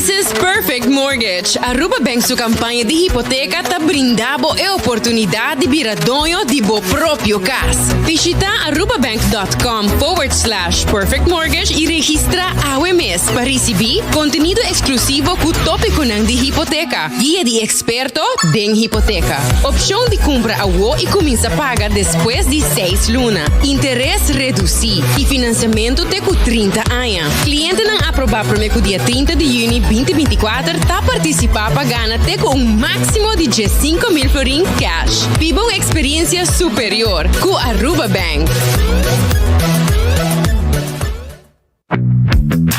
This is Perfect Mortgage. Aruba Bank su campanha de hipoteca tá brindando a oportunidade de virar dono de bo próprio casa. Visita arubabank.com/perfect mortgage e registra AWMS para receber conteúdo exclusivo com tópico de hipoteca, guia de experto den hipoteca, opção de compra a WO e começa a pagar depois de 6 lunas, interesse reduzido e financiamento até com 30 anos. Cliente não aprovar primeiro dia 30 de junho 2024 tá participar pagando até com um máximo de 15,000 florin cash. Viva uma experiência superior com Aruba Bank.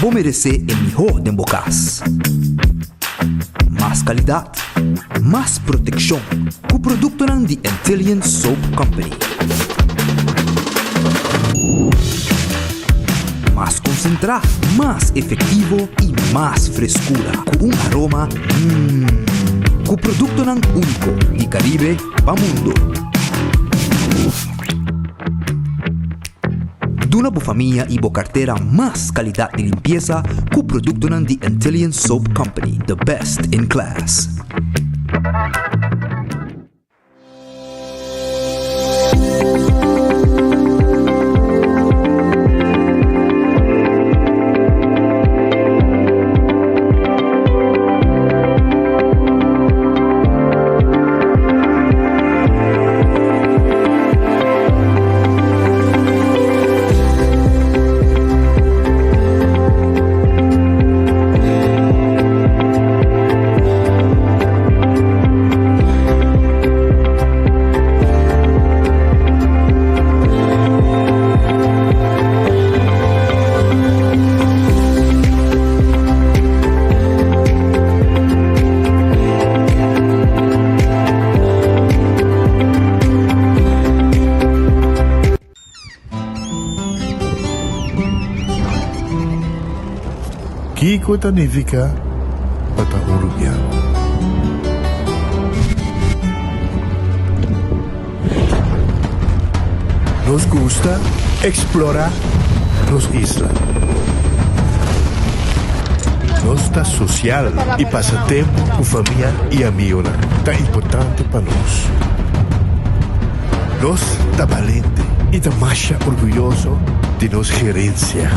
Vou merecer o melhor de bocas. Mais qualidade, mais proteção. Com o produto de Intelligent Soap Company. Mais concentrado, mais efetivo e mais frescura. Com aroma com o produto único de Caribe para o mundo. Duna bo família e bo carteira mais qualidade de limpeza com o produto de Intelligent Soap Company, the best in class. Kiko Tanivika Patahurugiano. Nos gusta explorar los islas. Nossa social e passatempo com família e amigos tá importante para nós. Nós tá valente e tá mais orgulhoso de nossa gerência.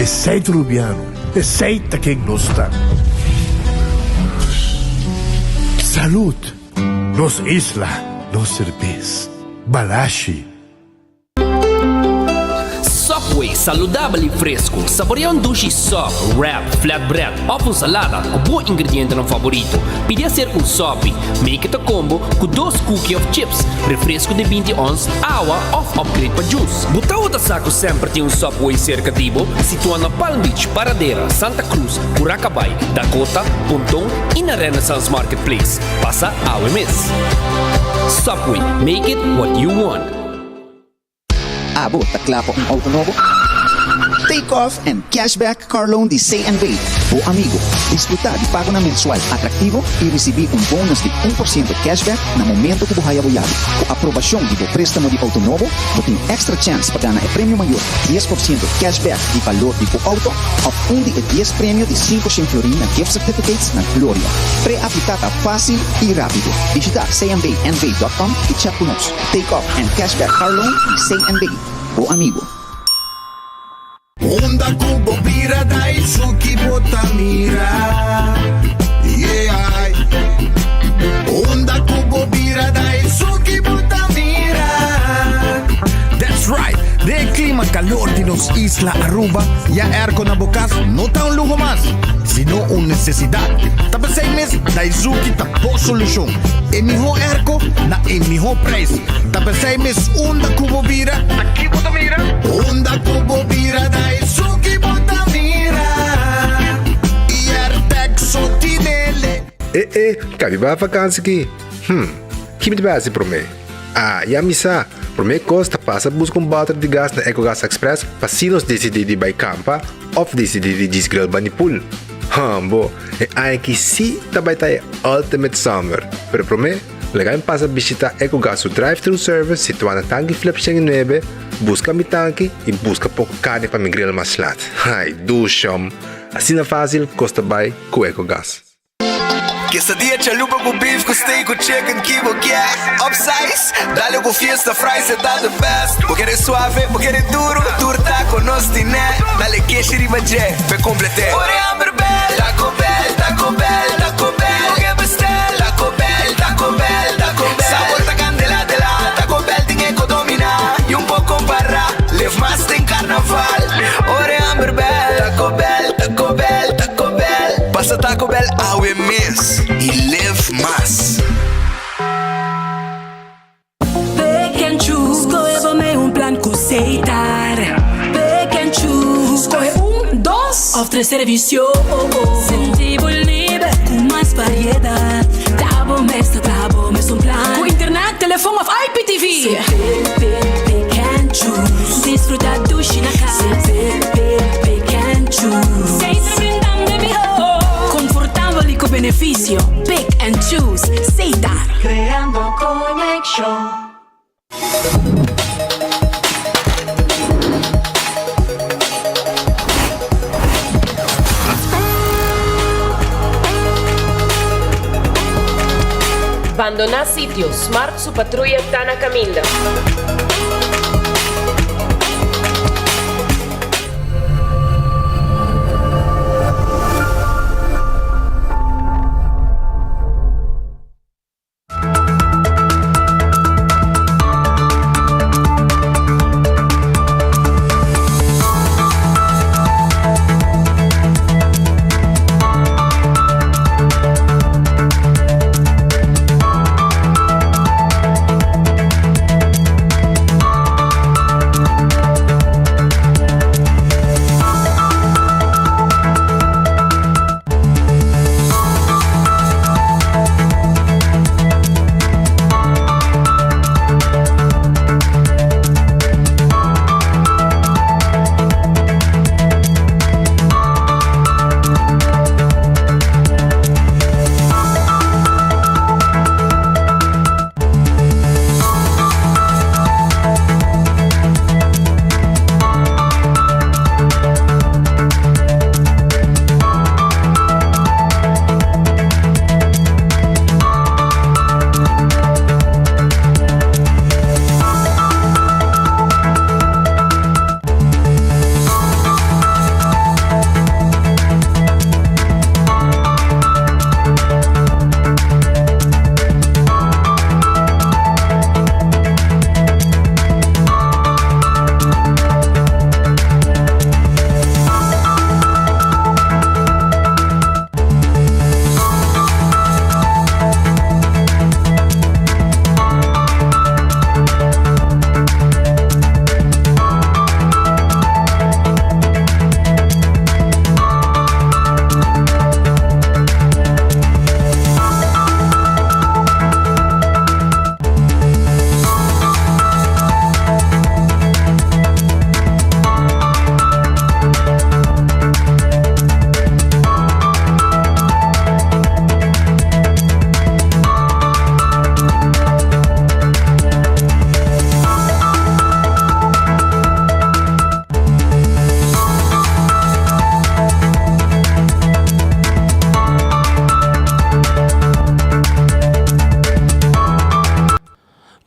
Aceita Rubiano, aceita quem nós está. Salud, nos isla, nos cerveza, balashi. Subway, saudável e fresco. Saboreia sushi soft, wrap, flatbread, ou salada com bom ingrediente no favorito. Pide ser sopi, make it a combo com 2 cookies of chips, refresco de 20 ons, água ou upgrade para juice. Butaw da saco sempre tem Subway cerca de Ibo, situado na Palm Beach, Paradera, Santa Cruz, Curacabai, Dakota, Pontong e na Renaissance Marketplace. Passa AWMS. Subway, make it what you want. Abo, taklapo ang auto novo? Take off and cashback car loan de C&B. O amigo, disfrutar de pago na mensual atrativo e receber um bônus de 1% cashback na momento que buhay aboyado. Com aprovação de préstamo de auto novo, você tem extra chance para ganhar prêmio maior, 10% cashback de valor de auto, ou de 10 prêmio de 500 florin na gift certificates na Gloria. Pré-aplicada fácil e rápido. Visita cmbnv.com e chat com nós. Take off and cashback car loan de C&B. O amigo. Onda kubo bira dai suki botamira. Yeah. Onda kubo bira dai suki botamira. That's right. De clima calor de nos isla Aruba, ya airco na bocas no está un lujo más, sino una necesidad. Tapos 6 meses, Daisuki tapo solución. El mejor airco na el mejor precio. Tapos 6 meses, onda kubo bira, aquí botamira. Onda kubo bira Daisuki botamira. E artek sotinele. Cabe ba vakansie aqui? Que me base para mim? Já me sa. Por mim costa passa busca balde de gás na EcoGas Express para se nos decidir de ir campa ou decidir de desgrill banipul. Bo, é aí que sim também tá ultimate summer. Pero por mim Legal pasa visitar EcoGas su drive-thru service situado na Tanque Flip 9, busca mi tanque e busca pouco carne para mi grill mais lat. Ai, dushom. Assim na fácil, costa by com EcoGas. Quesadilla chalupa com beef, com steak, com chicken, kibo, yeah. Upsize, dale com fiesta, fries, tá the best. Porque é suave, porque é duro, turta com nós tiné. Dale queijo e ribaje, pe complete. Ore hambre bell, Taco Bell, Taco Bell, Taco Bell. Porque bestel, Taco Bell, Taco Bell, Taco Bell. Sabor ta candela de la, Taco Bell tem eco domina. E pouco para, live mais tem carnaval. Ore hambre bell, Taco Bell, Taco Bell, Taco Bell. Passa Taco Bell, awe miss. E live mais. Pick and choose, escoge para un plan coseitar. Pick and choose, escoge 1, 2 o 3 servicios. Sentivo libre con más variedad. Tabo mes un plan. Con internet, teléfono of IPTV. Pick and choose, disfruta dushi na casa. Pick and choose, sempre brindando mejor. Confortable y con beneficio. Pick and choose, Seitar. Creando conexión. Abandonar sitio, Smart su patrulla está na caminda.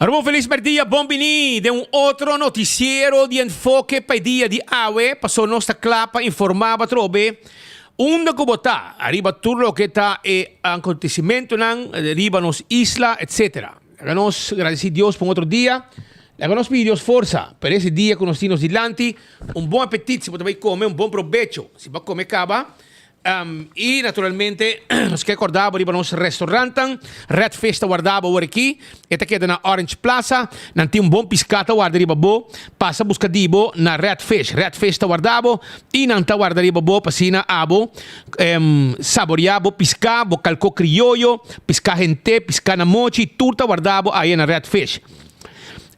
Armon feliz día, bombini de un otro noticiero de enfoque para día de AWE. Pasó nuestra clapa, informaba trobe. Onda Kubota, arriba turlo que está acontecimiento nan, arriba nos isla, etc. Haganos, gracias a Dios por otro día. Haganos vídeos, forza, para ese día con los tinos delante. Un buen apetito, si puede comer, un buen provecho. Si va a comer cava. E naturalmente nos que acordava para nos restaurante Red Festa guardava por aqui esta queda na Orange Plaza não tem bom piscata guardaria bo passa busca dibo na Red Festa guardava e não tá guardaria bo passina abo saboreabo pisca bo calco criollo pisca gente pisca na mochi tudo guardava aí na Red Fish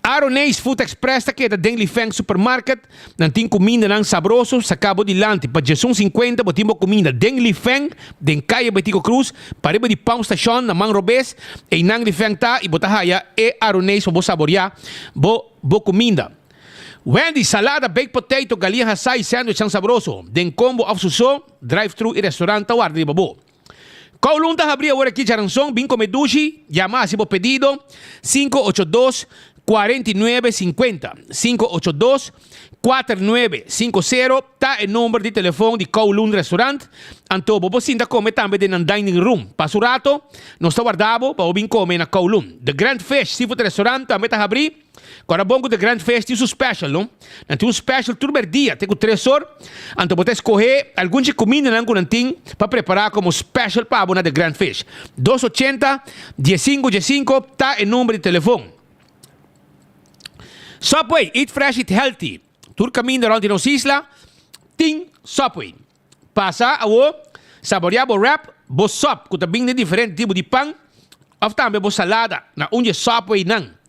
Aronese Food Express que é da Deng Lifeng Supermarket. Não tem comida não sabroso, sa Cabo de Lante. Para Jesus 50, botimos comida Deng Lifeng, den Calle Betico Cruz, para de Pão Station, na Mang Robes, e Nang Lifeng ta, e botahaya, e Aronese, bo saborear, bo comida. Wendy, salada, baked potato, galinha assai, sandwich ang sabroso. Den combo of suso, drive-thru e restaurante, tawar de babo. Kowloon ta abrir agora aqui Charanzón, vim comer dushi, llama se pedido 582-4950. 582-4950. Tá o número de telefone de Kowloon Restaurant. Anto, bobo sinta come também de nan dining room. Pasurato, não está guardado, para vir comer na Kowloon. The Grand Fish Seafood Restaurant também tá abrir. Agora bom que The Grand Fish tem special, não? Tem special todo dia, tem 3 horas. Então pode escolher alguma comida não tem para preparar como special para na The Grand Fish. 280-1515 tá o número de telefone. Subway, eat fresh, eat healthy. Tur caminho around nos isla, ting Subway. Passa a saborear bo wrap, bo sop, que também tem diferente tipo de pão, ou também bo salada, na onde Subway não.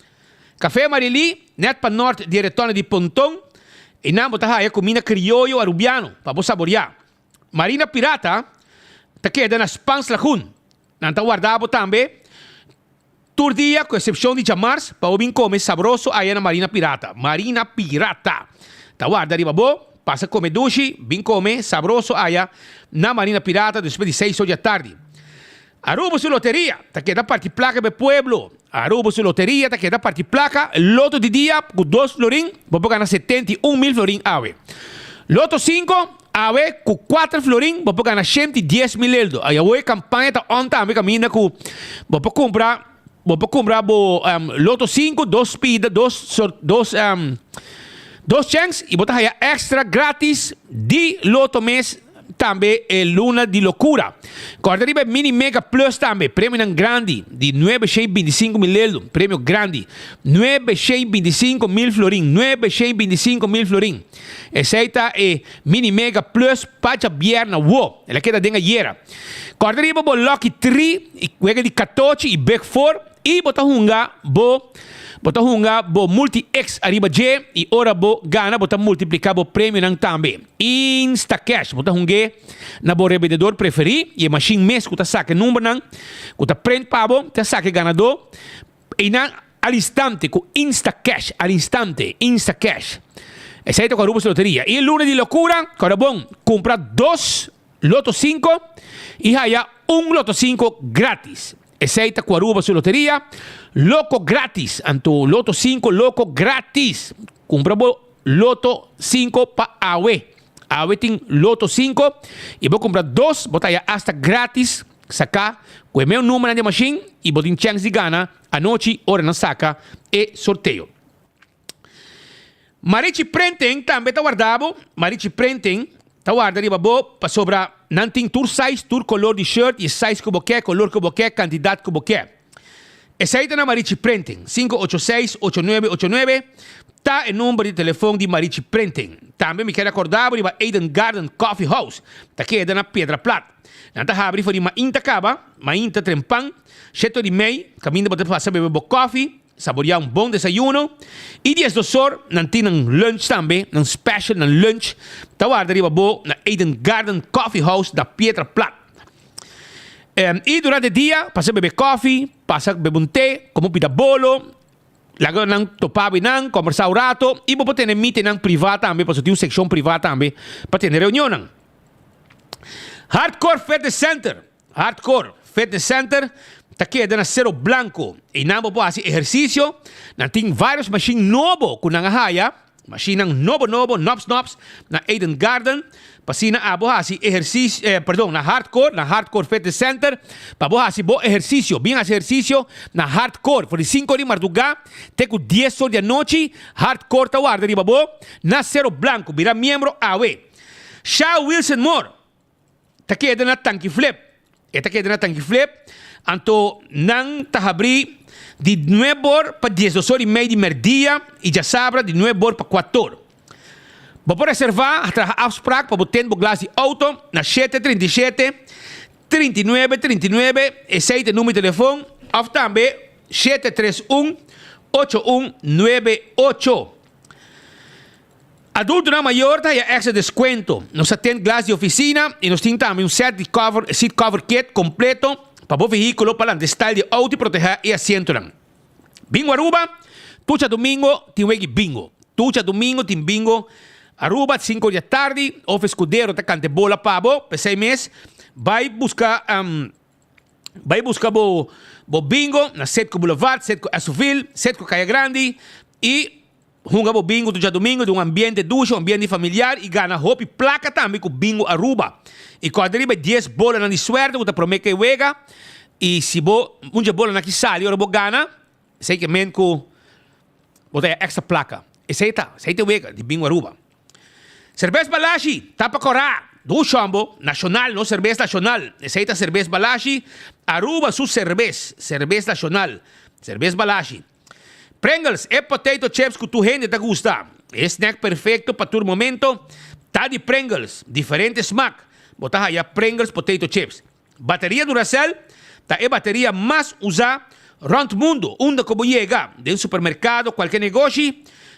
Café Marili, net para norte, de retorno de Pontão, e não botar aí comida criollo arubiano, para bo saborear. Marina Pirata, tá queda nas Pans Lagoon, não tá guardado também. Tur dia, com exceção de Jamars, para o comer sabroso aí na Marina Pirata. Marina Pirata. Tá guarda riba bo, passa comer dushi, bem comer sabroso aí na Marina Pirata, depois de 6 horas da tarde. Arubo su loteria, tá que da parte placa do pueblo. Arubo su loteria, tá que da parte placa, loto de dia, com 2 florin, vou ganhar 71.000 florin ave. Loto 5, ave, com 4 florin, vou ganhar 110.000 euros. Aí a campanha tá on também, caminha com, vou comprar Loto 5, 2 speed, 2 chances e botar aí extra grátis de Loto mês também é Luna de Loucura. Corda riba Mini Mega Plus também, prêmio grande de 925.000 euros, prêmio grande, 925.000 florin, 925.000 florin. Essa é Mini Mega Plus para Bierna, ela queda dentro da hiera. Corda riba bo Lucky 3, e juega de 14 e Back 4. E bota hunga bo multi-X arriba J e ora bo gana bota multiplicar bo prêmio nang também. Insta Cash bota hunga na bo revendedor preferi e machine mes que tá saque número nang que tá print pabo tá saque ganador e nang al instante com Insta Cash Insta Cash. Essa é a Arubo loteria. E Luna de loucura, agora bom, compra 2 Loto 5 e haya Loto 5 grátis. Aceita com Aruba sua loteria, Loco grátis, anto Loto 5, Loco grátis. Compra Loto 5 para Awe. Awe tem Loto 5 e vou comprar 2, botar aí hasta grátis, sacar com o meu número de machine e vou ter chance de ganhar a noite, hora na saca e sorteio. Marichi Printing também está guardado, Marichi Printing está guardado para sobrar. Não tem tour size, tour color de shirt e size que você quer, color que você quer, quantidade que você quer. Essa aí está na Marichi Printing, 586-8989. Está o número de telefone de Marichi Printing. Também me quero acordar para Eden Garden Coffee House. Está aqui na Pedra Plata. Não está abrindo para Mainta Caba, Mainta Trempang, 7 de maio, caminho para passar beber coffee, saborear bom desayuno. E 10 de horas, não tem lunch também, um special lunch. Está guardado na Eden Garden Coffee House da Pedra Plata. E durante o dia, passa a beber coffee, passa a beber té, como pida bolo, lago nang topabi nang, conversar um rato, e vou ter meeting nang privado também, para ter uma secção privada também, para ter reunião nang. Hardcore Fitness Center, está aqui na Cerro Blanco, e não vou fazer exercício, não tem vários machines novos com nang haya, machine novo, knobs, na Eden Garden, pasina a bohasi exercício, na Hardcore Fitness Center, para bohasi bo exercício, bem exercício na Hardcore, por 5 de madrugada, até com 10 horas da noite, Hardcore tá guarda de babo, na Cerro Blanco, vira membro AWE. Shaw Wilson Moore, tá queda na Tanque Flip, anto nang tahabri de 9 horas para 10 horas e meia de merdia e já sabra de 9 horas para 4 horas. Vou reservar a afspraak para botar no glass de auto na 737 39 39 e 7 número de telefone ou também 731 8198. Adulto na maior tem extra desconto. Nós temos glass de oficina e nós temos também um seat cover kit completo para o veículo para o style de auto e proteger e assento. Bingo Aruba, tucha domingo tem wegi bingo. Tucha domingo tem bingo. Aruba 5 da tarde, o escudeiro tá cante bola pabo, por 6 meses. Vai buscar bo bingo na Setco Boulevard, Setco Azuville, Setco Caia Grande e hunga bo bingo do dia domingo de um ambiente ducho, um ambiente familiar e gana hope e placa também com bingo Aruba. E quando arriba 10 bolas na suerte, você promete que wega e se bo unja bola na que sali, ora bo gana, sei que men com botar extra placa. E sei wega de bingo Aruba. Cerveza Balashi, tapa corá. Do Chambo, nacional, no cerveza nacional. Aceita cerveza Balashi. Aruba su cerveza. Cerveza nacional. Cerveza Balashi. Pringles e potato chips que tu gente te gusta. Snack perfecto para tu momento. Tá de Pringles. Diferente smack. Botar aí Pringles potato chips. Bateria Duracell. Tá é bateria mais usada round mundo. Onde como chega. De supermercado, qualquer negócio.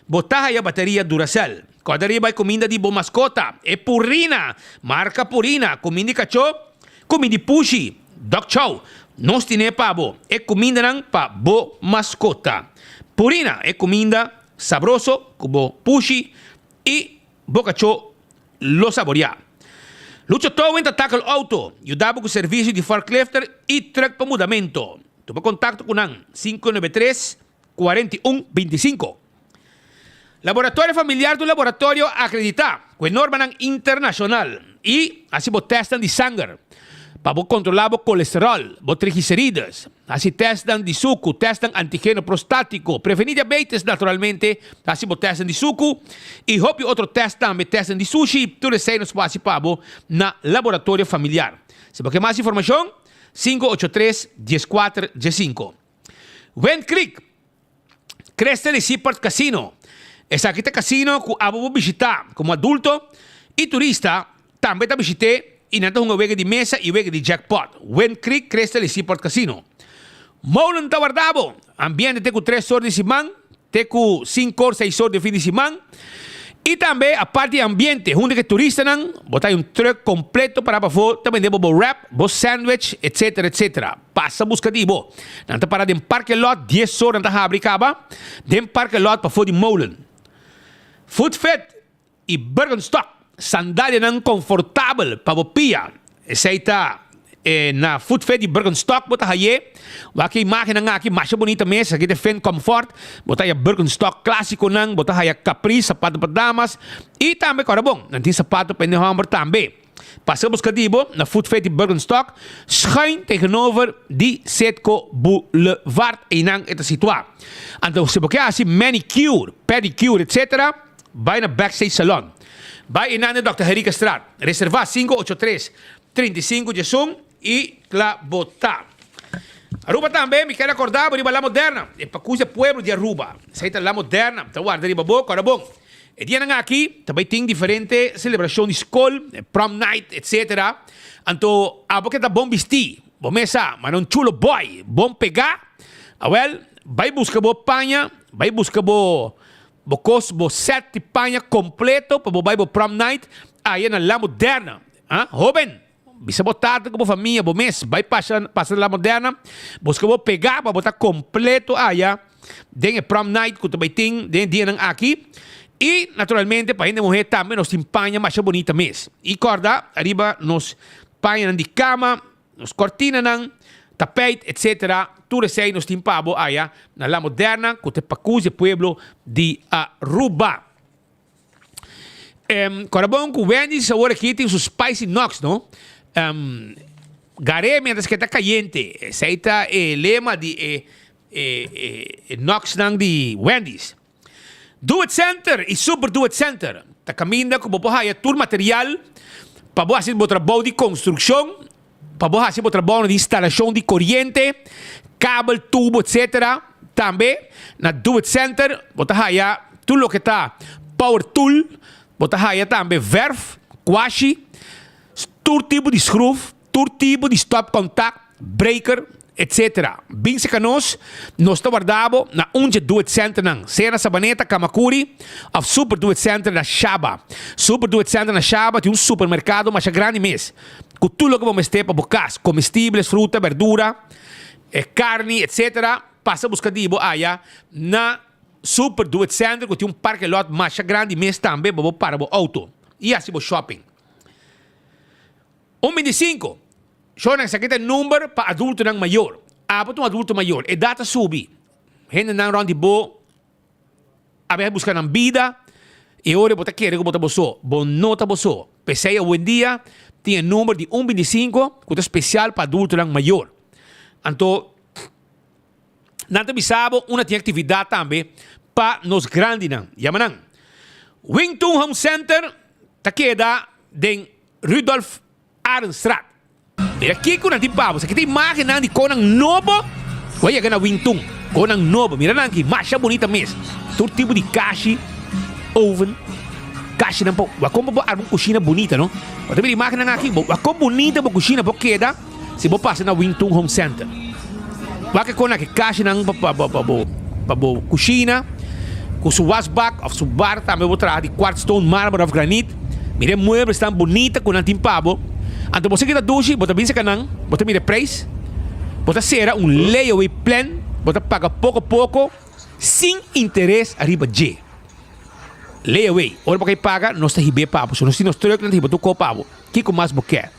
Botar aí bateria Duracell. Quando arriba comida de boa mascota. É Purina. Marca Purina. Comida de cachorro. Comida de pushi. Dog chow. Nós temos pavo. É comida para boa mascota. Purina é comida sabroso, como pushi e bocacho lo saborear. Lucho todo en tackle auto. Ayudamos com serviço de forklifter e truck para mudamento. Toma contato com 593-4125. Laboratório familiar do laboratório acredita com norma internacional e assim testam de sangue. Para controlar o colesterol, os triglicéridos. Assim testam de suco, testam antígeno prostático, prevenir diabetes naturalmente, assim testam de suco. E hope outro teste também testam de sushi, tudo isso nos passa para na laboratório familiar. Se você quer mais informação, 583-1415. Wind Creek, Crystal Seaport Casino. Esse aqui é casino que eu visitar como adulto e turista, também visitei. E nato hunga wega de mesa e wega de jackpot. Wind Creek, Crystal Seaport Casino. Moulin Tawardabo. Ambiente te com 3 horas de semana. Te com 5 horas, 6 horas de fim de semana. E também, a parte de ambiente, onde que turista não, botar um truck completo para fora, também debo bo wrap, bo sandwich, etc, etc. Passa buscativo. Nanta para dem parque lot, 10 horas nanta abricaba. Dem parque lot para fora de Moulin. Food Fit e Bergenstock. Sandália não confortável para o pia. Aceita na Food Fit de Bergenstock, botar aí. Aqui máquina nga aqui mais bonita mesmo, aqui defende comfort. Botar aí Bergenstock clássico não, botar aí Capri, sapato para damas. E também, cara bom, não tem sapato para Nehammer também. Passamos cadibo na Food Fit de Bergenstock, schuin tegenover die Setco Boulevard e nang esta situado. Então, se você assim manicure, pedicure, etc., vai na Backstage Salon. Vai na Dr. Henrique Straat. Reservar 583-35 e la botar. Aruba também, me quero acordar, por la moderna. É para cuja pueblo de Aruba. Seita la moderna. Tá guarda riba boca, ora bom. E dia nang aqui, também tem diferente celebração de escola, prom night, etc. Então, a boca tá bom vestir. Bom mesa, mas não chulo boy. Bom pegar. Well, vai buscar bo panha, vai buscar bo set de panha completo para botar o prom night aí na La Moderna. Jovem, bisa botar com a família, bom mês, vai passar na La Moderna, busca pegar para botar completo aí, tem prom night que também tem, tem dia aqui. E, naturalmente, para a gente mulher também nós temos panha mais bonita mês. E corda, arriba nos panha de cama, nos cortinas, tapete, etc. Tudo isso aí nos timpabo aí na La Moderna, que te pacuse pueblo de Aruba. Corabon, que o Wendy's agora aqui tem os spicy knocks, não? Garé, mientras que está caliente. Esse aí está o lema de knocks de Wendy's. Do It Center e Super Do It Center. Está caminhando com o todo material para fazer o trabalho de construção, para fazer o trabalho de instalação de corrente, cabo, tubo, etc. Também, na Do It Center, botar aí tudo o que está power tool, botar aí também verve, quashi, todo tipo de screw, todo tipo de stop contact, breaker, etc. Binse kanos, nos ta guardabo na unje do it center nang. Sera Sabaneta, Kamakuri, of Super Do It Center na Shaba. Super Do It Center na Shaba tem supermercado, mas é grande mês. Com tudo que vamos ter para buscar, comestíveis, fruta, verdura, carne, etc. Passa buscadibo aya na Super Do It Center, que tem parque lot mais grande mês também para o auto. E assim o shopping. 125. Siya nang sakit ang number pa adulto ng mayor. Apat ng adulto mayor. E data subi. Henda nang round bo. Abe busca ng vida. E ore bota kere ko bota boso. Bon nota boso. Peseia buen dia. Tinha número de 125. Kuta especial pa adulto ng mayor. Anto, nanta bisabo, una tinha atividade também pa nos grande nang. Yamanang. Wingtung Home Center. Takeda den Rudolf Arnstraat. E aqui com a tipavo, se aqui tem imagem de conang novo, vai ganhar Wingtung, conang novo, mira aqui, macha bonita mesmo. Todo tipo de caixa, oven, caixa não pode, vai como uma cozinha bonita, não? Mas também imagem aqui, vai como bonita uma cozinha porque queda, se você passa na Wingtung Home Center. Vai que com a caixa não para cozinha, com seu wasbak, ou seu bar também vou trazer de quartz stone, mármore of granite. Mire muebles tão bonita com a tipavo. Então você que está dushi, você pensa que não, você mira preço, você será layaway plan, você paga pouco a pouco, sem interesse arriba de. Layaway, ora para quem paga, nós está ribe papo, se nós temos troca, nós ribe tu papo, que com mais boquer,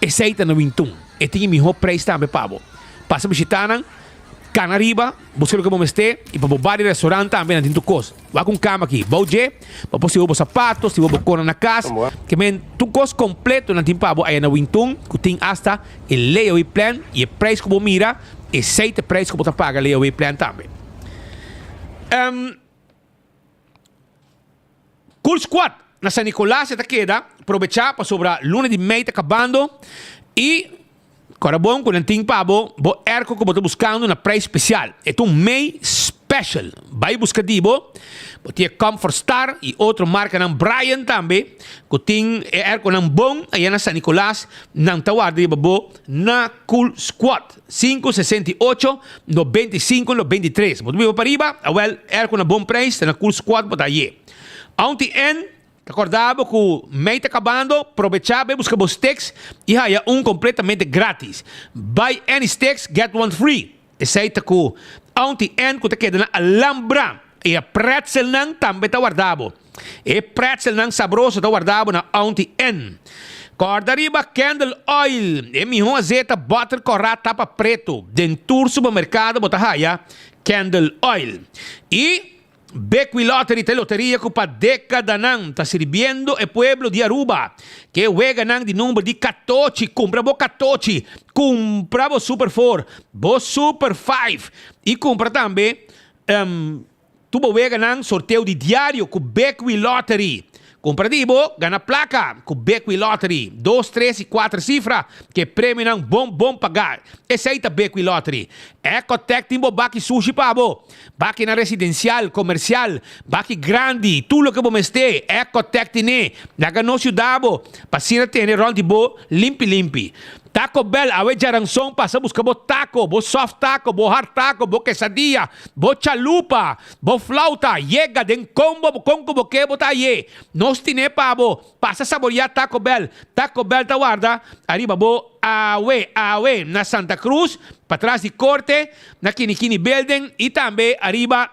esse aí está no Wingtung, e tem melhor preço também papo. Passa visitando, cana arriba, busca o que vamos ter, e para o bar e restaurante também não tem coisa. Vai com cama aqui, bouje, para você usar sapatos, se você cona na casa, que men tu coisa completo não tem pabo aí na Wingtung, que tem hasta o layaway plan e o preço que você mira, e seite preço que você paga layaway plan também. Cool Squad na San Nicolás está queda, aproveitar para sobrar luna de meia acabando e Corabon, quando tem pabo, bo erco que você buscando na preço especial. É um May Special. Vai buscar dibo. Você Comfort Star e outra marca na Brian também. Que tem erco na bom aí na San Nicolás. Não tawar de babo na Cool Squad. 568 95 93. Você vai para riba, well erco na bom preço na Cool Squad bota aí. Auntie N acordava que o mês está acabando, aproveitar, buscar os steaks e há completamente grátis. Buy any steaks, get one free. Esse aí está com Auntie N, que está quedando na Alhambra. E a pretzel nang também está guardado. E pretzel nang sabroso está guardado na Auntie N. Corda arriba, Candle Oil. E minha azeta, butter corrata, tapa preto. Dentro do supermercado, bota raia, Candle Oil. E Bequi Lottery te loteria que para década não está sirviendo o pueblo de Aruba que juega não de número de 14 compra bo 14 compra bo Super 4 bo Super 5 e compra também tu bo juega não sorteio de diário com Bequi Lottery compra dibo gana placa com Bequi Lottery 2, 3 e 4 cifras que prêmio não bom pagar esse aí tá Bequi Lottery Ecotec timbo baki sushi pabo baki na residencial comercial baki grande tudo que vamos ter Ecotec tine naga no ciudad pasira tene rol de bo limpi Taco Bell, awe jarangsong pasa busca bo taco, bo soft taco, bo hard taco, bo quesadilla, bo chalupa, bo flauta, llega den combo, bo que bota ye. Nos tine pabo, pasa saborear Taco Bell ta guarda, arriba bo awe na Santa Cruz, para trás de corte, na Kinikini Building e também arriba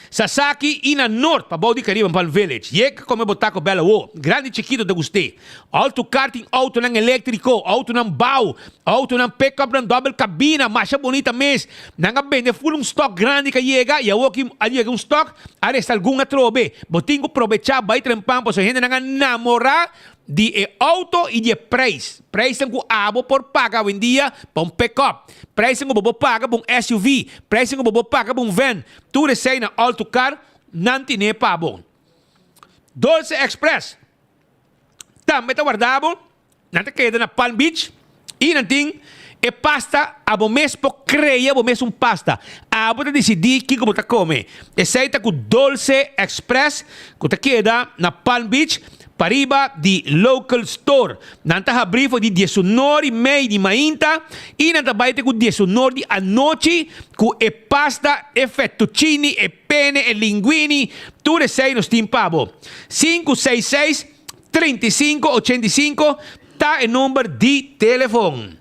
Sasaki e na norte para Body Caribe Palm Village. Yek come botaco bela o grande chiquito de gostei. Auto karting, auto nang elétrico, auto nang bau, auto nang pick-up nang double cabina, marcha bonita mes. Nanga vende full stock grande que llega e o que llega stock, aresta alguma trobe. Botingo aproveitar vai trempar para gente nanga namorar de auto e de preço. Preço que abo por paga hoje em dia para pick-up. Preço que bobo paga para SUV. Preço que bobo paga para van. Tudo isso na auto car não tem para bom. Dolce Express. Também está guardado. Não te queda na Palm Beach. E não tem pasta. Abo mesmo creia, abo mesmo pasta. Abo te decidir que como te come. Esse aí está com Dolce Express. Que te queda na Palm Beach. pariba di local store. Nanta habrifo di 19:30 di mainta e nanta baite ku 19 a noche ku e pasta e fettuccini e pene e linguini tu ne sei no stimpavo 566 3585 ta e number di telephone.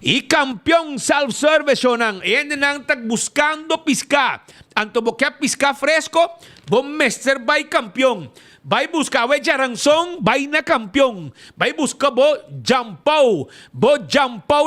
I campeón self-service nang ende nang tag buscando pisca. Anto bokia pisca fresco, bom mester bay campeón. Bay busca we jarangsong, bay na campeón. Bay busca bo jampau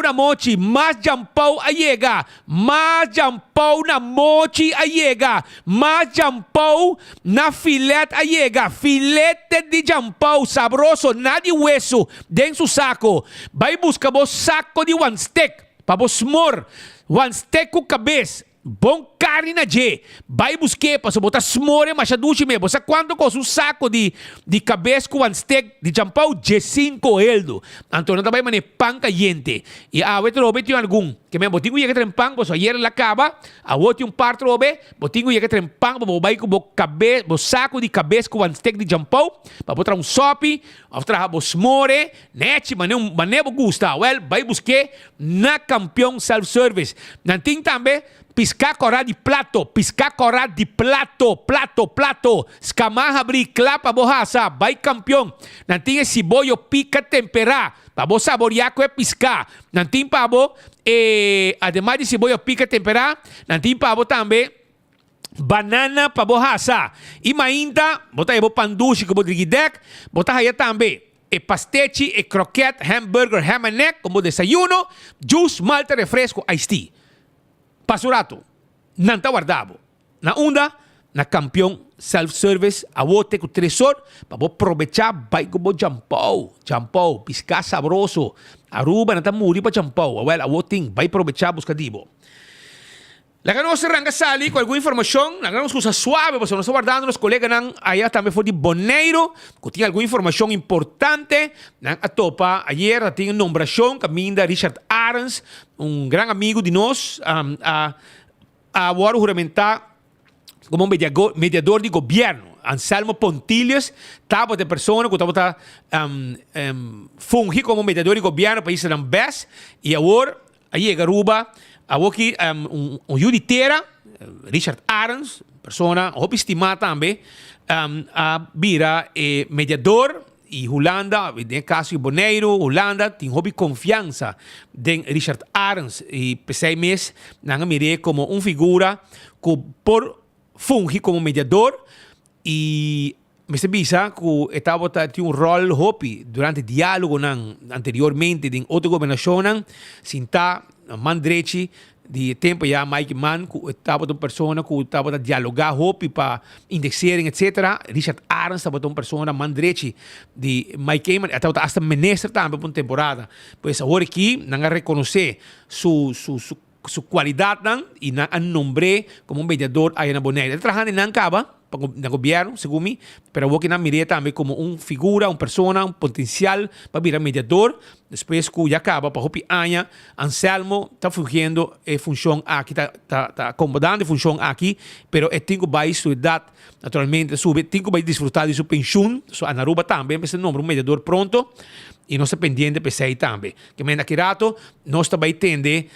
na mochi, mas jampau ayega, mas jampau na mochi ayega, mas jampau na filet ayega, filete de jampau sabroso, na de hueso, den su saco. Bay busca bo saco de one steak, pa bo smor, one steak com cabeça. Bom carne na G. Vai buscar para botar smore machaduchi mesmo. Sabe quanto custa um saco de cabeça com um steak de jampau? G5 eldo. Então, também mane pão caliente. E a outra robe tem algum. Que me botinho ia que tem pão, pois ayer la acaba. A outra um par robe, botinho ia que tem pão, para vai com o saco de cabeça com um steak de jampau, para botar um sopi, para botar smore, net, mané gusta. Well, vai buscar na campeão self-service. Nanting também pisca corá de plato, plato. Escamar abrir clapa borraça, vai campeão. Nanting cibollo pica temperar, para você saborear com pisca. Nanting pabo, ademais de cibollo pica temperar, nanting pabo também banana para borraça. E ainda, botar aí panduche com bodriguidec, botar aí também pastete, croquete, hambúrguer, ham and neck, como desayuno, juice, malta, refresco, iced tea. Pasurato, nanta guardavo. Na onda, na campeão self-service, a wote com tresor, para aproveitar, vai com jampau, piscar sabroso. Aruba, nanta muri para jampau. Well, a wote vai aproveitar, buscadivo. La que nos arranca sali com alguma informação, la que nos usa suave, porque nós guardando os colegas aí também foi de Boneiro, que tinha alguma informação importante, a topa, ayer tinha nombração, caminho Richard Arens, grande amigo de nós, agora juramentar como mediador de governo. Anselmo Pontilhas, estava de pessoa que estava fungir como mediador de governo para isso best, e agora, aí Garuba, aqui juditeira, Richard Arens, persona, estimada também, vira mediador, e Holanda, no caso de Boneiro, Holanda, tem confiança em Richard Arens, e pensei mesmo, não mirei como figura que por fungir como mediador, e me sabia que estava tinha rol hopi durante diálogo anteriormente em outra governação, sinta mandrechi de tempo já Mike Mann que estava uma pessoa que estava a dialogar hopi para indexering etc. Richard Arens estava uma pessoa mandrechi de Mike Mann estava hasta ministro também por uma temporada. Pois agora aqui não reconhecer su qualidade e não nombre como mediador aí na Boneira. Ele trabalha em Ancaba no governo, segundo mim, pero vou que não mirei também como figura, persona, potencial para virar mediador. Depois que já acaba, para hopi aña, Anselmo está fungindo função aqui, está acomodando a função aqui, pero tem que vai estudar, naturalmente, tem que vai desfrutar de sua pensão, sua anaruba também, esse nome, mediador pronto, e nós estamos pendientes para isso também. Que me aqui rato, nós também tende,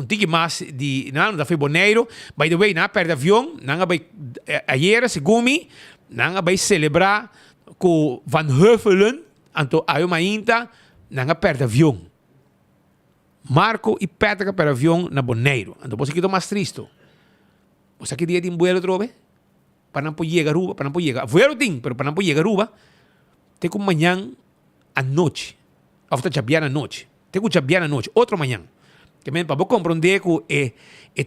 tique mais de da foi Boneiro. By the way, na perda avião, não vai ayer segumi, não vai celebrar com Van Heuvelen, anto ayo mainta, não perda avião. Marco e Petra per avião na Boneiro. Anto você quito mais triste. Você que dia de vuelo trobe? Para não poder chegar Aruba, para não poder chegar. Vuelo tem, pero para não poder chegar Aruba, tem que manhã à noite. After chabiar à noite. Tem que chabiar à noite, outro manhã. Que para você compreender que o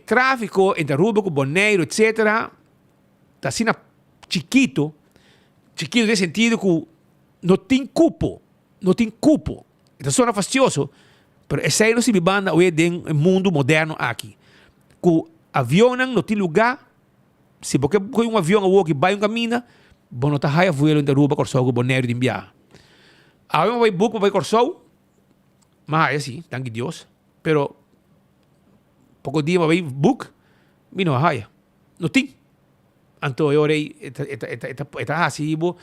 tráfico entre Aruba, Boneiro, etc., está assim chiquito nesse sentido que não tem cupo. Então, só fastidioso. Mas esse aí não se banda hoje no mundo moderno aqui. Que avião não tem lugar. Se você põe avião que vai caminho, você não está aí voando entre Aruba, Corsol, Boneiro de enviar. Avião vai book, vai Corsol, mas é assim, tanque Deus. Pero pouco dia vai book, não há. Não tem. Anto ore eta hasibo,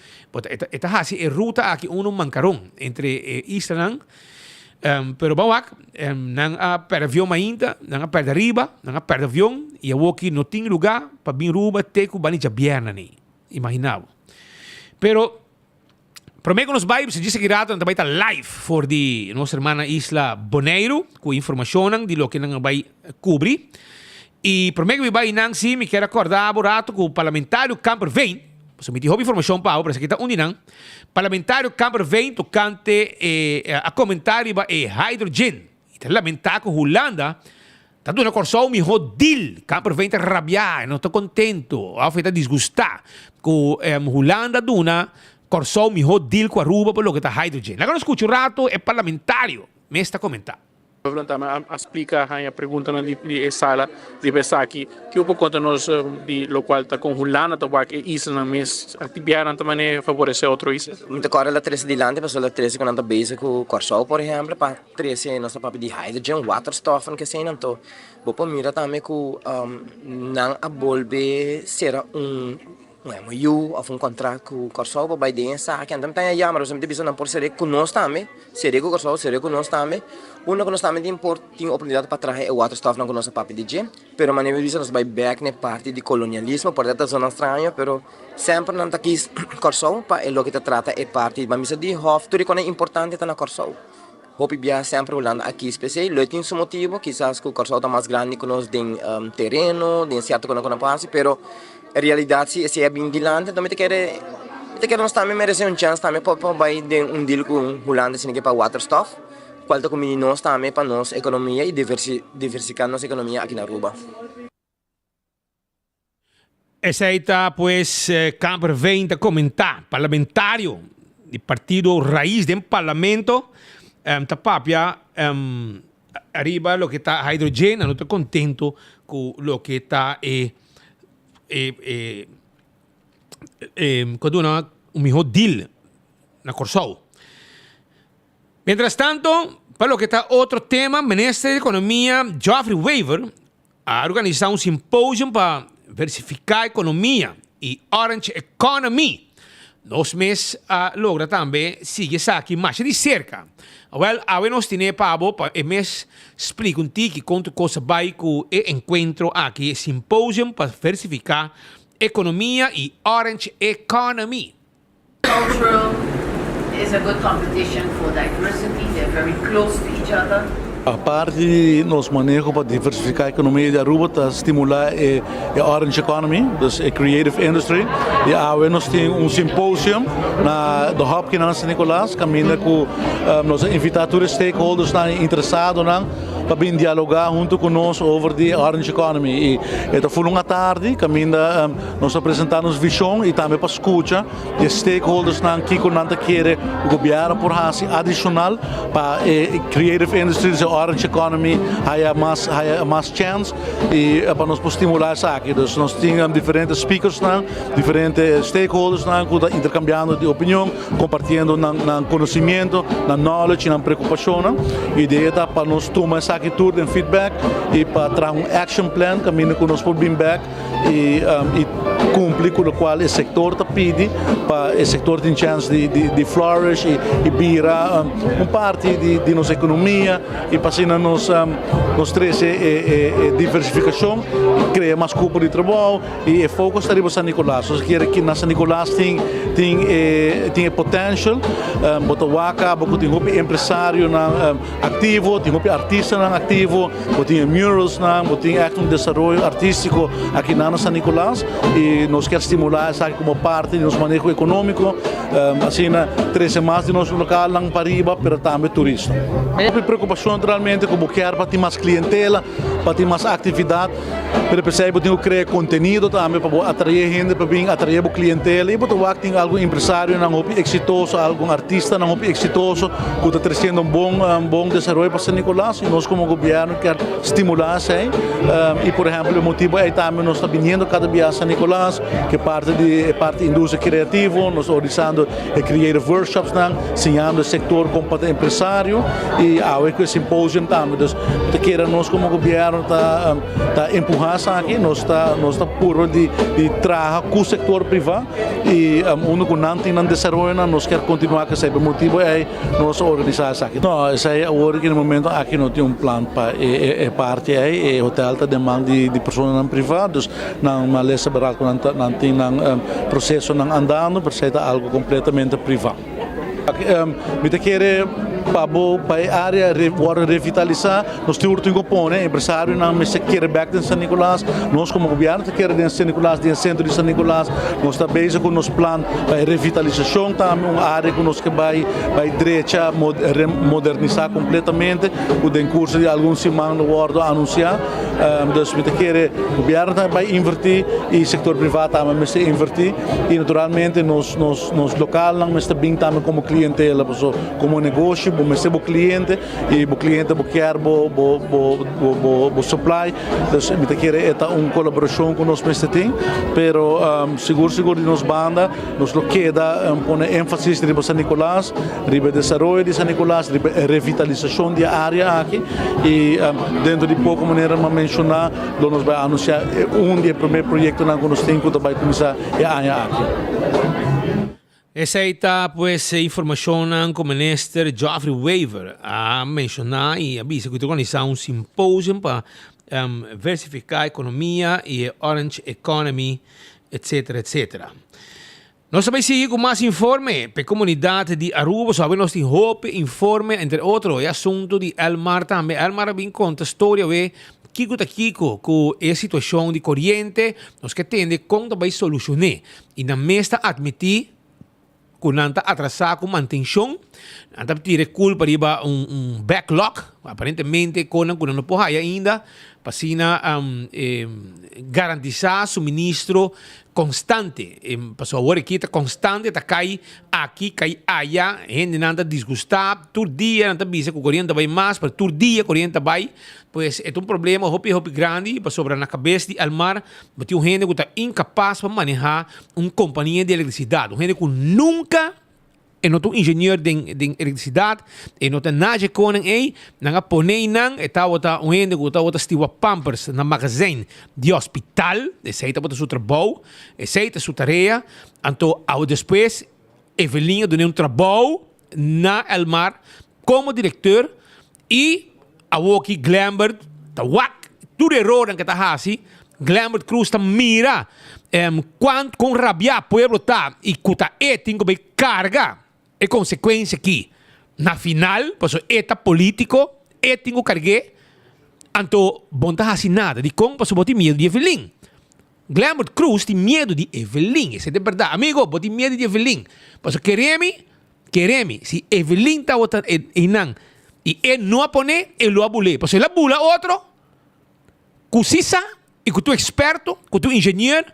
eta hasi ruta aqui mancaron entre Isla pero bawak nang per avião ainda, nang per riba, nang per avião e eu aqui não tem lugar para vir ruba teco bani jabierna ni. Imaginava. Pero Prometo nos vai, se disse que rato também está live for de nossa irmã Isla Bonaire, com informação de lo que não vai cobrir. E prometo que vai não sim, me quero acordar rato com o parlamentário Camper Veen. Se me tiver informação para o que está unirão. Parlamentário Camper Veen tocante a comentário é hydrogen. E te lamentar que Holanda está dando corso mi deal. Camper Veen está rabiar, não está contento, a está disgustar com Holanda duna corso mi deal com a Aruba por lo que está hydrogen. Agora escuto o rato é parlamentário, me está comentando. Explica a pergunta na sala de pensar aqui que o conta nos de lo qual está com Holanda tabac e isso na mes atividade também favorece outro isso. Muito agora la 13 dilante pessoal la 13 quando base com Corsol por exemplo para 13 nossa papo de hydrogen waterstoffen que sei não to bopo mira também com não abolbe será MOU of um contrato com o Corsol para Biden sa que andam tem a mas sempre bisogna por ser conosco também ser com o Corsol ser conosco também uma conosco também tem oportunidade para trazer o waterstoff não conosco papo de gente pero maneira disso nos vai back na parte de colonialismo por esta zona estranha pero sempre não tá aqui Corsol para o que te trata é parte mas de hof tudo é importante tá na Corsol Hopi bia sempre olhando aqui especial, lo tem seu motivo, quizás que o Corsol está mais grande que nós tem terreno, tem certo que não passe, pero a realidade se é bem dilante, então me te quer nós também merecer chance também para vai de deal com Holanda sem que para waterstoff, qual tá combina nós também para nossa economia e diversificar nossa economia aqui na Aruba. Essa aí tá pues Camper Veen a comentar, parlamentário do partido Raiz do Parlamento. Tapapia arriba lo que está hydrogen, no estoy contento con lo que está con un mejor deal na Corsol. Mientras tanto, para lo que está otro tema, Ministro de Economía Geoffrey Weaver ha organizado un simposio para diversificar economía y Orange Economy. Nos meses logra também seguir aqui mais de cerca. Well, a nós temos para mês explico um que quanto coisa vai com o encontro aqui, simpósio para diversificar economia e Orange Economy. Cultural is a good competition for diversity. They're very close to each other. A parte nos manejo para diversificar a economia de Aruba, para estimular a Orange Economy, dus a creative industry. E agora nós temos simpósio na do Hopkins na São Nicolás, caminha com nós invitadores stakeholders interessados para vir dialogar junto conosco sobre a Orange Economy. E foi uma tarde, caminha nós apresentamos visão e também para escutar os stakeholders que não querem o governo por adicional para creative industries. Orange Economy há mais chance e para nós estimular isso aqui. Então, nós temos diferentes speakers, diferentes stakeholders que intercambiando de opinião, compartilhando conhecimento, knowledge, preocupação. E a ideia é para nós tomar isso aqui tudo em feedback e para trazer action plan, caminho que nós podemos back e cumprir com o qual o setor está pedindo para o setor tem chance de flourish e virar parte de nossa economia e para assim nós três diversificação cria mais cupo de trabalho e o foco está em São Nicolás. Nós queremos que na São Nicolás tem potential, botar o acaba tem um empresário ativo, tem um artista ativo, tem murals, tem desenvolvimento artístico aqui na São Nicolás e nós queremos estimular isso como parte do nosso manejo econômico, assim trazer mais de nosso local para riba, mas também turista. A preocupação realmente como quer para ter mais clientela, para ter mais atividade, mas percebo que tem que criar conteúdo também para atrair gente, para vir atrair a clientela e para tem algum empresário não exitoso, algum artista não exitoso que está trazendo bom desenvolvimento para São Nicolás e nós como governo quer estimular isso e por exemplo o motivo é também nós está vindo cada dia a São Nicolás que é parte da indústria criativa, nós organizando creative workshops, ensinando o setor como empresário e há o simpósio também, então queira nós como governo está empurrar aqui, nós está por de trabalhar com o setor privado e onde não tem desenvolvimento, nós quer continuar com esse motivo é nós organizar aqui. Não, esse é agora que no momento aqui não tem plano para parte é hotel está demanda de pessoas não privadas, não uma lei separal não tem processo não andando, porque é algo completamente privado. Me quer para a área revitalizar, nós temos que compor, empresário não me quer back de São Nicolás, nós como governo quer de São Nicolás, de centro de São Nicolás, nós está bem com nosso plano para revitalização, também uma área que nós que vai direita modernizar completamente, o em curso de alguns semanas no Word anunciar, então me quer o governo vai invertir e o setor privado também vai invertir e naturalmente nos local não está bem também como clientela, como negócio mas o cliente e o cliente quer o supply, então me quer uma colaboração com nós neste tem, pero seguro de nos banda, nos lo queda pone ênfase de São Nicolás, ribe desenvolvimento de São Nicolás, ribe revitalização da área aqui e dentro de pouco maneira me mencionar, nós vai anunciar dos primeiros projetos que nós temos que vai começar a aqui. Essa aí está, pues, informação que o ministro Geoffrey Weaver a mencionar e avisa que organizar simpósio para diversificar a economia e Orange Economy, etc, etc. Nós também seguimos com mais informe para a comunidade de Aruba, sabemos que hope informe, entre outros, o assunto de Elmar também. Elmar vem conta a história de Kiko com a situação de corrente, nós que tende como vai solucionar. E na mesta admitir que não está atrasado com manutenção, não está tirar culpa de backlog, aparentemente quando não pode ainda, para garantizar suministro constante. Passou agora aqui está constante, está cai aqui, cai allá, gente não está desgostada, todo dia não está vista que o corrente vai mais, para todo dia o corrente vai, pois é um problema hopi grande, para sobrar na cabeça de Almar, mas tem gente que está incapaz para manejar uma companhia de eletricidade, gente que nunca não é engenheiro de eletricidade, não tem nada com ele, não põe não, está um gente que está estiva pampers na magazine de hospital, aceita para o seu trabalho, aceita sua tarefa, então depois Evelinha deu trabalho na Elmar como diretor e a Woki Glambert, tudo erro que está assim, Glambert Cruz está mira quanto com rabia pueblo tá e cuta tem que carga é consequência que na final, porque é político, tem que carregar, então não está assim nada de como passou botar medo de Evelyn. Glambert Cruz tem medo de Evelyn, isso é de verdade. Amigo, botar medo de Evelyn. Porque queremos, se Evelyn está botando e ele não a poner, ele lo abule. Porque ele abula outro, que sisa, e que tu experto, que tu engenheiro,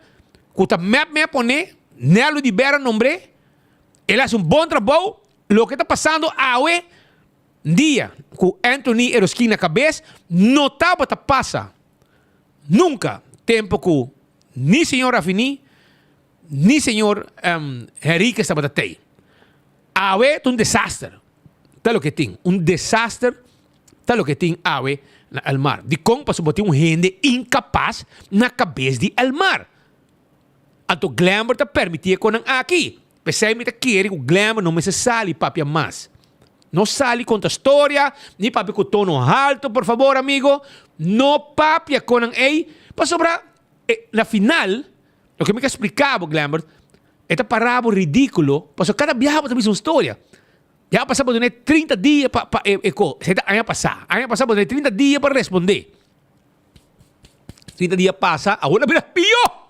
que tu me poner, nele libera nombre. Ele faz bom trabalho. O que está passando hoje, dia com Anthony Eroskin na cabeça, não estava a passar. Nunca. Tempo que nem senhor Rafini, nem senhor Henrique estava a ter. Hoje é um desastre. Tal o que tem. Um desastre. Tal o que tem hoje na Elmar. De como passou a ter gente incapaz na cabeça de Elmar. Então, Glambert está permitindo que aqui. Pensei que querer que o Glamour não me se sale papia mais. Não sale conta história, nem papia com tono alto, por favor, amigo. Não papia com ei. Para sobrar, na final, o que me explicava o Glamour, é parado ridículo, porque cada viaje para uma história. Já passava por 30 dias para Aí passava por 30 dias para responder. 30 dias passa, agora vira pior.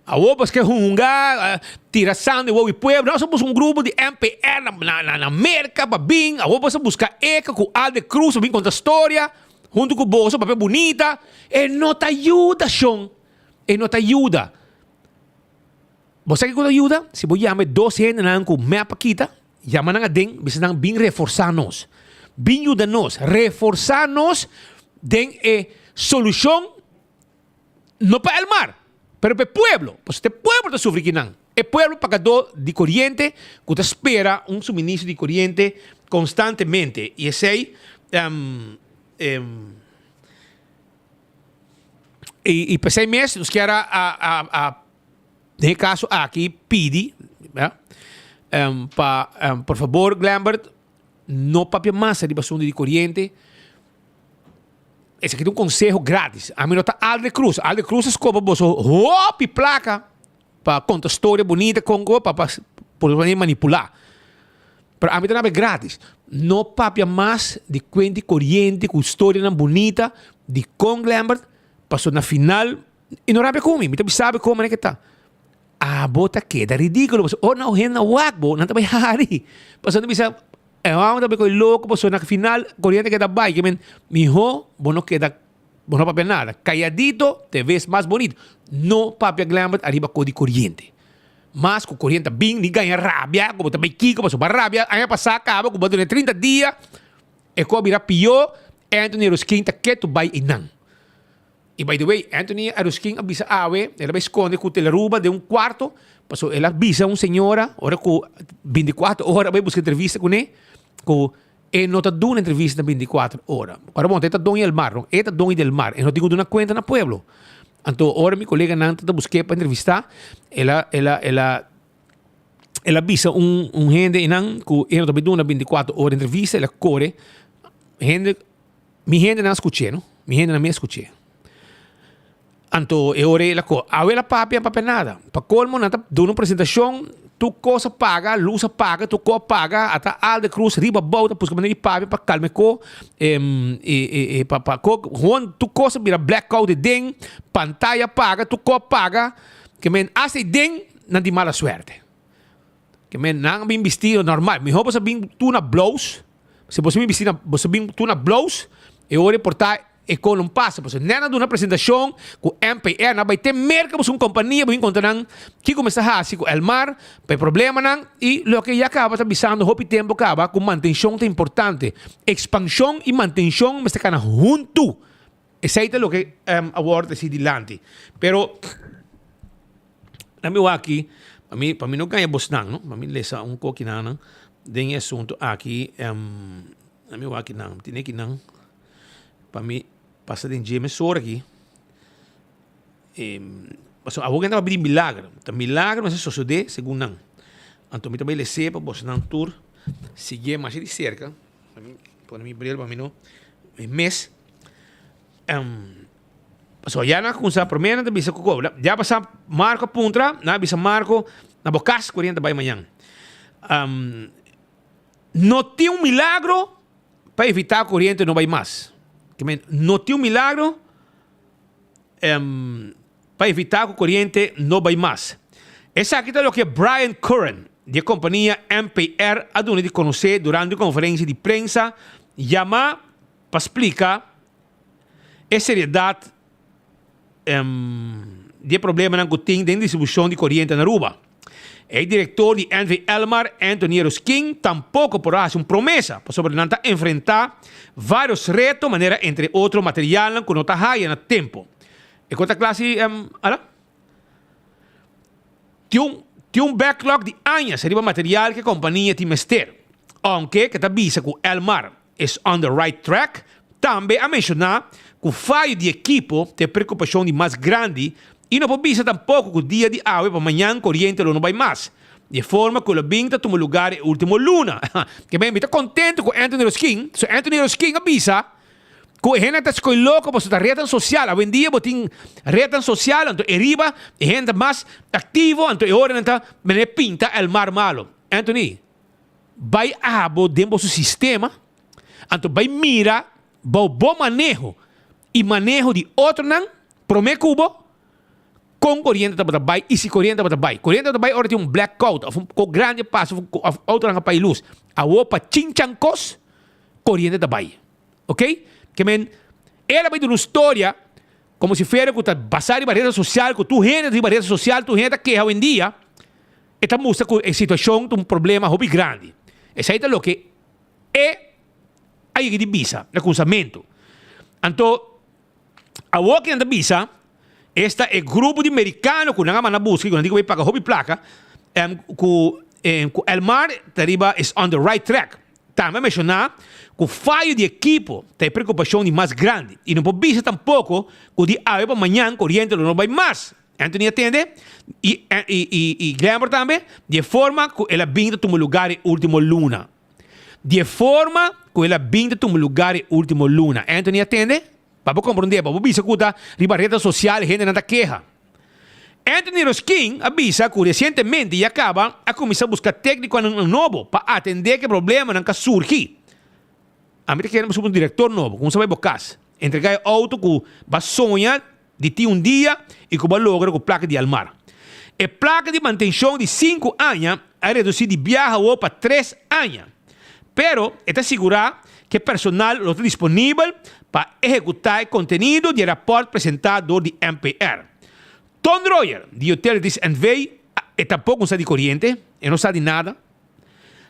A OPAS que junga, tiração de o pueblo. Nós somos grupo de MPR na América, para vir. A OPAS busca ECA com Alde Cruz, para vir contar a história, junto com o bolso, papel bonita. E não te ajuda, Sean. E não te ajuda. Você que ajuda? Se você chama 12 gente com minha paquita, chama na den, você não bem reforçar-nos. Bem ajuda-nos, reforçar-nos, den solução, não para o mar. Pero para o pueblo, pues este pueblo está sufriendo. El pueblo pagador de corriente que espera un suministro de corriente constantemente. Y ese e para 6 meses, nós queremos nesse caso aqui, pedir, por favor, Glambert, não papia massa de basura de corrente. Esse aqui é um conselho grátis. A mim não está Alde Cruz. Alde Cruz escova você hop placa para contar história bonita para poder manipular. Pero a mim não é grátis. Não papia mais de quente corrente com história não bonita de com Glambert passou na final e não sabe como. Então sabe como é que está. A bota queda ridículo. Oh não, renda wagbo, não tá bem hari. Passou na bisa vamos também com louco, passou na final, corriente queda bem, que men, mijo, não queda, não papel nada. Calladito, te ves mais bonito. Não papel Glambert arriba com de corriente. Mas com corriente bem, ni ganha rabia, como também kiko, passou para rabia, aí passar acaba, como durante 30 dias, e como vira pior, Anthony Ruskin tá quieto vai e não. E by the way, Anthony Ruskin avisa awe, ela vai esconder com teleruba de quarto, passou, ela avisa senhora, ora com 24 horas, vai buscar entrevista com ele, e não está dando entrevista na 24 horas. Agora, bom, está dando el mar, não? Está dando del mar, e não tenho uma conta no pueblo. Então, agora, meu colega Nanta está buscando para entrevistar, ela avisa gente que não está dando 24 horas de entrevista, ela corre, mi gente não escuta, não? Mi gente não me escuta. Então, eu ela co, ela papia nada. Para colmo, nada, dando uma apresentação, tu coisa paga, luz paga, tu co paga, até Alde Cruz, riba bota, porque maneira de papia para calme co, para tu coisa vira blackout de ding, pantalla paga, tu co paga, que men hace ding, não de mala suerte. Que men não bem vestido normal, me roupa bem tu na blouse, se você bem vestido, você bem tu na blouse, eu ore portar e com um passo, porque nena de uma apresentação com MPR, não vai ter merca uma companhia, vai encontrar que começa a fazer com o mar, tem problema não, e o que já acaba avisando, o tempo acaba com manutenção é importante, expansão e manutenção, mas está junto. Esse é o que agora decide dilante. Pero, na minha aqui, para mim não ganha bosnang, não? Para mim lesa pouco não, tem assunto aqui, na minha aqui não, tem que não, para mim passa de dia mesor aqui. A alguém estava pedindo milagre. O milagre não se sucede, segundo não. Então, eu também sei para você não tour, seguir mais de cerca. Para mim, para mim, não. Mês. Já na coisa, primeiro, da bisa com já passa Marco Puntra, na bisa Marco, na bocas, 40 vai amanhã. Não tem milagro para evitar a corrente não vai mais. Não tem milagro para evitar que a corrente não vai mais. Essa aqui é o que Brian Curran, da companhia MPR, a dona de conhecer durante a conferência de prensa, chama para explicar a seriedade de problema que tem de distribuição de corrente na Aruba. O diretor de Envy Elmar, Anthony Ruskin, tampouco por hacer uma promessa para sobreviver enfrentar vários retos, maneira entre outros material que não está raia no tempo. E quanta classe, tem backlog de anos de material que a companhia tem mester. Aunque que avisa que o Elmar is on the right track, também a mencionar que o fallo de equipo tem preocupação de mais grande. E não pode tampouco que o dia de água para amanhã corriente não vai mais. De forma que o Binta toma lugar em último luna. Que bem, está contente com Anthony Ruskin. So Anthony Ruskin avisa que a gente está louco para a rede social. Hoje em dia, tem rede social, então arriba, a gente mais ativo, então agora está pinta o mar malo. Anthony, vai abo dentro do sistema, então vai mira, bom manejo e manejo de outro não, promete cubo, com corrente da Batabay e se corrente da Batabay. Corrente da Batabay ora tem blackout, com grande passo, outro não para luz. A opa chinchancos, corrente da Batabay. Ok? Que men, ela vai dar uma história como se fosse que está passando em rede social, que tu gente de rede social, tu gente que hoje em dia, está mostra que a situação tem um problema muito grande. Essa é o que é aí de visa, o cruzamento. Então, a walking da visa, esta é grupo de americanos que não vão na busca, que não digo pagar hobby placa, que Elmar Tariba is on the right track. Também mencionar que o fallo de equipo tem preocupação de mais grande. E não pode ser tampouco que de hoje para amanhã corriente não vai mais. Anthony atende e lembra também de forma que ela vinda a lugar em último luna. De forma que ela vinda a lugar em último luna. Anthony atende para compreender, para você escutar riba rede social e gente não queja. Anthony Roskin avisa que recentemente já acaba a começar a buscar técnico novo para atender que problema não surge. A mim queremos um diretor novo, como sabe bocas. Entregar auto que vai sonhar de ti dia e que vai lograr com placa de almar. A placa de manutenção de 5 anos é reduzida de viaja para 3 anos. Pero está asegurar que o personal lo está disponível para executar o conteúdo de rapport apresentado de MPR. Tom Royer, de Utilities and Way, tampouco não está de corrente, e não sabe de nada.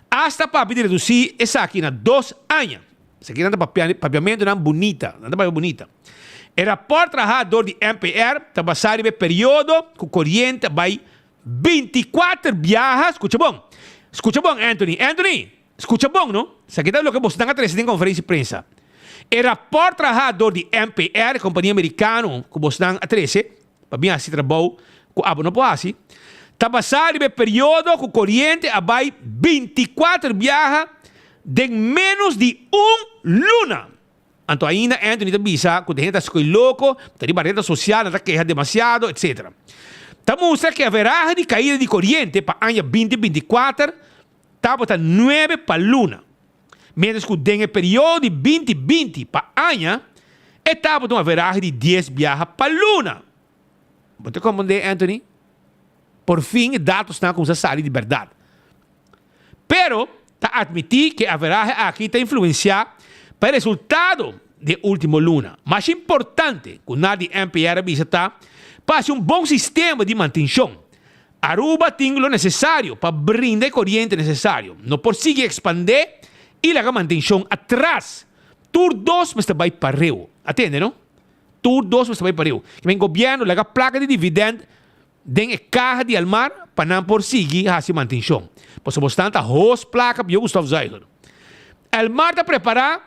Hasta para pedir reduzir essa aqui na 2 anos. Essa aqui não está papiamento, não é bonita. Não está bonita. O rapport trabajador de MPR está basado no período que o corrente vai 24 viagens. Escucha bom, Anthony. Anthony, escucha bom, não? Isso aqui é o que você está a em conferência de prensa. O rapport trabajador de MPR, companhia americana, que você está a 13, para mim assim trabalho, não pode assim, está basado no período que o corrente vai 24 viagens de menos de 1 luna. Então ainda Anthony te avisa que a gente está louco, está de barreira social, não está queja demasiado, etc. Está mostra que a veragem de caída de corrente para o ano 2024 está para 9 para a luna. Menos que o período de 2020 para o ano está para uma veragem de 10 viagens para a luna. Você compreende, Anthony? Por fim, dados estão com sair de verdade. Pero, está admitir que a veragem aqui está influenciar para o resultado de último luna. Mais importante, que o NAD MPR visita para um bom sistema de manutenção. Aruba tem o necessário para brindar corrente necessário. Não consigue expandir e a manutenção atrás. Tur 2 mas vai para rio. Atende, não? Tur 2 mas vai para rio. O governo a placa de dividendo den carga de almar para não conseguir a manutenção. Por isso, bastante a host placa para o Gustavo Zeiger. O mar está preparado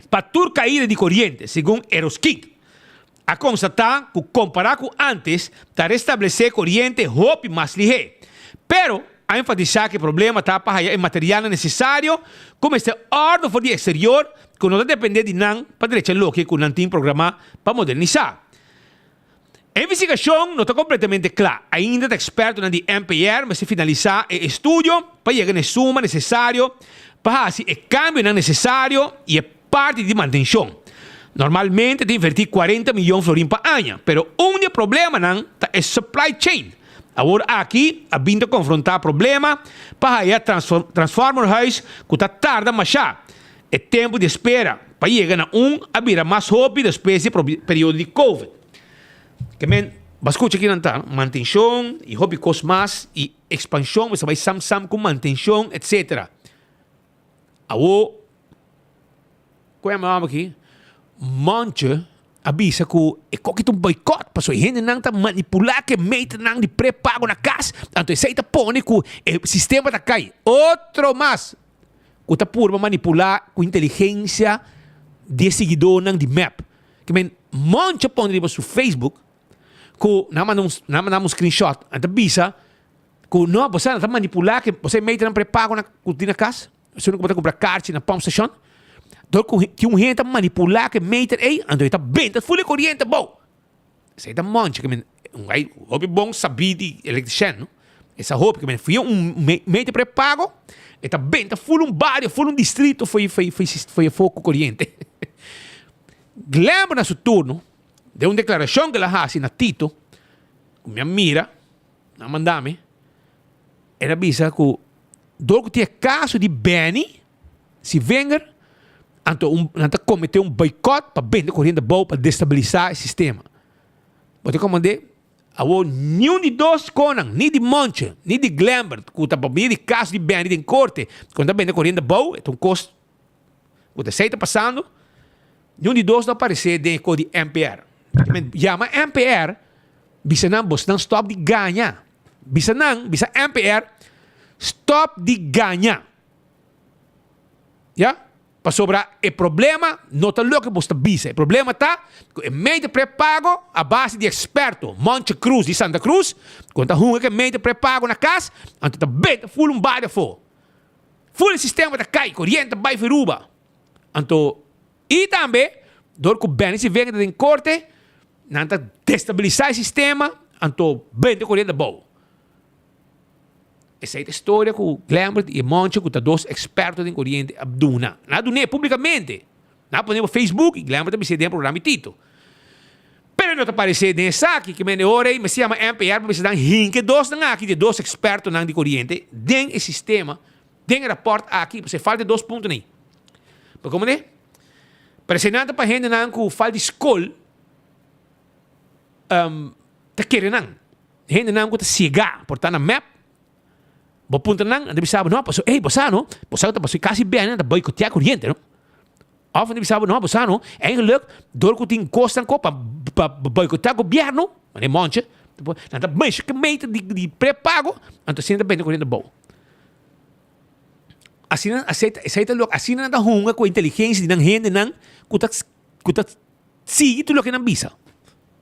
para tur caída de corrente, segundo Eroskin. A constatar que, comparado com antes, está restabelecer corrente hope mais ligeira. Pero, a enfatizar que o problema está para o material necessário, como este ordem for de exterior, que não depende de nada para direita lógica que não tem programa para modernizar. A investigação não está completamente clara. Ainda está experto na de MPR, mas se finalizar o estudo para chegar na suma necessária para fazer o câmbio necessário e a parte de manutenção. Normalmente tem invertir 40 milhões de florins por ano, pero o problema é a supply chain. Agora aqui, a vinda confrontar o problema para a transformer house que está tarda mais já. É tempo de espera para chegar a a virar mais rápido depois do período de Covid. Que men, escuta aqui não tá, manutenção e hobby custa mais e expansão, você vai sam com manutenção, etc. Agora, qual é a nome aqui? Monte avisa que é qualquer boicote, para a gente não está manipular que meita não de pré-pago na casa, então você está pondo que o sistema está caindo. Outro mais, que está por manipular com inteligência de seguidor não de map. Que men, monte põe no seu Facebook, que não mandamos um screenshot, então avisa que não, você não está manipular que você meita não pré-pago na casa, você não pode comprar cartas na pump station. Então, que gente está manipular que meter aí, então está bem, está full de corrente, bom. Isso aí está monte, que houve bom saber de eletricista, não? Essa roupa, que foi meter pré-pago, está bem, está full bairro, full distrito, foi foco corrente. Lembra no seu turno, de uma declaração que ela faz na Tito, com minha mira, na mandame, ela avisa que do que tinha caso de Benny, se Wenger, então cometeu boicote para vender corrente boa para destabilizar o sistema. Você comandei, nenhum de dois conan, nem de Monte, nem de Glambert, que está para de caso de Benny de corte, quando está vendendo corrente boa, é um custo. O que está passando, nenhum de dois não aparece dentro de MPR. Chama MPR, bisa não stop de ganhar. Bisa MPR, stop de ganhar. Ja? Para sobra o problema não está louco que você bisa. O problema está que o meio de pré-pago a base de experto, Monte Cruz de Santa Cruz, quando a que meio de pré-pago na casa, então está bem, full bada for. Full sistema da cai, corrente vai feruba. Então, e também, door que o bem se vem em corte, não está destabilizar o sistema, então bem de corrente boa. Essa é a história que o Glambert e Monte, que estão dois expertos em corrente, abduna. Não dune publicamente. Não podemos no Facebook, e Glambert também se tem um programa tito. Pero não te aparece nessa aqui, que me ora me chama MPR, para se dar hinque dos na aqui, de dois expertos de corrente, dentro do sistema, dentro do rapport aqui, você falta 2 pontos nem. Porque como é? Pressionando para a gente que falta de escola, tá querendo não. Gente não que tá cega, portanto, na map, bo punta nang, hindi sabi, no, paso, basa, no? Basa, paso, kasi biyan na boycottear a corrente, no? Of hindi sabi, no, basa, no? Eigenlijk, door ko ting kostan ko, pa boycottear o gobyerno, mas é monte, nada mais que meio de pré-pago, então sinta bem na corrente boa. Assim, aceita logo, assim nada hunga com a inteligência de gente, não, kuta sige tulo que não bisa.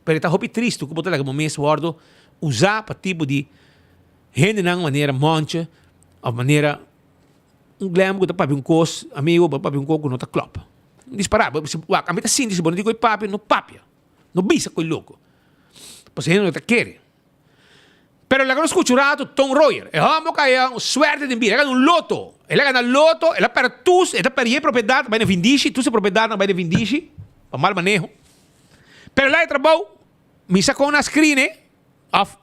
Pero está hopi triste, que botar como mês wardo, usar para tipo de gente não maneira monte, a maneira glamour que papi cos amigo, papi cos que não tá club. Disparado, a mim tá sim, disse, bom, digo papi, no papia, no bisa coi louco. Pois gente não tá querer. Pero la conosco churato Tom Royer, e homo que é suerte de vir, é um loto. Ele ganha loto, ele para tus, ele para ir propriedade, vai na vindici, tu se propriedade, vai na vindici, para mal manejo. Pero lá é trabalho, me sacou na screen,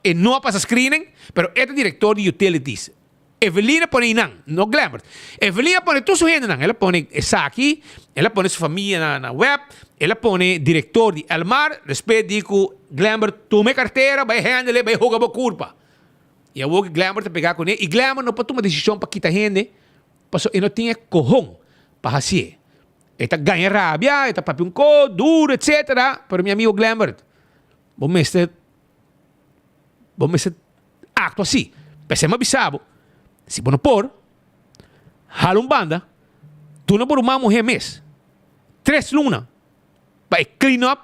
e não passa screening, pero é diretor de utilities. Evelina põe não, no Glambert. Evelina põe tudo sua gente não, ela põe essa aqui, ela põe sua família na web, ela põe diretor de Elmar, respeito digo, Glambert, tu me carteira, vai handle, vai jogar a culpa. E eu vou que Glambert pegar com ele, e Glambert não pode tomar decisão para quitar gente, porque ele não tinha cojão para fazer. Ele ganha rabia, ele papi duro, etc. Pero meu amigo Glambert, vamos acto assim. Pensei mais bisabo. Se você não pôr, jala banda, tu não por uma mulher mês. 3 lunas. Vai clean up,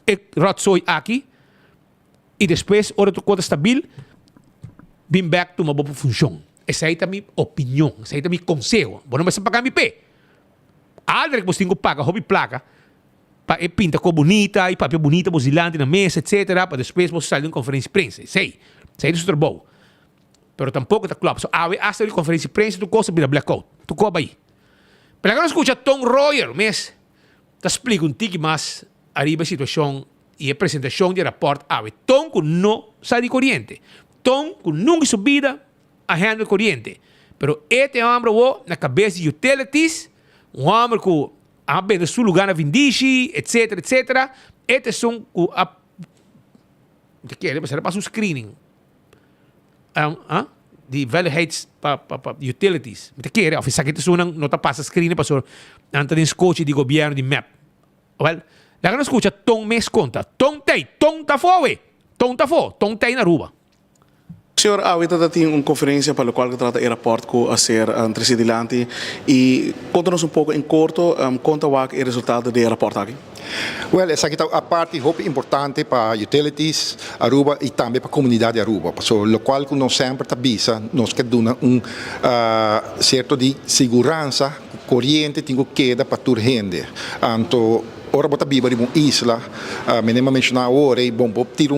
e rotsoi aqui, e depois, hora tu conta stabil, bring back to uma boa função. Essa aí é a minha opinião, essa aí é a minha conselho. Você não vai pagar meu pé. Algo que você tem que pagar, hobby placa, para pinta com bonita, e papel bonita, bozilante na mesa, etc. Para depois você sair de uma conferência de prensa. Sei é do trabalho. Pero tampouco está claro. So, hasta a conferência de prensa, tu costa vira blackout. Tu coba aí. Pero agora escuta Tom Royer, mas te explico um tique mais arriba a situação e a apresentação de rapport ave. Tom que não sai de corrente. Tom que nunca subida a handle corrente. Pero este homem na cabeça de utilities, homem que a vender seu lugar na vindici, etc, etc. Este são o que ele vai para o screening. De veiligheid para utilities. Met keer, of is het zo não tá passa screen para so antes de coach de governo de map. Well, lá que nós escuta Tom mês conta. Tom tá fora. Tom tá na rua. Senhor, ahorita tem uma conferência para a qual trata o rapport a ser antecedente e conta-nos um pouco em curto conta o resultado do rapport aqui. Well, essa aqui é a parte importante para utilities Aruba e também para a comunidade Aruba. So, lo qual que nós sempre tabisa, nós que dona certo de segurança corrente tem que queda para toda gente. Então, ora bota biba de uma isla, me nem mencionar ora e bom tira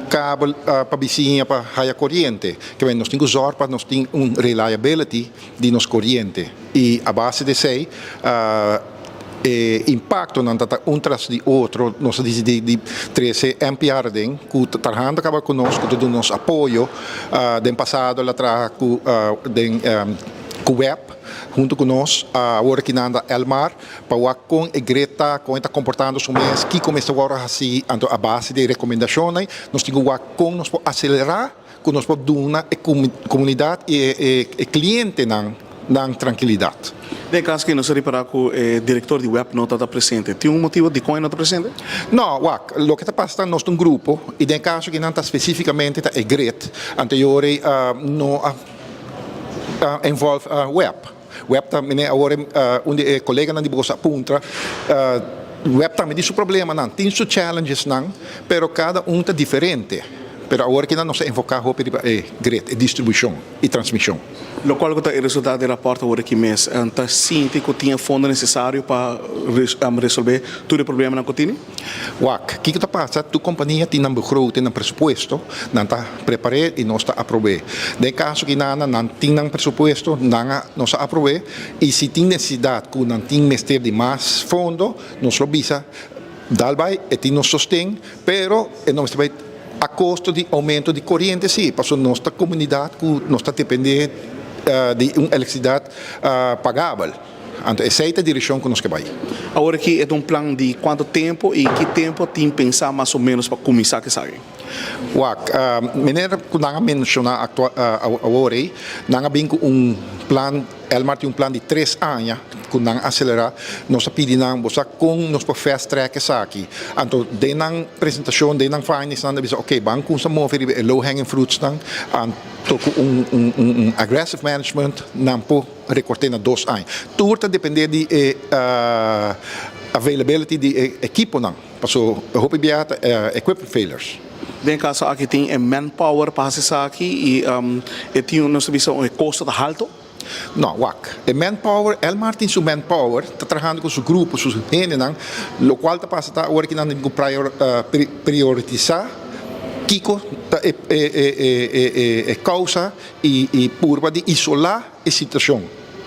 cabo para vizinha para a corrente, que nós temos usar para nós ter reliability de nos corrente e a base de sei impacto não está um tras de outro, nós decidimos de 13 MPR den, que trabalhando acaba conosco, todo nosso apoio, den passado lá atrás com web, junto conosco, agora que nanda Elmar, para com a Greta, com está comportando o mês, que começa agora assim, a base de recomendações, nós temos com nós acelerar, que nós podemos dar a comunidade e cliente na tranquilidade. De caso que nós reparar que o diretor de web não está presente, tem motivo de como não está presente? Não, o que está passando nós um grupo e de caso que não está especificamente é Gret, anterior não envolve web. Web também agora onde colega não de bosa puntra web também tem seu problema não, tem seus challenges não, pero cada tá diferente. Pero agora que nós enfocar a distribuição e transmissão. Lo qual é o resultado do relatório agora que mês, então sim, que tinha fundo necessário para resolver todo o problema na cotina? Wak, o que está passando? Tu companhia tem um begroting, tem um pressuposto, não está preparado e não está aprovado. De caso que não tem um pressuposto, não está aprovado, e se tem necessidade que não tem mestre de mais fundo, nós lo visa, dalbai e tem nos sostém, pero não está a custo de aumento de corrente, sim, para nossa comunidade que não está dependendo de uma eletricidade pagável. Então, essa é a direção que nós queremos. Agora que é plano de quanto tempo e que tempo tem que pensar mais ou menos para começar a sair? Maneira que nós mencionamos agora, nós temos plano, Elmar tem plano de 3 anos, que nós acelerar, nós pedimos com nós para fast track aqui. Então, de na apresentação, de na finance, nós dizemos, ok, banco está movendo low hanging fruits, aggressive management, nós podemos recortar na 2 anos. Tudo está depender de availability de equipo, não. Passou, eu hope biata equipment failures. Bem, caso aqui tem manpower para acessar aqui e tem um custo alto. Não, manpower, Elmar tem seu manpower, está trabalhando com seu grupo, seus gente, o qual está passando agora que nós temos que priorizar Kiko é causa e curva de isolar a situação.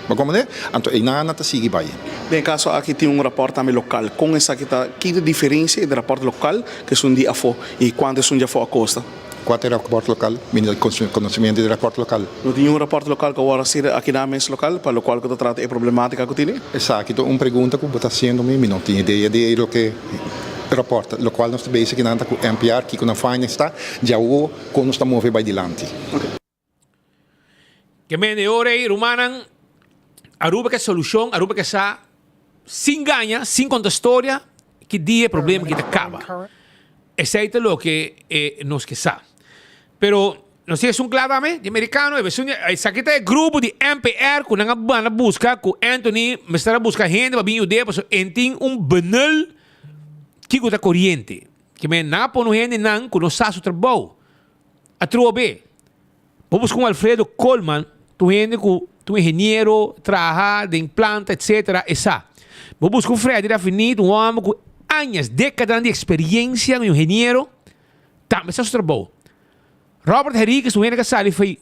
Mas como é? Então, e nada está seguindo bem. Bem, caso aqui tem rapport também local. Com essa aqui está, que diferença do rapport local que são de afo e quando são de afo a costa? Qual é o rapport local? Menino conhecimento do rapport local. Não tem rapport local que agora ser aqui na mesa local para o qual que trata a problemática que tem? Exato. Uma pergunta que você está fazendo me não tenho ideia de o que rapporta, lo qual nós estamos aqui na NPR, que com a finance está, já o como está movendo para adiante. Que me de ora aí, Rumanan, Aruba que solução, Aruba que sa sem ganha, sem contar história, que dia problema que te acaba. Esse é o que nos que sa. Pero não sei se um claramente de americano, esse aqui é grupo de NPR que não vai buscar, que Anthony me está buscando gente para vir de, porque tem banal que está corrente, que me não põe gente não que não sabe o trabalho. A trobe, vamos com Alfredo Coleman, tu gente que tu engenheiro, trabalha em planta, etc. Essa. Vamos com Fred Rafinito, um homem com anos, décadas de experiência, um engenheiro, também sabe o trabalho. Robert Henriquez, tu gente que sabe, foi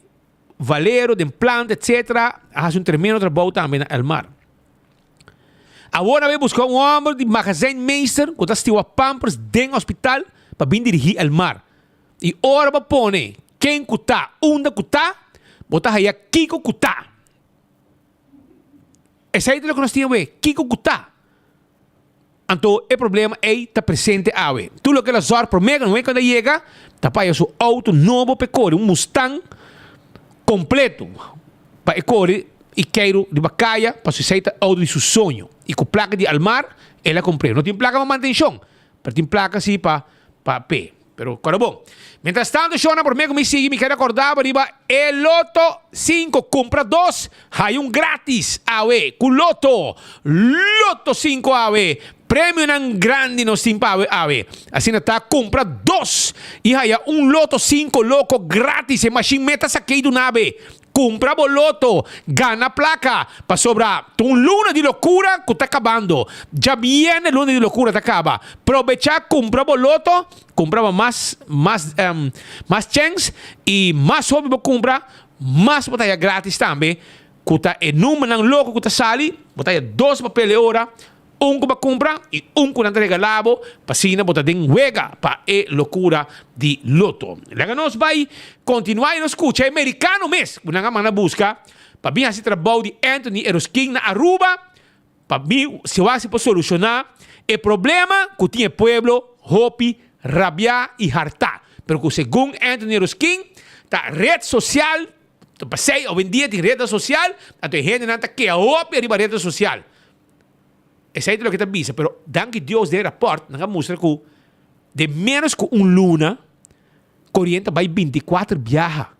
valero de planta, etc. Faz tremendo trabalho também no Elmar. Agora vamos buscar homem de magazinmeester, que está a Pampers dentro do hospital, para vir dirigir Elmar. E ora para pôr quem está, onde está, botar aí Kiko está. Esse é o que nós temos, Kiko está. Então, o problema é estar presente aí. Tudo o que ela zorra por mega, não é quando chega, está para o auto novo para correr, Mustang completo para correr e quero de bacaia para se aceita auto de seu sonho. E com placa de Almar, ela comprou. Não tem placa para manutenção, mas tem placa sim para P. Pero, claro, bom. Mientras tanto, Shona, por mí, me sigue, me quero acordar, arriba, el Loto 5, compra 2, hay un gratis, AWE, con Loto 5, AWE, premio nan grande no sin AWE, así está, compra 2, y hay un Loto 5, loco, gratis, en machine meta saquei do nave, compra boloto, gana placa, para sobrar. Un lunes de locura que está acabando. Ya viene el lunes de locura que acaba. Aprovechar, compra boloto, compraba más chance y más obvio para comprar, más botella gratis también. Que está en número loco que está sali, botella 2 papel hora, un que va comprar y un que está regalado, para si no botar en huega para locura de loto. Luego nos va a continuar y nos escucha americano mes, una mana busca, para mí así trabajo de Anthony Eroskin na Aruba, para mí se va a solucionar el problema que tiene el pueblo, Hopi, rabia y harta. Pero que según Anthony Eroskin, la red social, pasei hoy en día de red social, hay gente que Hopi arriba red social. Esse é o que está dizendo, pero danke Deus de rapport, nós mostra que de menos que luna, corriente vai 24 viaja.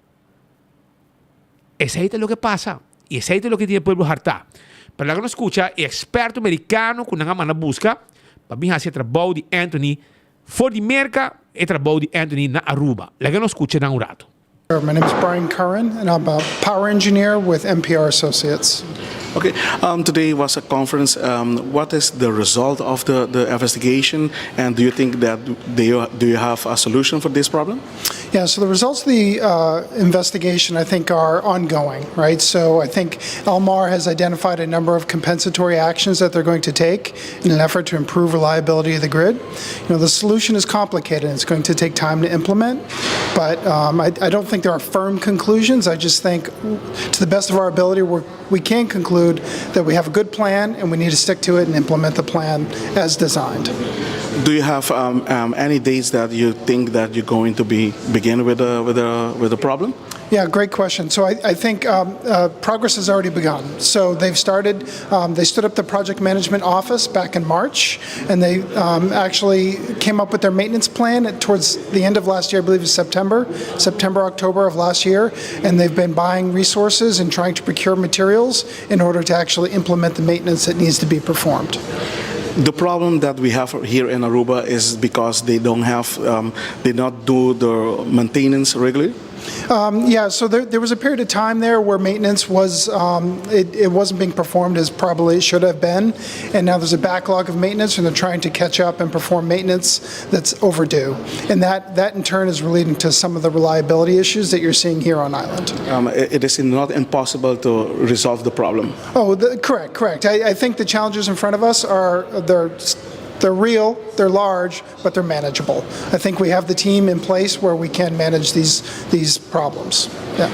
Esse é o que passa. Y ese es lo que tiene el pueblo harta. Para la que no escucha, el experto americano con una mano busca, para mí hace trabajo de Anthony, for the merca, el trabajo de Anthony na Aruba. La que no escucha en un rato. My name is Brian Curran, and I'm a power engineer with NPR Associates. Okay, today was a conference. What is the result of the investigation, and do you think that do you have a solution for this problem? Yeah, so the results of the investigation, I think, are ongoing, right? So I think Elmar has identified a number of compensatory actions that they're going to take in an effort to improve reliability of the grid. You know, the solution is complicated, and it's going to take time to implement, but I don't think there are firm conclusions. I just think, to the best of our ability, we can conclude that we have a good plan, and we need to stick to it and implement the plan as designed. Do you have any dates that you think that you're going to begin with the problem? Yeah, great question. So I think progress has already begun. So they've started, they stood up the project management office back in March, and they actually came up with their maintenance plan towards the end of last year, I believe it was September, October of last year, and they've been buying resources and trying to procure materials in order to actually implement the maintenance that needs to be performed. The problem that we have here in Aruba is because they don't have, they not do the maintenance regularly. Yeah, so there was a period of time there where maintenance was, it wasn't being performed as probably it should have been, and now there's a backlog of maintenance, and they're trying to catch up and perform maintenance that's overdue. And that in turn is relating to some of the reliability issues that you're seeing here on island. It is not impossible to resolve the problem. Oh, correct. I think the challenges in front of us they're real, they're large, but they're manageable. I think we have the team in place where we can manage these problems. Yeah.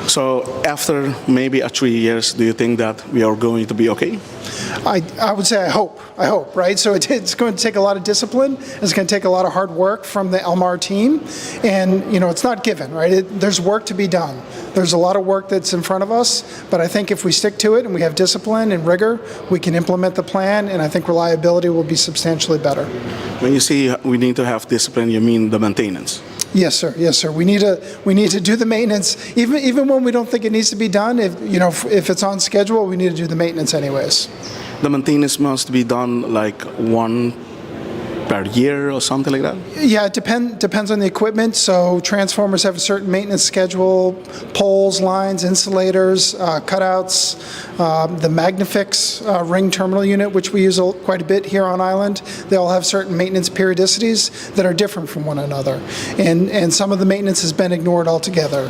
So after maybe 3 years, do you think that we are going to be okay? I would say I hope, right? So it's going to take a lot of discipline. It's going to take a lot of hard work from the Elmar team. And, you know, it's not given, right? There's work to be done. There's a lot of work that's in front of us. But I think if we stick to it and we have discipline and rigor, we can implement the plan. And I think reliability will be substantially better. When you say we need to have discipline, you mean the maintenance? Yes, sir. We need to do the maintenance, even when we don't think it needs to be done. If it's on schedule, we need to do the maintenance anyways. The maintenance must be done like one per year or something like that? Yeah, it depends on the equipment. So transformers have a certain maintenance schedule, poles, lines, insulators, cutouts, the Magnifix ring terminal unit, which we use quite a bit here on island. They all have certain maintenance periodicities that are different from one another. And some of the maintenance has been ignored altogether.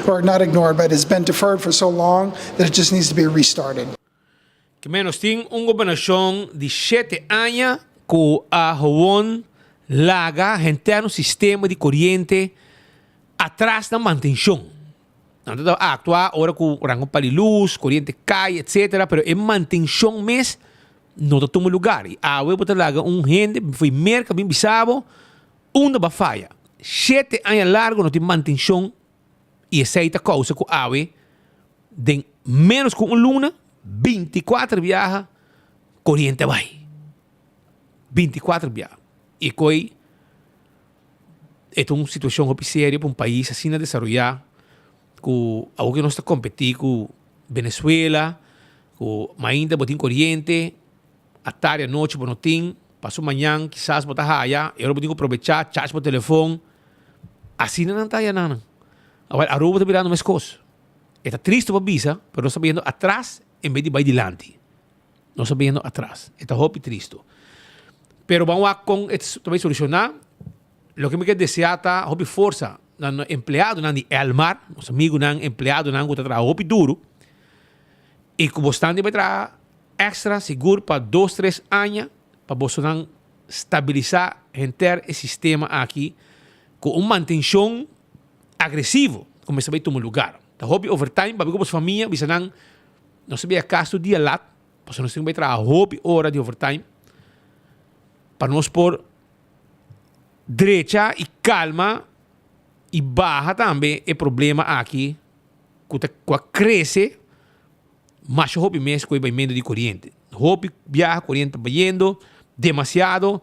Or not ignored, but has been deferred for so long that it just needs to be restarted. Que menos tem governação de 7 anos que a Hawon laga interno sistema de corrente atrás da manutenção. Então, actuar agora com rango para luz, corrente cai, etc. Pero em manutenção mês não toma lugar. E a web laga gente foi merca bem bisabo, uma falha. 7 anos largo não tem manutenção e essa é a causa que a web de menos que luna 24 viaja corrente vai. 24 viaja. E coi é uma situação muito séria para um país assim a desenvolver com algo que nós está competir com Venezuela, com ainda botin corrente, a tarde à noite não tem, passou manhã, quizás botar raia, eu botin aproveitar, charge por telefone, assim não está aí nada. Agora a roupa está virando mais coisa. Está triste para visa, mas nós estamos vendo atrás em vez de vai adiante. Nós estamos vendo atrás. Está muito triste. Pero vamos a também solucionar. O que me quer desejar está hobby força no empleado na Elmar, nosso amigo na empleado na que trabalha hobby duro. E que bastante vai trabalhar extra seguro para 2-3 anos para você estabilizar enter o sistema aqui com uma manutenção agressiva, como esse vai tomar lugar. Tá hobby overtime para ver família, bisa não sabia caso dia lá, porque nós temos que trabalhar hobby hora de overtime. Para nós pôr direita e calma e barra também é problema aqui que cresce mas o hobby mês com o baimento de corrente. Hobby viaja corrente baindo demasiado,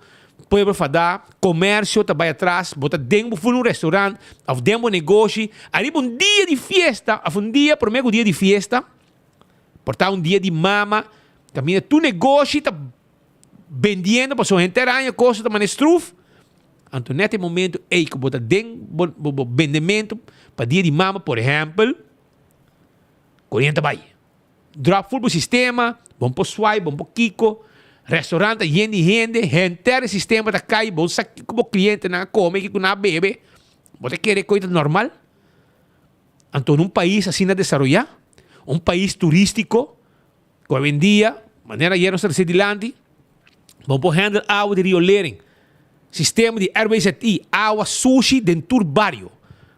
pueblo fazer comércio também atrás, botar dentro de um restaurante, ou dentro de negócio, arriba dia de festa, um dia, primeiro dia de festa, Portar um dia de mama, também tu negócio tá vendendo para sua gente aranha, coisa da manestruf. Então, nesse momento, que bota den vendimento para dia de mama, por exemplo, corrente vai. Drop full pro sistema, bom pro swipe, bom pro kiko, restaurante, gente, sistema da cai, bom saque como cliente na come, que na bebe, você quer coisa normal? Então, num país assim a desenvolver, um país turístico, que hoje em dia, maneira de nossa residilante, vamos por handle água de Rio Lering, sistema de RBZI, água sushi dentro do barrio,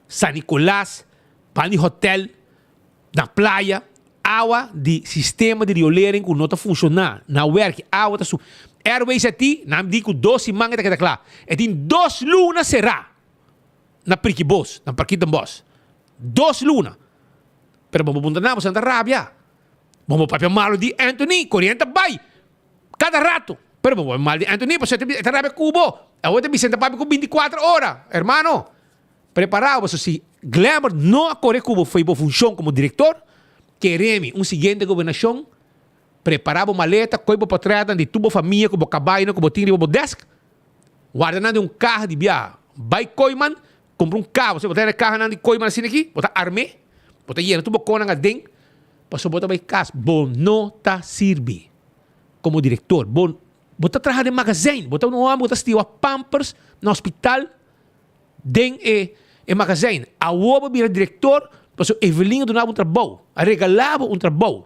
San Nicolás, Pani Hotel, na praia, água de sistema de Rio Lering que não está funcionando, na work, água está su. RBZI, não digo 12 mangas da claro, é tem 2 lunas será, na Priquibos, na Parquita Boss. 2 lunas. Pero vamos punta na Santa Rabia. Vamos papel malo de Anthony, corriente vai. Cada rato. Pero vamos mal de Anthony, pues esta Rabia Cubo. Ahora Vicente Papi com 24 horas, hermano. Preparado, pues si Glamour não acorre Cubo foi por função como diretor, queremos seguinte governação, preparava maleta, coisa para trás de tua família, como cabaino, como tinha, como desk, guardando carro de viagem. Vai coiman, compra carro, você botar carro de coiman assim aqui, botar arme, botar lleno, tu bocona nga ding, passou botar vai casa, bom não tá sirve como diretor, bom botar trabalhar de magazine, botar no homem, botar estiva Pampers no hospital, ding magazine, a oba vira diretor, passou Evelyn donava trabalho, regalava trabalho.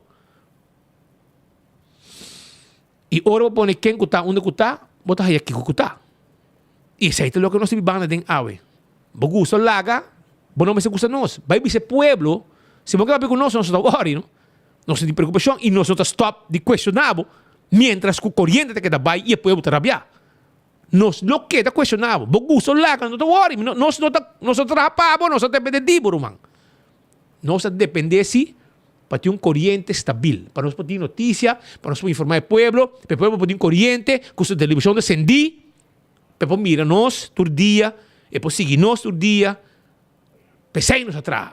E ora pone quem cuta, onde cuta, botar aí aqui cuta. E isso aí é o que nós temos banda dentro awe. Bogusto laga, bom não me se gusta nós. Vai ser pueblo, se você vai com nós, nós estamos worried, não? Nós temos preocupação e nós estamos stop de questionável, mientras que o corriente que vai e o pueblo está rabiar. Nós não queda questionável. Bogusto laga, não está worried. Nós não trabalhamos, nós não dependemos, irmão. Nós dependemos para ter corriente estável, para nós poder notícia, para nós poder informar o pueblo, para o pueblo poder corriente, com sua televisão descendir, para mira nós todo dia, e para seguir nós todo dia, pensei-nos atrás.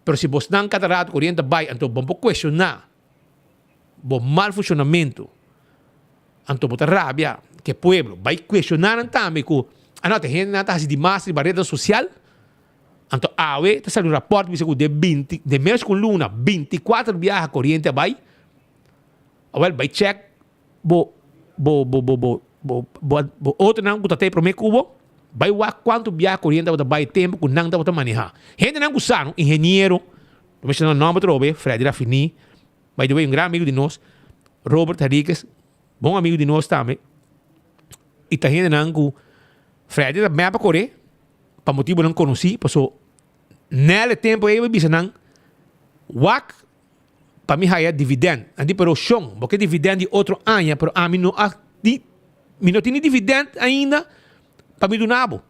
Mas se você não catarata corriente vai, então vamos questionar o mau funcionamento, então botar rabia, que o pueblo vai questionar também que a gente não está demais de barreira social. Então, está saindo um rapporto de mês com luna, 24 viagens corrente vai. Vai check, outro não que está para mim cubo, vai ver quanto viagens corrente vai tempo que não está manejar. Gente não gosta, engenheiro, não sei o nome do Fred Raffini, vai um grande amigo de nós, Robert Henriquez, bom amigo de nós também. E está gente não que Fred é bem para correr, para motivo não conheci, passou nele tempo aí vai bisa nang wak para mim haya dividend, andi pero chão, porque dividend de outro ano, pero a mim não tem dividend ainda para mim do nabo.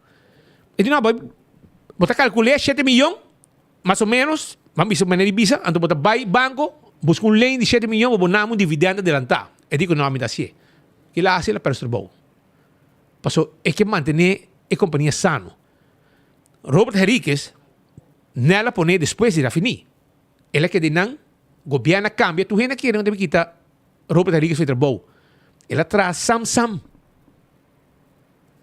Então não, botar calculei 7 milhões, mais ou menos, vamos bisa maneira bisa, então botar vai banco, busca lane de 7 milhões, vou namo dividend adelantar. Eu digo não me dá assim, que lá assim la perturbo. Passou é que manter a companhia sano. Robert Henriquez nela pone depois de Raffini. Ela que de não governo cambia, tu ainda quer não deve quitar Robert Henriquez foi trabalho. Ela traz Sam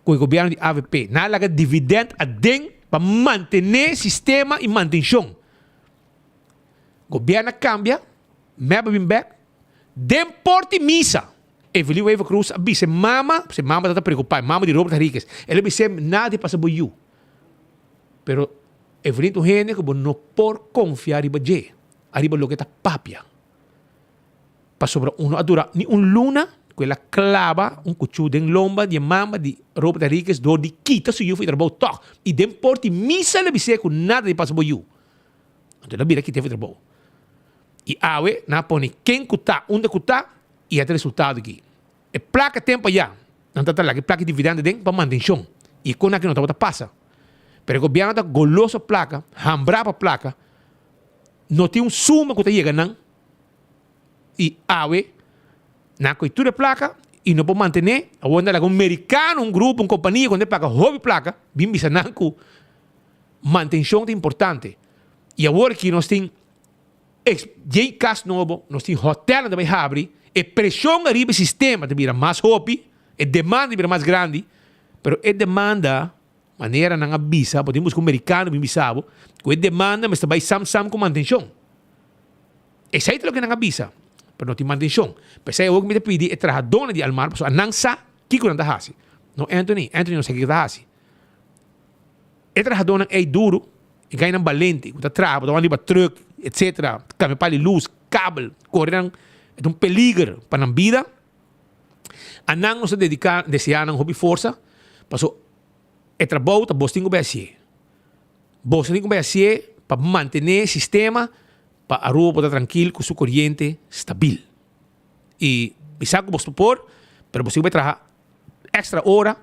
com o governo de AVP. Nela que dividend a den para manter sistema e manutenção. Governo cambia, meba bem back, den porte misa. Evelyn Eva Cruz avisa mama está preocupada, mama de Robert Henriquez. Ela disse nada passa por you. Pero Evelyn tu gente que não por confiar arriba lo que está papia. Para sobre uno adura ni un luna que ela clava cuchu den lomba de mama de Robert Henriquez do de quita se eu fui trabalho toc e den porti misa le bise com nada de passa por you. Então ela vira que teve trabalho. E awe na pone quem cuta, onde cuta e até resultado aqui. E placa tempo já. Não tá lá que placa de dividendo den para manutenção. E com aqui não tá passa. Pero o governo está goloso placa, hambrava placa, não tem suma que está chegando, e awe, na cultura placa, e não pode manter, onde é um americano, grupo, companhia, quando é placa, hobby placa, bem bisananco, manutenção é importante. E agora que nós temos Jay Cas Novo, nós temos hotel também abre, e pressão arriba o sistema de virar mais hopi, e demanda de virar mais grande, pero e demanda, maneira não avisa, podemos com o americano, me avisava, que e demanda, mas também sam com manutenção. Essa é o que não avisa, pero não tem manutenção. Mas aí, o que me pedi é trazer dona de Almar, porque não sabe o que não está fazendo. Não, Anthony não sabe o que está fazendo. E trazer dona é duro, e ganha valente, que está atrás, está ali para truck, etc. Câmbio para luz, cabo, correndo, é peligro para a vida. A não se dedicar, desejar hobby força, passou, é trabalho, tá bostinho BSC. Bostinho BSC para manter o sistema, para a rua poder tranquilo, com sua corrente estável. E sabe que você pode, mas você vai trabalhar extra hora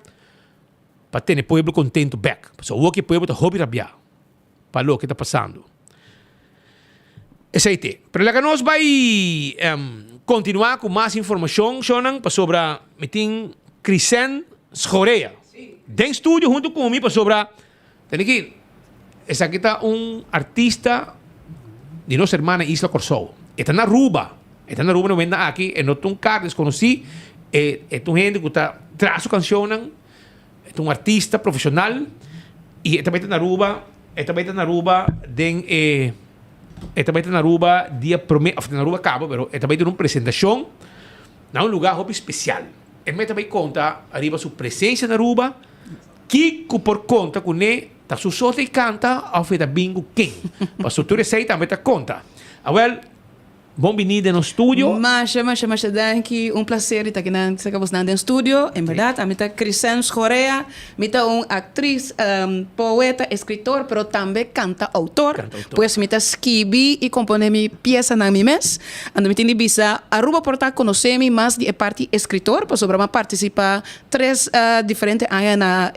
para ter o povo contento back. So, o que o povo está hobby rabiar para o que está passando. Esse aí tem. Pero lá que nós vai continuar com mais informação sobre meeting Crisen Schorea. Tem estúdio junto comigo sobre tem aqui. Essa aqui está artista de nossa irmã Isla Corsou. Está na Aruba. Não vem aqui. É um cara desconhecido. É gente que está traz canção. É artista profissional. E também está na Aruba. Também está na Aruba. Também está na Aruba dia primeiro. Na Aruba Cabo, pero também tem uma apresentação. Na lugar especial. Ele também conta arriba sua presença na Aruba. Que por conta com ele tá sussurra e canta ao feita bingo quem. Para tudo isso aí também tá conta. Well, bom vindo no estúdio. Mas danke, prazer estar aqui no estúdio. Em verdade, a mim tá Crisen Schorea, mim tá atriz, poeta, escritor, pero também canta autor. Pois mim tá escrevi e compone minha peça na minha mês. Ando me tem visa Aruba portar conhecer-me mais de parte escritor, para sobre participar 3 diferentes anos na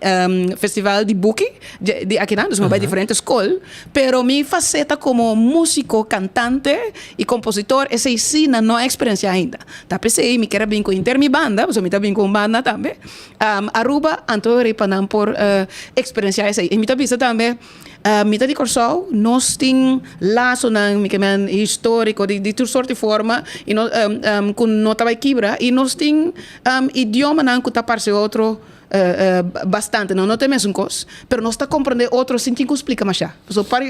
festival de book de aqui na, dos diferentes escolas. Pero minha faceta como músico, cantante e compositor essa ensina não é experiência ainda. Tá pensei, me quero vir com mi banda, porque me tá vir com banda também. Aruba, Antônio Panam por experiência essa. E me tá vista também, me tá de Corsou, nós tem laço na histórico de toda sorte de forma e nós com nota vai quebra e nós tem idioma não que tá parece outro bastante, não tem mesmo coisa, pero nós está compreendendo outro sem que explica mais já.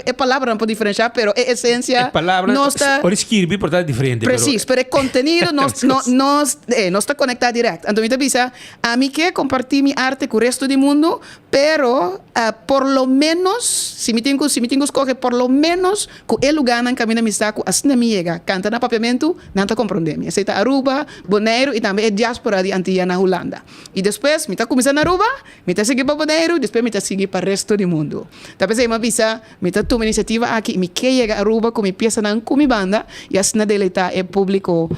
É palavra não pode diferenciar, pero é essência. É palavra, por escrever por diferente. Preciso, pero é conteúdo nós está conectado direto. Então me avisa, a mim quer compartilhar minha arte com o resto do mundo, pero por lo menos, se me tenho escolher, por lo menos com o lugar na caminho me saco, assim me chega, canta na papiamento, não está compreendendo. Aceita Aruba, Bonaire e também é diáspora de Antilha na Holanda. E depois me está começando na Aruba, me está seguindo para Bonaire, depois me está seguindo para o resto do mundo. Então pensei, me avisa, me está tomando iniciativa aqui, me quer chegar a Aruba com minha peça com minha banda e assim deleitar o público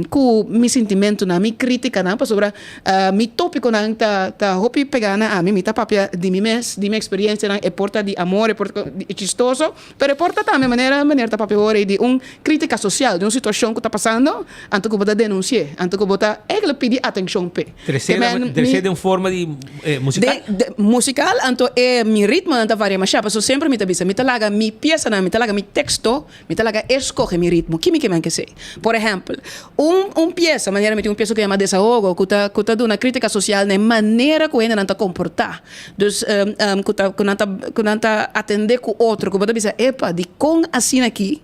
com meu sentimento, minha crítica, sobre meu tópico, tá hopi pegar a mim, tá papia de minha experiência, é porta de amor, é porta de chistoso, pero é porta também maneira tá papia de crítica social, de uma situação que está passando, antes que eu vou denunciar, antes que eu vou pedir atenção. Terceira forma de musical? Musical, então é meu ritmo, não varia mais, porque sempre me avisa, me talaga minha peça, me talaga meu texto, me talaga escolhe meu ritmo, que me quer ser. Por exemplo, peça, maneira me tem peça que chama desahogo, que tá dando uma crítica social, na maneira que ele não tá comportar. Então, que não tá atender com outro, que você dizer, epa, de com assim aqui,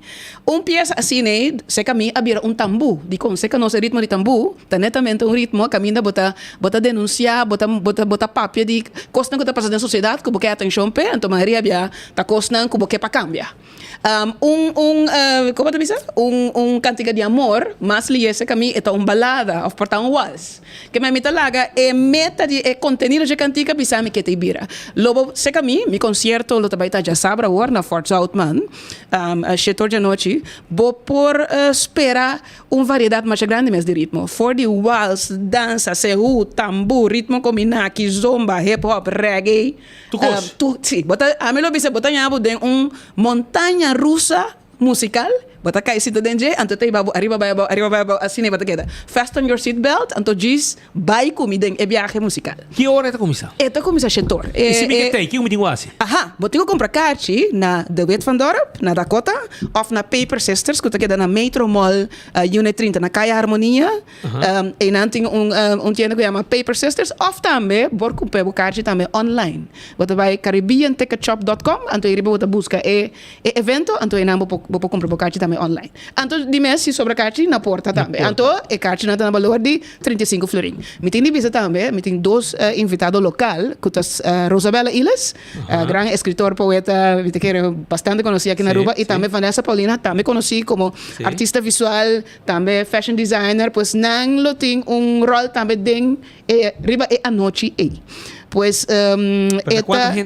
peça assim, né, se caminha abrir tambu, de com se que nosso ritmo de tambu, tá netamente ritmo, caminha bota denunciar, bota papia de coisa que tá passando na sociedade, que você atenção pé, então Maria bia tá coisa que você para cambiar. Como você diz? Cantiga de amor, mas li esse caminho é balada, of portar wals. Que me talaga é meta de conteúdo de cantiga bisami que te vira. Lobo se caminho, mi concerto lo tabaita já sabra war na Fort Southman, setor de noite, por esperar variedade mais grande mais de ritmo. For de wals, dança, sehu, tambu, ritmo combinado, zomba, hip hop, reggae. Tu sim, bota a mim lo bisa bota nhabo de montanha russa musical, bota cai sito denje, anto te babo arriba assim bota queda. Fasten your seatbelt, anto diz vai comida e viagem musical. Que hora está começar? Eta começa setor. E se me tem, que um meeting assim? Aha, botigo compra kaartje na de Wit van Dorp, na Dakota, of na Paper Sisters, que queda na Metro Mall, Unit 30, na Kaya Harmonia. E dan tem tienda que chama Paper Sisters, of também, por comprar o kaartje também online. Você vai caribbeanticketshop.com, anto aí você busca evento, anto aí não vou comprar o kaartje também online. Anto de mês se sobra kaartje na porta também. Anto e kaartje na valor de 35 florin. Me tem visa também, me tem dois invitados local, que é Rosabella Iles, gran escritor, poeta, que era bastante conocida aqui na Aruba, e também Vanessa Paulina, também conhecida como artista visual, também fashion designer, pues não lo tem rol também den riba a noite aí. Pues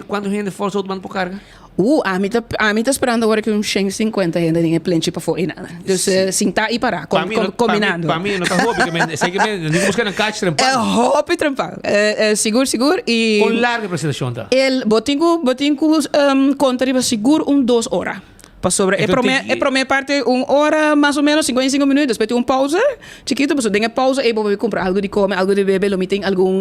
quanto gente for outro bando por carga? A mim tá esperando agora que 150 gente tenha plenty para fora e nada. Então, sentar e parar, combinando. Para mim não tá hobby, sei que me digo buscar na caixa trampar. Hobby trampar. Seguro e com larga apresentação tá. Botinho conta riba seguro 2 horas. Sobre primeira parte 1 hora mais ou menos 55 minutos, depois tem pausa chiquito, você tem pausa e vou comprar algo de comer, algo de beber, lo tem algum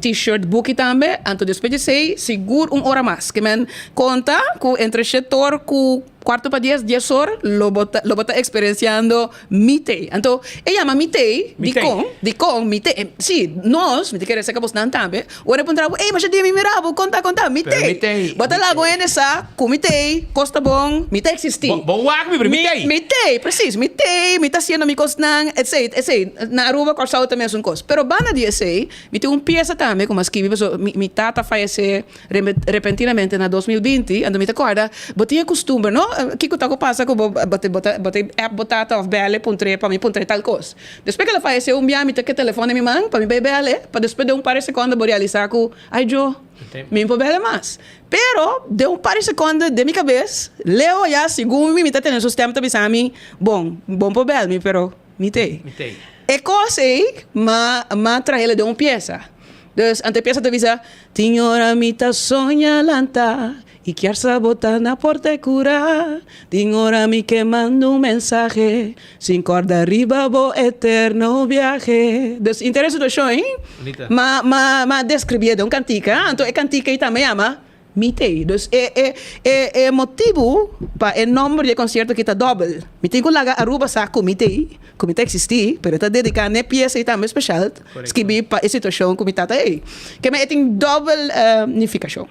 t-shirt, book também, então depois de sei seguro 1 hora mais, que men conta com entre setor com quarto para 10 horas, lo bota experienciando mitei. Então, llama mitei, de com, mitei. Sim, nós, me quer ser que você não também. Ora para entrar, mas eu me mirava, conta, mitei. Bota lá com essa, com mitei, costa bom, mitei existir. Bom wak, mitei. Mitei, preciso, mitei, tá sendo mi cosnan, etc. Na Aruba, Corsau também é um costo. Pero bana de esse, me tem peça também, como que mi tata faleceu repentinamente na 2020, então me acorda, botinha costume, não? Que que passa com botei app botata of bele puntre para mim puntre tal coisa. Depois que ela faz esse dia me que telefone me mãe para mim bele para depois de par de segundos vou realizar com ai jo me bele mais. Pero de par de segundos de minha cabeça leo já segundo me tá tendo sistema tá bisami bom para bele pero me tem. E coisa ma traela de peça. Dus ante peça te visa tinhora mita sonha lanta y quer sabotar na porta cura. Tem hora me que mando mensaje sin corda arriba bo eterno viaje. Dus interesse do show, hein? Ma descrevia de cantica, então é cantica e também ama mitei. Dus é motivo para o número de concerto que está doble. Me tem que lagar Aruba sa comitê existir, pero está dedicado a peça e também especial. Escrevi para essa situação como está aí. Que me tem doble significação.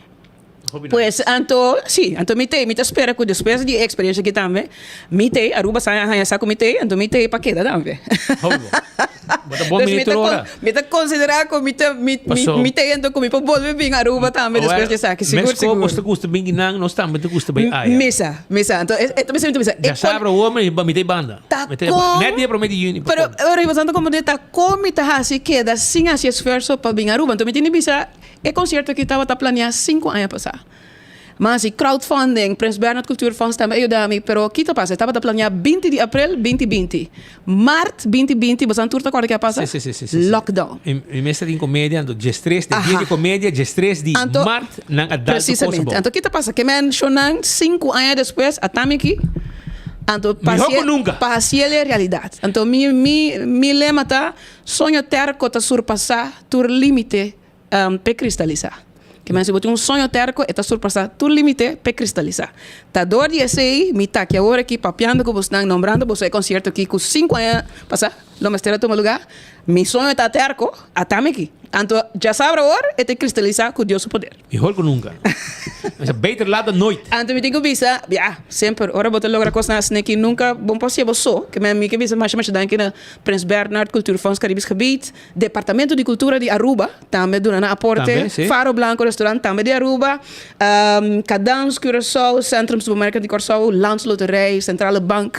Pues, anto mitei, me espera que depois de experiência que também, mitei, Aruba sai sa comitê, anto mitei para queda também. Bota bom minuto hora. Me tá considerar como mitei então como para volver bem Aruba também depois de sa que seguro. Mas custa bem que não estamos custa bem aí. Misa, então já sabe o homem mitei banda. Net dia promete uni. Pero ora bastante como de tá como tá assim queda sem esse esforço para bem Aruba, então me tem bisa é concerto que estava planeado 5 anos passar. Mas e crowdfunding, Prins Bernhard Cultuurfonds também ajuda-me, pero o que está passando? Estava planeado 20 de abril 2020. Março 2020, você não está acordado que passa? Sim. Lockdown. E mestre de comédia, então, dia 3 de dia de comédia, dia 3 de março, não adulto. Precisamente. Então, o que está passando? Que men chonan 5 anos depois, a Tamiki, então, paciência realidade. Então, mi lema tá, sonho terco tá surpassar tur limite para cristalizar. Que mas se botar sonho terco está surpassar tur limite para cristalizar. Tá dor de esse me tá que agora aqui papiando que você está nombrando você concerto aqui com 5 anos passar, lo mestera toma lugar. Mi sonho está terco, atame aqui. Então, já sabe agora, é te cristalizar com Deus o poder. Melhor que nunca. Mas é beter lá da noite. Então, me digo, bisa, sempre, ora, botar logo a coisa na que nunca, bom, possível só, que me que bisa, mas dan que na Prins Bernhard Cultuurfonds Caribisch Gebied, Departamento de Cultura de Aruba, também durante a aporte, Faro Blanco Restaurant, também de Aruba, Cadans Curaçao, Centrum Supermercado de Curaçao, Lans Loterij, Centrale Bank,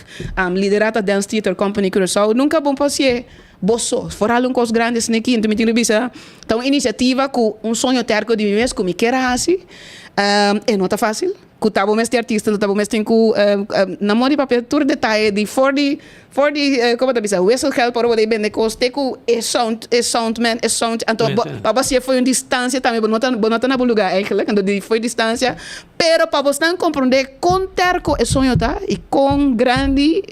Liderata Dance Theater Company Curaçao, nunca bom possível. Bosso, foram um coisa grandes aqui, então me tinha visa. Então, iniciativa com sonho terco de mim mesmo, como quer assim, não está fácil. tabo mes de artista, tabo mes tem ku na modi papel tur detalle di for di como te bisa whistle help por de bende coste ku soundman anto papa se foi uma distância também bonota na lugar eigenlijk quando di foi distância pero para você não compreender com terco é sonho tá e com grande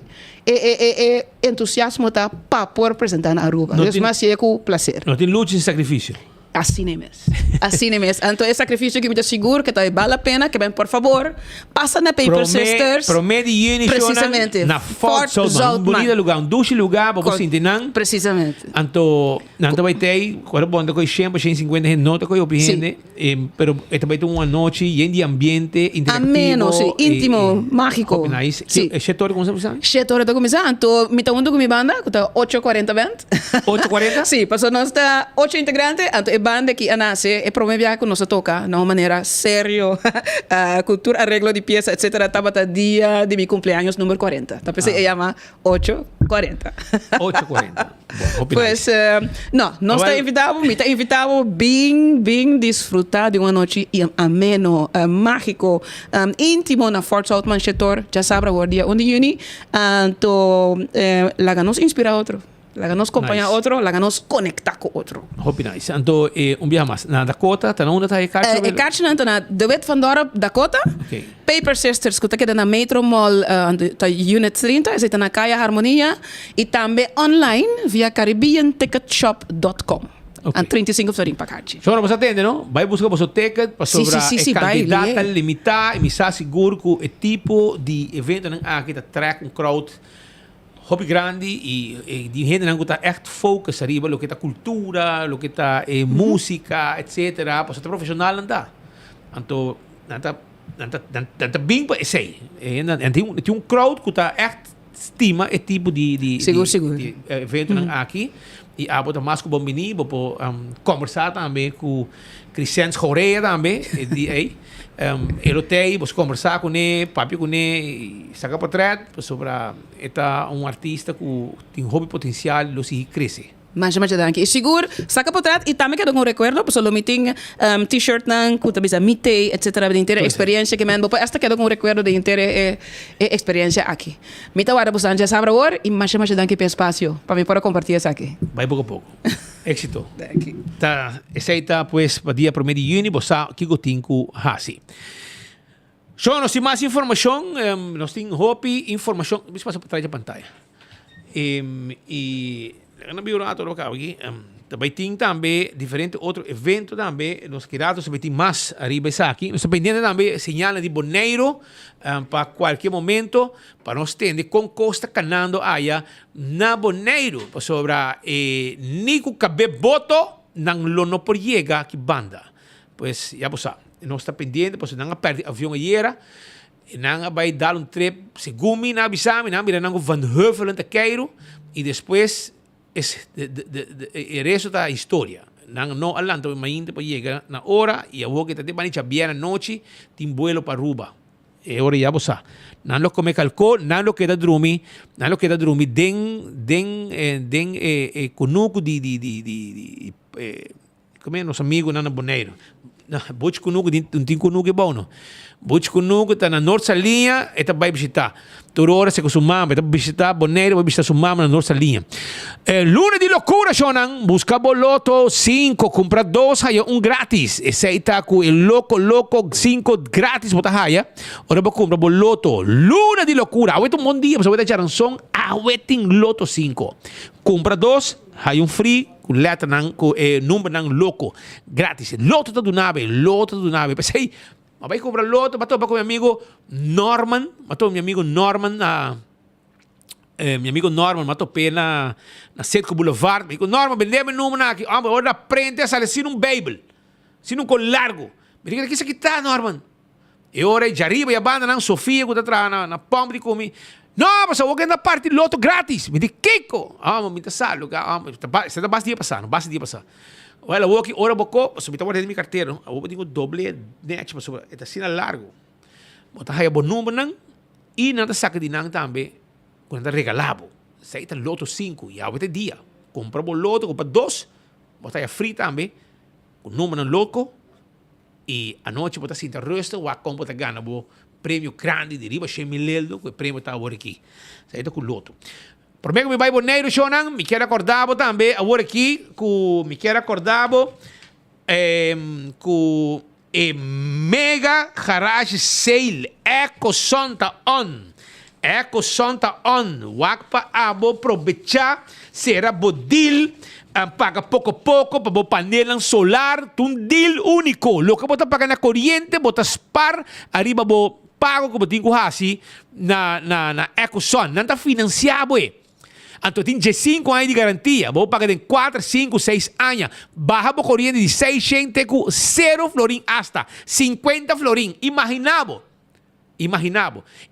entusiasmo tá para por apresentar na Aruba. É mais é com prazer. Não tem luta e sacrifício. Assim nem mesmo. Então, é sacrifício que me seguro que vale a pena, que bem, por favor, passa na Paper Sisters. Promete e precisamente. Na Fort Saltman. Bonito lugar, duche lugar, para você entender. Precisamente. Então, vai ter, quando bom, com 150 nota com o gente, pero vai ter uma noite de ambiente interativo. Ameno, íntimo, mágico. Sim. É setor como você sabe? Setor de começar. Então, me tá com minha banda, que tá 8:40 event. 8:40? Sim, passou nós tá 8 integrantes, então banda que nasce e promove que nós toca de uma maneira sério, cultura, arreglo de pieza, etc. Tava dia de meu cumpleaños número 40. Então se chama 8:40. 8:40. Pues não está invitado bem desfrutar de uma noite ameno, mágico, íntimo na Fort Saltman setor, já sabe o dia 1 de junho. Então, lá nos inspira outro. La nos acompaña nice. Otro, la nos conecta con otro. Hope nice. Então, viaje mais. Na Dakota, tá onde tá a Kartje? Kartje na de wet van Dorp, Dakota. Okay. Paper Sisters, que tá na Metro Mall, tá Unit 30, está na Calle Harmonia e também online via caribbeanticketshop.com. Okay. 35 florin para Kartje. Só você atende, não? Vai buscar você ticket para sobrar candidata limitada e me está seguro que o tipo de evento aqui tá track crowd hobby grande e de gente que está echt focus arriba lo que está cultura, lo que está música, etc. Pues está profissional não então nanta bem para sei tem um crowd que está echt estima esse tipo de evento aqui e a botar mais com Bombini vou conversar também com Cristian Correa também ele tem, você conversar com ele, papi com ele, saca para trás, sobre artista que tem hobby potencial, lo se cresce. Mas danke. E seguro, saca para trás e também quero um recuerdo, porque só me tem t-shirt nan, que também mitei, etc. de inteira experiência que men, depois esta quero um recuerdo de inteira experiência aqui. Mita agora você já sabe agora e mais danke pelo espaço para me poder compartilhar isso aqui. Vai pouco a pouco. Éxito. Tá, aceita pues para dia 1 de junho, você que gotin ku hasi. So, nós temos mais informação, nós temos hopi informação, deixa passar para trás da pantalla. E na biurato local aqui, também tem também diferente outro evento também, nos queridos também tem mais arriba aqui, nós pendendo também sinal de Boneiro para qualquer momento, para nós ter com Costa Canando aí na Boneiro, para sobre Nico Cabeboto nang lono por llega que banda, pues já você nós está pendente, pues não perde avião ayer, não vai dar trip segumi na bisami, não mira não Van Heuvelen te Cairo e depois el resto da historia. No adelanto, imagínate, pues llega na hora y a vos que te van a echar noche, tin vuelo para Aruba. Ahora ya vos sabes. Nan lo come calcó, nan lo queda drumi, den kunuku di como nos amigos nan Boneiro. Butch kunuku tin kunuku bom. Butch kunuku tá na Norte Salinha, eta vai visitar. Toda hora se consumama, eta visitar Boneiro, vai visitar sumama na Norte Salinha. Luna de loucura, Shonan, busca boloto 5, compra 2, haya grátis. Esse aí tá com el loco 5 grátis, bota haya. Ora vai comprar boloto. Luna de loucura. Awet bom dia, você vai dar ransom, aweting loto 5. Compra 2, haya free. Com letra nang, com número nang loco, grátis. Loto tá do nave. Pensei, mas vai comprar loto, matou para com meu amigo Norman, matou matou pena na Setco Boulevard. Me dijo, Norman, vendeme número aqui. Agora prende essa sin um Bible, sin um col largo. Me dijo, que isso aqui tá, Norman? E ora, de arriba, e a banda, não, Sofia, que tá atrás, na pomba de comi. Não, mas eu vou ganhar parte loto grátis. Me diz, Kiko. Me tá salo. Você tá bastante dia passar. Olha, eu vou aqui, ora, boco, você me tá guardando minha carteira. Eu vou ter doble net, mas é assim largo. Bota aí o número, não? E não tá saca de não também, quando tá regalado. Sai tá loto 5, e vai ter dia. Compra o loto, compra 2, bota aí free também, com número louco, E a noite bota assim, rusto, o acom bota gana, bo prêmio grande de riba, 100 mil euros, que o prêmio tá agora aqui. Saída com o loto. Por mim, me vai boneiro, Shonan, me quero acordar também, agora aqui, me quero acordar com mega garage sale, Eco Santa on. Eco Santa on. Wakpa abo aproveitar, será bodil, paga pouco para o painel solar, um deal único. Lo que bota paga na corrente, bota spar, arriba bo pago como tinha assim na Eco Sun. Não está financiado, Então tem 5 anos de garantia. Vou pagar em 4, 5, 6 anos. Baja a corrente de 600 com 0 florim hasta 50 florim. Imaginavo. E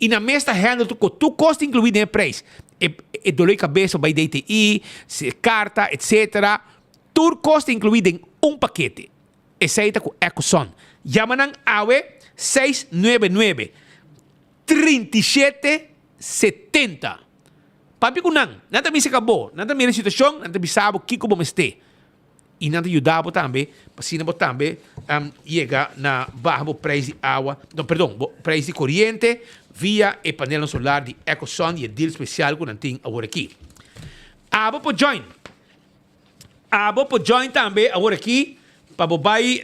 na mesma handle, tu custa incluído no preço. E dor de cabeça, vai DTI, carta, etc. Tudo custa incluído em paquete. Esse aí está com EcoSun. Llaman AWE 699 3770. Papi ko nang, nanta mi se acabou, nanta mi situação, nanta mi sabo que como este. E nanta ajudava também, para bo também chega na baixo preço de água, não, perdão, preço de corrente via o painel solar de EcoSun e o deal especial que nós temos agora aqui. Abo po join também agora aqui para bobai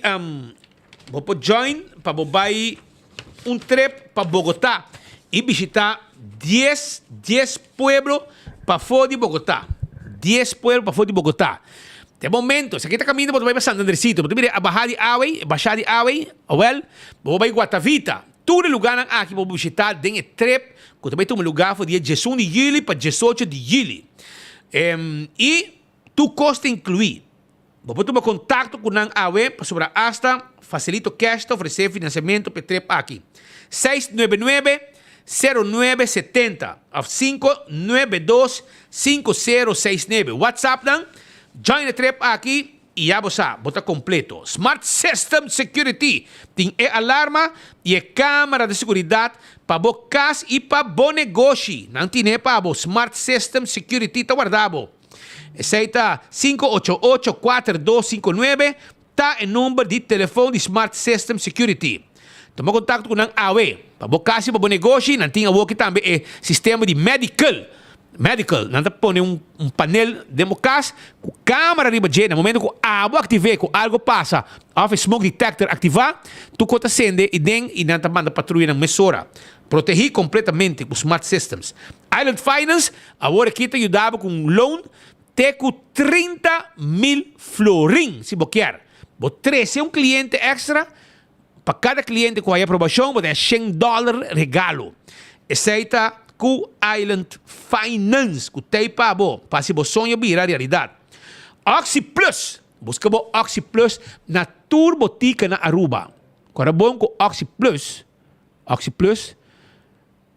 join para bobai trip para Bogotá e visitar 10 pueblos para fora de Bogotá. 10 pueblos para fora de Bogotá. De momento, se aqui está caminhando, você vai para San Andresito, você vai a Baixada de Away, você vai a Guatavita. Todo lugar aqui para visitar, tem trip, que também tem um lugar para dia 18 de julho para 18 de julho. E tu custa incluir. Você toma contato com a AWE para sobre hasta facilito cash, oferecer financiamento para trip aqui. 699-0970 of 592-5069. WhatsApp dan, join the trip aqui e já bota completo. Smart System Security tem alarma e câmera de segurança para o casa e para o negócio. Não tem para o Smart System Security está guardado. Esse aí está 588-4259, está o número de telefone de Smart System Security. Toma contato com a AWE. Para o caso, para o negócio, não tem aqui também é sistema de medical. Não põe painel de casa com câmera de baixo. No momento que a água ativa, que algo passa, off smoke detector ativar, tu conta acende e não manda patrulha na mesura. Proteger completamente com Smart Systems. Island Finance, agora aqui te ajudava com um loan, te com 30 mil florim, se você quer. Você 13 um cliente extra. Para cada cliente com a aprovação, você tem $100 regalo. Esse aí está com Island Finance, que tem para se você sonha virar realidade. Oxy Plus, busca o Oxy Plus na Turbotica na Aruba. Agora é bom com Oxy Plus,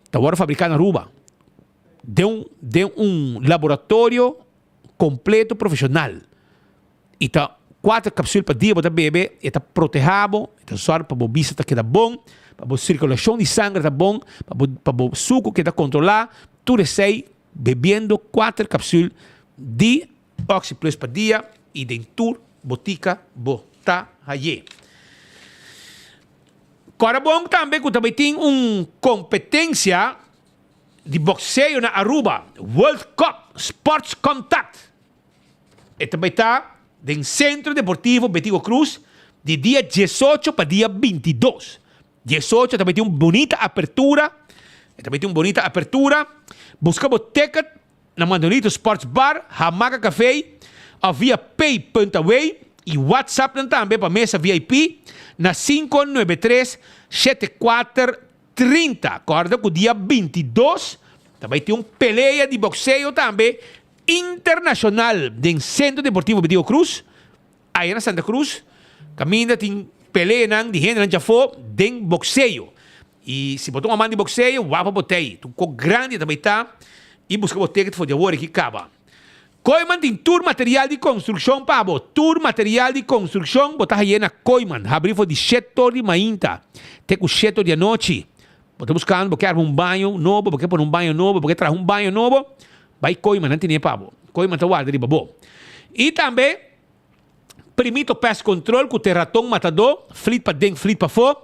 está agora fabricado na Aruba. De um laboratório completo profissional. E está 4 cápsulas para dia para beber, está protegido, está usado para a vista que está bom, para a circulação de sangue está bom, para o suco que está controlado, tudo isso bebendo 4 cápsulas de Oxy Plus para dia e dentro botica está aí. Agora bom também que também tem uma competência de boxeio na Aruba, World Cup Sports Contact. E também está do Centro Deportivo Betigo Cruz, de dia 18 para dia 22. 18 também tem uma bonita apertura. Buscamos ticket na Manolito Sports Bar, Hamaca Café, ou via Pay.way e WhatsApp também para mesa VIP na 593-7430. Acorda que o dia 22 também tem uma peleia de boxeio também internacional do Centro Deportivo Betigo Cruz, aí na Santa Cruz, caminha tem peleia de gente já foi de boxeio. E se botou uma mão de boxeio, wapa botei. Tu co grande também tá e busca o ticket for the war que acaba. Coiman tem tour material de construção pabo, tour material de construção, botar aí na Coiman, abrir for de 7 de manhã, tem com 7 de noite. Botar buscando, porque um banho novo, porque por um banho novo, porque traz um banho novo. Vai Coiman, não tem nem pabo. Coiman tá guarda de babo. E também primito pest control, que o ratão matador, flit para dentro, flit para fora.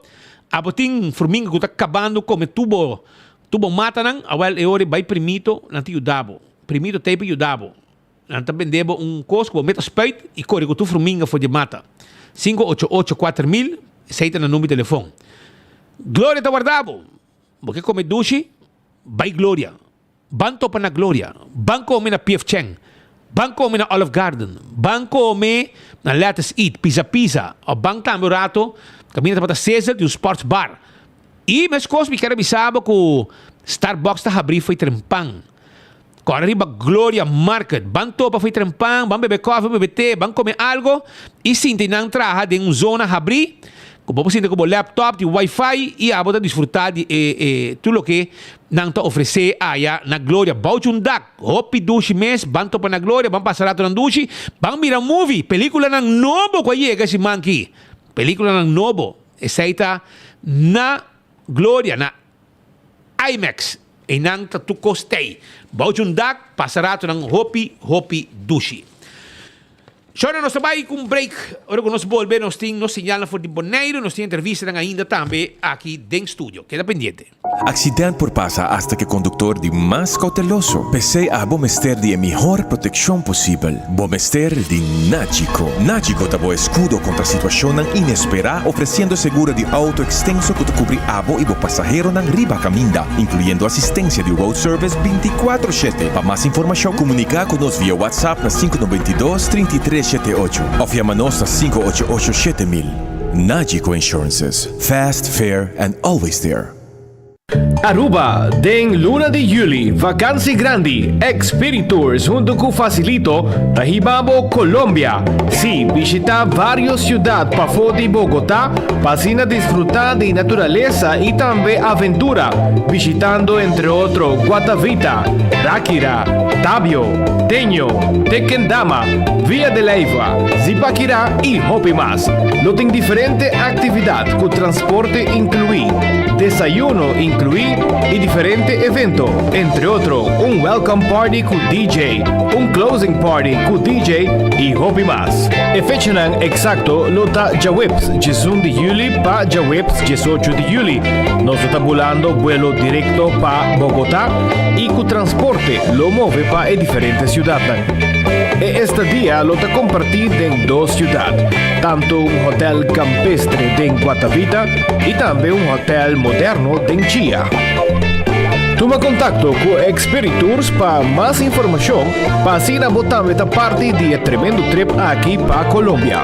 Aboting formiga que está acabando com tubo mata nang, awal eore vai primito nanti udabo. Primito tempo udabo. Nanta vendebo cosco, meta speit e corre que tu formiga for de mata. 588-4000, seita na número de telefone. Glória tá guardado. Porque come dushi, vai glória. Banto pa na glória. Banco me na PF Cheng. Banco me na Olive Garden. Banco me na Lettuce Eat, Pizza. O banco também rato, caminha para César de um sports bar. E mas coisas me quero avisar que o Starbucks tá abrir foi trempang. Quando arriba Gloria Market, banco para foi trempang, vamos beber coffee, beber té, vamos comer algo. E sim, tem não traha de uma zona abrir. Como você tem como laptop, de Wi-Fi e a botar desfrutar de tudo o que não está oferecer na Glória. Bauti dak, hopi dushi mês, banto para na Glória, vamos passar rato na dushi, vamos mirar movie, película ng novo que chega esse manqui. Película ng novo, essa está na Glória, na IMAX, e não está tu costei. Bauti dak, passar rato ng hopi dushi. Shona, nós trabalhamos com um break. Agora que nós volvemos, nós temos sinal for de Bonaire, nós temos entrevista ainda também aqui dentro do estúdio. Queda pendiente. Accidente por pasa hasta que conductor de más cauteloso. Pese a Bomester de mejor protección posible. Bomester de Nachico. Nachico tabo escudo contra situación inesperada, ofreciendo seguro de auto extenso que te cubre abo y bo pasajero ng riba caminda, incluyendo asistencia de road service 24/7. Para más información, comunica con nos vía WhatsApp na 592-3378 o llamanos a 588-7000. Nachico Insurances. Fast, fair, and always there. Aruba, den luna de Juli, vakansi grandi, Expiritours junto com Facilito, Tahibabo, Colombia. Sí, visita varios ciudades para fora de Bogotá, para disfrutar de naturaleza y también aventura, visitando entre otros Guatavita, Ráquira, Tabio, Teño, Tequendama, Vía de Leyva, Zipaquirá y Hopi más. Lo tienen diferente actividad con transporte incluido, desayuno incluido y diferente evento, entre otros un welcome party con DJ, un closing party con DJ y Hopi más. E fecha exacto lota Jaweps, 1 de Juli pa Jaweps 18 de Juli. Nos está volando vuelo directo pa Bogotá y con transporte lo mueve pa diferentes ciudades. Este día lo está compartido en dos ciudades, tanto un hotel campestre de Guatavita y también un hotel moderno de Chía. Toma contacto con Expiritours para más información, para así botar esta parte de tremendo trip aquí para Colombia.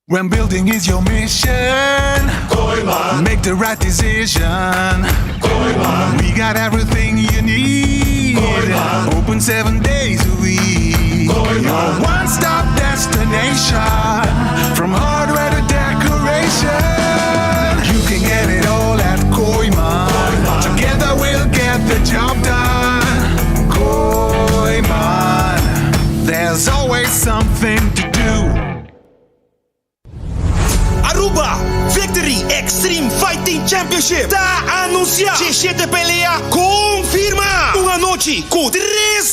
When building is your mission, make the right decision. We got everything you need. Open 7 days a week. Your one-stop destination, from hardware to decoration. You can get it all at Koiman. Together we'll get the job done. Koiman, there's always something to do. Aruba Victory Extreme Fighting Championship está anunciado. 17 pelea confirma. Una noche con 3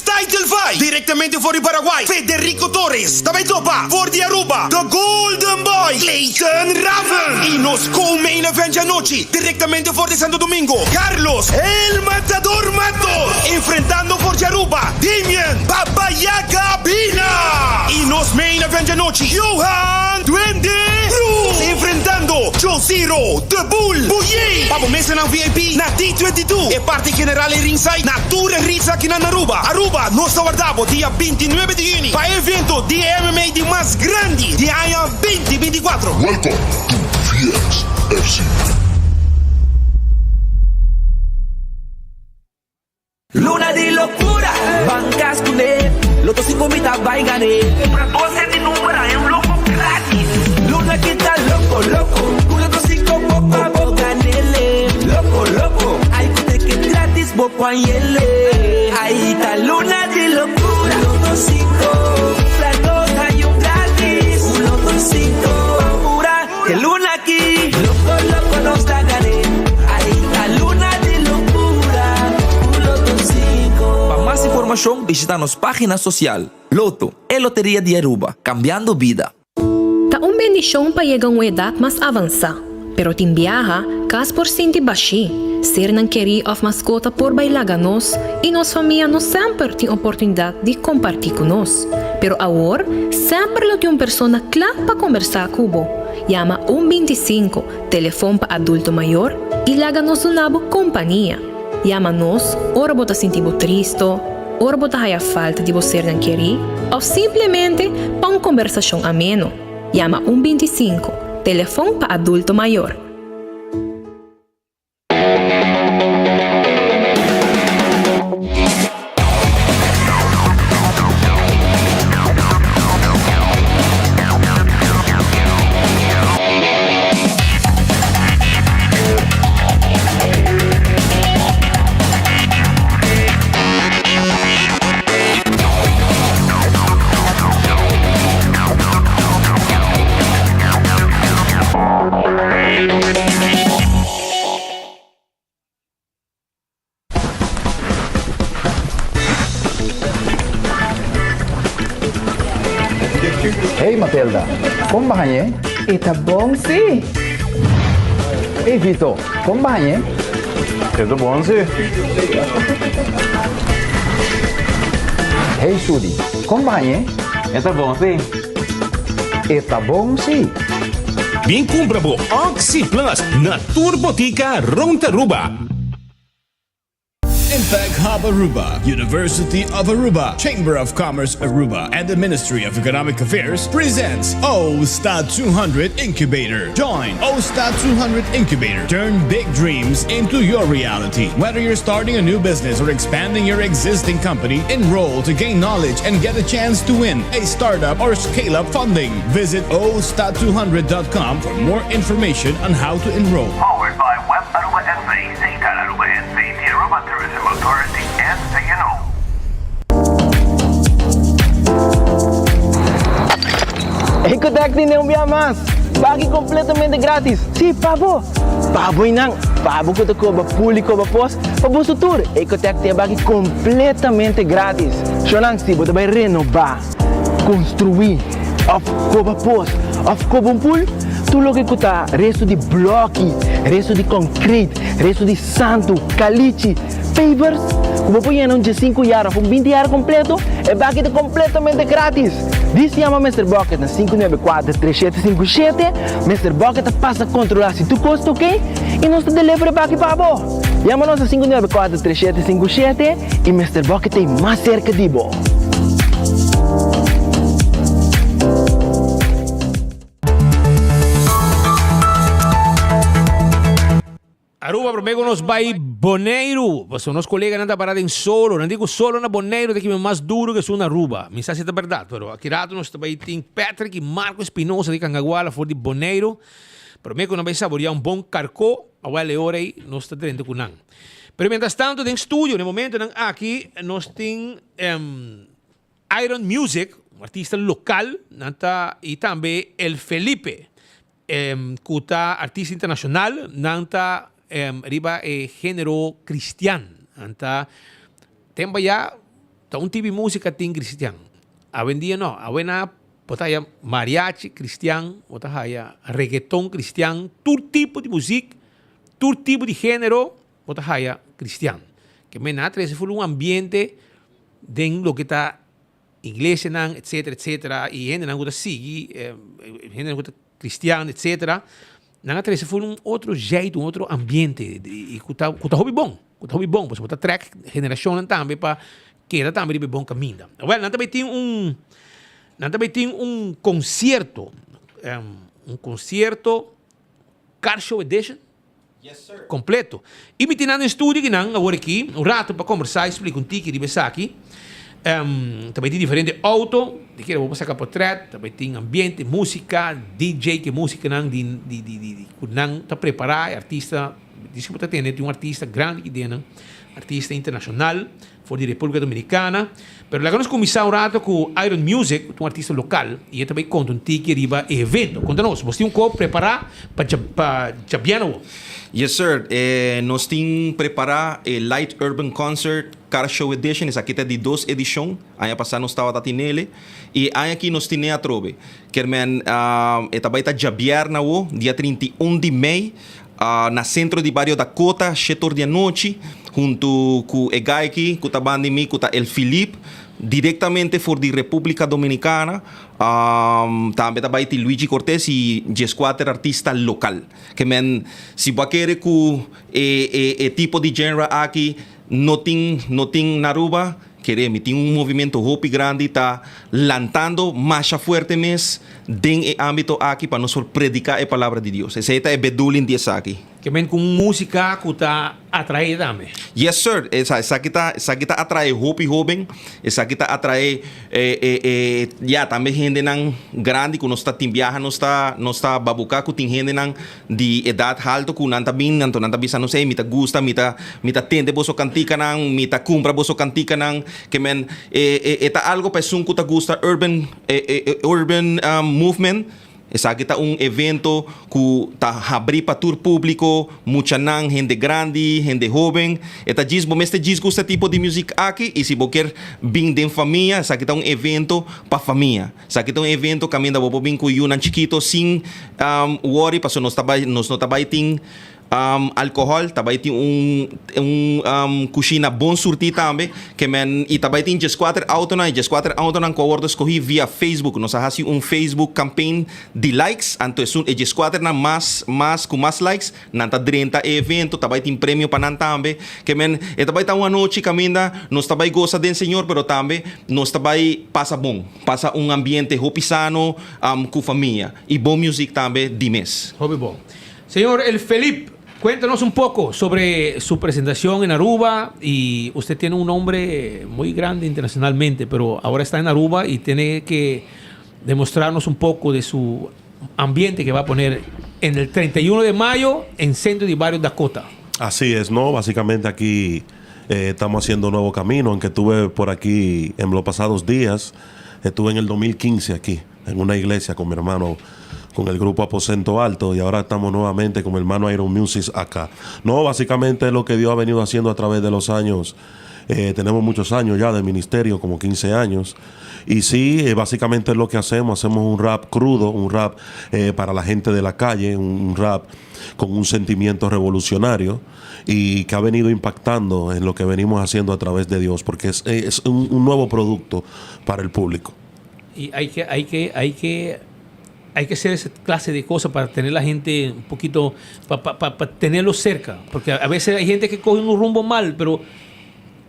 title fight directamente por el Paraguay. Federico Torres también topa por de Aruba. The Golden Boy Clayton Raven. Y nos co-main event anoche directamente por de Santo Domingo. Carlos el Matador Matos enfrentando por de Aruba Damian Babayaga Bina. Y nos main event anoche Johan Duende Cruz enfrentando Josiro The Bull Buye. Vamos mesa na VIP na D22. E parte general em ringside na Tour Ritza aqui na Aruba. Aruba, nós aguardamos dia 29 de junho para evento de MMA de mais grande de año 2024. Welcome to Fierce FC. Luna di locura, bancas con él, Loto 5 mitad va y gané. Kwanyele. Ahí está luna de locura. 1, 2, 5. La nota hay un gratis. 1, 2, 5. Pura que luna aquí. Loco nos tagaré. Ahí está luna de locura. 1, 2, 5. Para más información visita nuestra página social. Loto, Lotería de Aruba, cambiando vida. Tá bendição para chegar a uma idade mais avançada, pero tem viaja, cas por sentir baixi, ser não querer of mascota por bailar nós e nossa família não sempre tem oportunidade de compartilhar com nós. Pero agora, sempre lo tem uma pessoa clara para conversar com você. Llama 125, telefone para adulto maior e laga-nos uma boa companhia. Llama-nos, ora bota sentir triste, ora bota a falta de você não querer, ou simplesmente para uma conversação ameno. Llama 125, telefone para adulto maior. Hey Matilda, como vai, hein? Tá bom, sim. Hey Vito, como vai, hein? Tudo bom, sim. Hey Sudi, como vai, hein? Tá bom, sim. Tá bom, sim. Bem compra bo Oxy Plus na Turbotica Rontaruba. Impact Hub Aruba, University of Aruba, Chamber of Commerce Aruba, and the Ministry of Economic Affairs presents OSTA 200 Incubator. Join OSTA 200 Incubator. Turn big dreams into your reality. Whether you're starting a new business or expanding your existing company, enroll to gain knowledge and get a chance to win a startup or scale-up funding. Visit OSTA200.com for more information on how to enroll. Powered by Web Aruba NV, Seitan Aruba NV, the Aruba Tourism Authority, and CNO. Ecotec tiene un día más. Pague completamente gratis. Sí, pavo. Pavo inang. Pavo que te cobra público para pos. Para su tour. Ecotec te pague completamente gratis. Sonang si você vai renovar, construir, of cobra pos, of cobra pool. Tu lo que custa resto de bloque, resto de concreto, resto de santo, caliche, pavers. Como põe em 5 anos, com 20 anos completo, é pague completamente grátis. Diz chama Mr. Bucket na 594-3757. Mr. Bucket passa a controlar se tu custa, ok? E nós te delivery pague para você. Chama-nos a 594-3757 e Mr. Bucket é mais cerca de você. Aruba, promego nos vai Bonaire. Pues unos colegas nada parado en solo. No digo solo na Bonaire, de que é mais duro que na Aruba. Me está sendo verdade, pero aqui rato nós também tem Patrick e Marco Espinosa de Cangaguala, for de Bonaire. Promego nos vai saborear bom carcó. Agora é hora aí, nós está dentro com nang. Pero mientras tanto, em estúdio, no momento aqui, nós tem Iron Music, um artista local, nanta, e também El Felipe, que está artista internacional, nanta riba género cristiano. Anta tempo ya ta un tipo de música tin cristiano. Hoy en día no, hoy na potaya mariachi cristiano, potaya reggaeton cristiano, todo tipo de música, todo tipo de género, potaya cristiano. Que me natre se fue un ambiente den lo que está iglesia nan, etcétera, etcétera, y gente nan gusta sigue, gente gusta cristiano, etcétera. Nanga três foi outro jeito, outro ambiente e cuta hobby bom, você botar track geração também para que era também bom caminho. Well, nós também tem um concerto, car show edition, completo. E me tinha no estúdio que não agora aqui, rato para conversar, explicar um tique de Besaki. Também tem diferente auto, de que eu vou passar portrait, também tem ambiente, música, DJ que música não de não tá preparar, artista dice que tiene artista grande que tiene, artista internacional, for de República Dominicana, pero la conozco un rato con Iron Music, un artista local, y ella también conta un ticket riba evento. Contanos, vos tienes un preparar para Jabiano? Yes, sir. Nós temos preparar el Light Urban Concert Car Show Edition. Essa aqui é de 2 edições. Aí passar nós estava nele. E aí aqui nós temos a trove. Que men também está Jabiar na o dia 31 de maio. Na centro de Barrio Dakota, 7 da noite, junto com o Egaiki, com a banda com El Felipe, diretamente for de República Dominicana. Também vai ter Luigi Cortés e 4 artistas local. Que men, se você quer com tipo de gênero aqui, não tem na Aruba, queremos, tem movimento hopi grande, está lançando mais forte mesmo dentro do âmbito aqui para nós predicar a palavra de Deus. Essa é a beduling de aqui. Que vem com música que está atraída também. Yes, sir. Essa aqui está atrai hopi jovem. Essa aqui está atrai também gente não grande que nós está timbiaja, nós está babuca que tem gente não de idade alta que não está bem, não está não sei, mita gusta, mita tende boso cantica não, mita compra boso cantica não, que men eta algo pessoa que gusta urban movement. Essa aqui está evento que está abrindo para todo público, muita gente grande, gente jovem. Eta diz, bom, este diz gusta tipo de música aqui, e se você quer vir de família, essa aqui está evento para família. Essa aqui está evento que ainda vou vir com um chiquito sem worry, porque nós não também tem alcohol, também tem cozinha bom surtir também, que men, e também tem 4 autos, e 4 autos que eu escolhi via Facebook. Nós fazemos Facebook campaign de likes, então é 4 com mais likes, nanta 30 evento, também tem prêmio para nós também, que men, e também está uma noite que ainda nós também gosta do Senhor, pero também nós também passa bom, passa ambiente hopi sano, com família, e bom music também de mês. Hopi bom. Senhor El Felipe, cuéntanos un poco sobre su presentación en Aruba, y usted tiene un nombre muy grande internacionalmente, pero ahora está en Aruba y tiene que demostrarnos un poco de su ambiente que va a poner en el 31 de mayo en Centro de Barrio Dakota. Así es, ¿no? Básicamente aquí estamos haciendo un nuevo camino, aunque estuve por aquí en los pasados días, estuve en el 2015 aquí, en una iglesia con mi hermano, con el grupo Aposento Alto, y ahora estamos nuevamente con mi hermano Iron Music acá. No, básicamente es lo que Dios ha venido haciendo a través de los años. Tenemos muchos años ya de ministerio, como 15 años. Y sí, básicamente es lo que hacemos. Hacemos un rap crudo, un rap para la gente de la calle, un rap con un sentimiento revolucionario y que ha venido impactando en lo que venimos haciendo a través de Dios, porque es un nuevo producto para el público. Y hay que hacer esa clase de cosas para tener la gente un poquito, para tenerlo cerca. Porque a veces hay gente que coge un rumbo mal, pero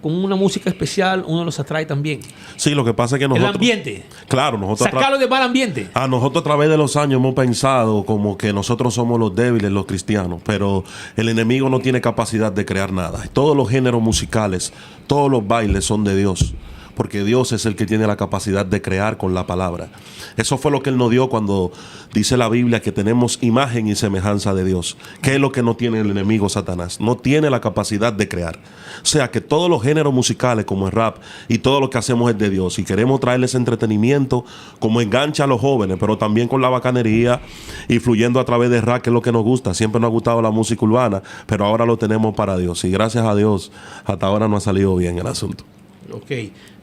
con una música especial uno los atrae también. Sí, lo que pasa es que nosotros... El ambiente. Claro, nosotros... Sacarlo de mal ambiente. Nosotros a través de los años hemos pensado como que nosotros somos los débiles, los cristianos, pero el enemigo no tiene capacidad de crear nada. Todos los géneros musicales, todos los bailes son de Dios, porque Dios es el que tiene la capacidad de crear con la palabra. Eso fue lo que Él nos dio cuando dice la Biblia que tenemos imagen y semejanza de Dios. ¿Qué es lo que no tiene el enemigo Satanás? No tiene la capacidad de crear. O sea que todos los géneros musicales como el rap y todo lo que hacemos es de Dios, y queremos traerles entretenimiento como engancha a los jóvenes, pero también con la bacanería y fluyendo a través de rap, que es lo que nos gusta. Siempre nos ha gustado la música urbana, pero ahora lo tenemos para Dios, y gracias a Dios hasta ahora no ha salido bien el asunto. Ok,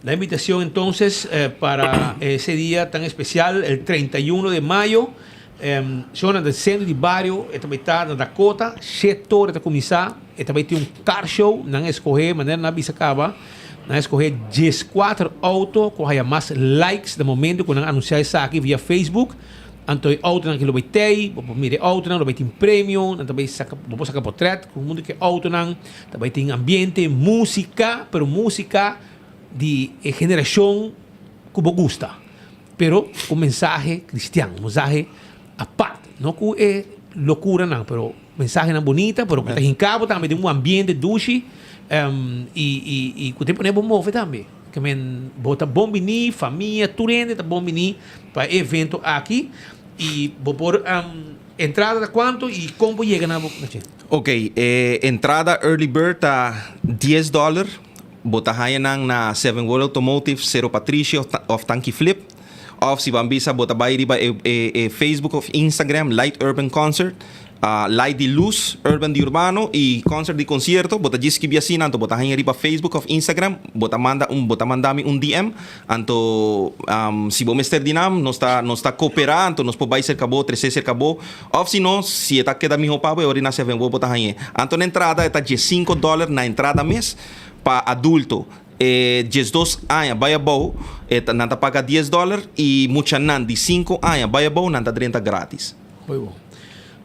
la invitación entonces para ese día tan especial, el 31 de mayo, zona del centro de barrio, também está na Dakota, 7 horas de começar, também tem car show, não escolher, maneira na bisacaba, não escolher 14 autos, com mais likes de momento, quando anunciar isso aqui via Facebook. Então, auto não que lo vai ter, mire auto não, lo vai ter prêmio, também vou sacar portrait, com o mundo que auto não, também tem ambiente, música, pero música de geração que me gusta, pero com mensagem cristiano, mensagem aparte, não que é loucura não, pero mensagem não bonita, pero que está em cabo também tem ambiente duche, e que o tempo não é bom mover também. Que men bota bom venir, família, tudo tá bom venir para evento aqui, e vou por entrada de cuánto y cómo llegan a... Ok, entrada early bird a $10. Botahayan na 7 World Automotive, Zero Patricio of Tanky Flip. Of si bambisa botabay riba Facebook of Instagram, Light Urban Concert. Light di Luz, Urban di Urbano y Concert di Concierto. Bota jiski biasina anto botahayan riba Facebook of Instagram. Botamandami un DM. Anto si bo Mr. Dinam nos está cooperando, anto nos pobay cerca bo, 13 cerca bo. Of si no, si eta queda mijo pabo, ori na 7 World botahayan. Anto na entrada eta $5 na entrada mes pa adulto. 12 años vaya bow, nanta paga $10 y mucha nan de 5 años vaya bow, nanta 30 gratis. Muy bueno.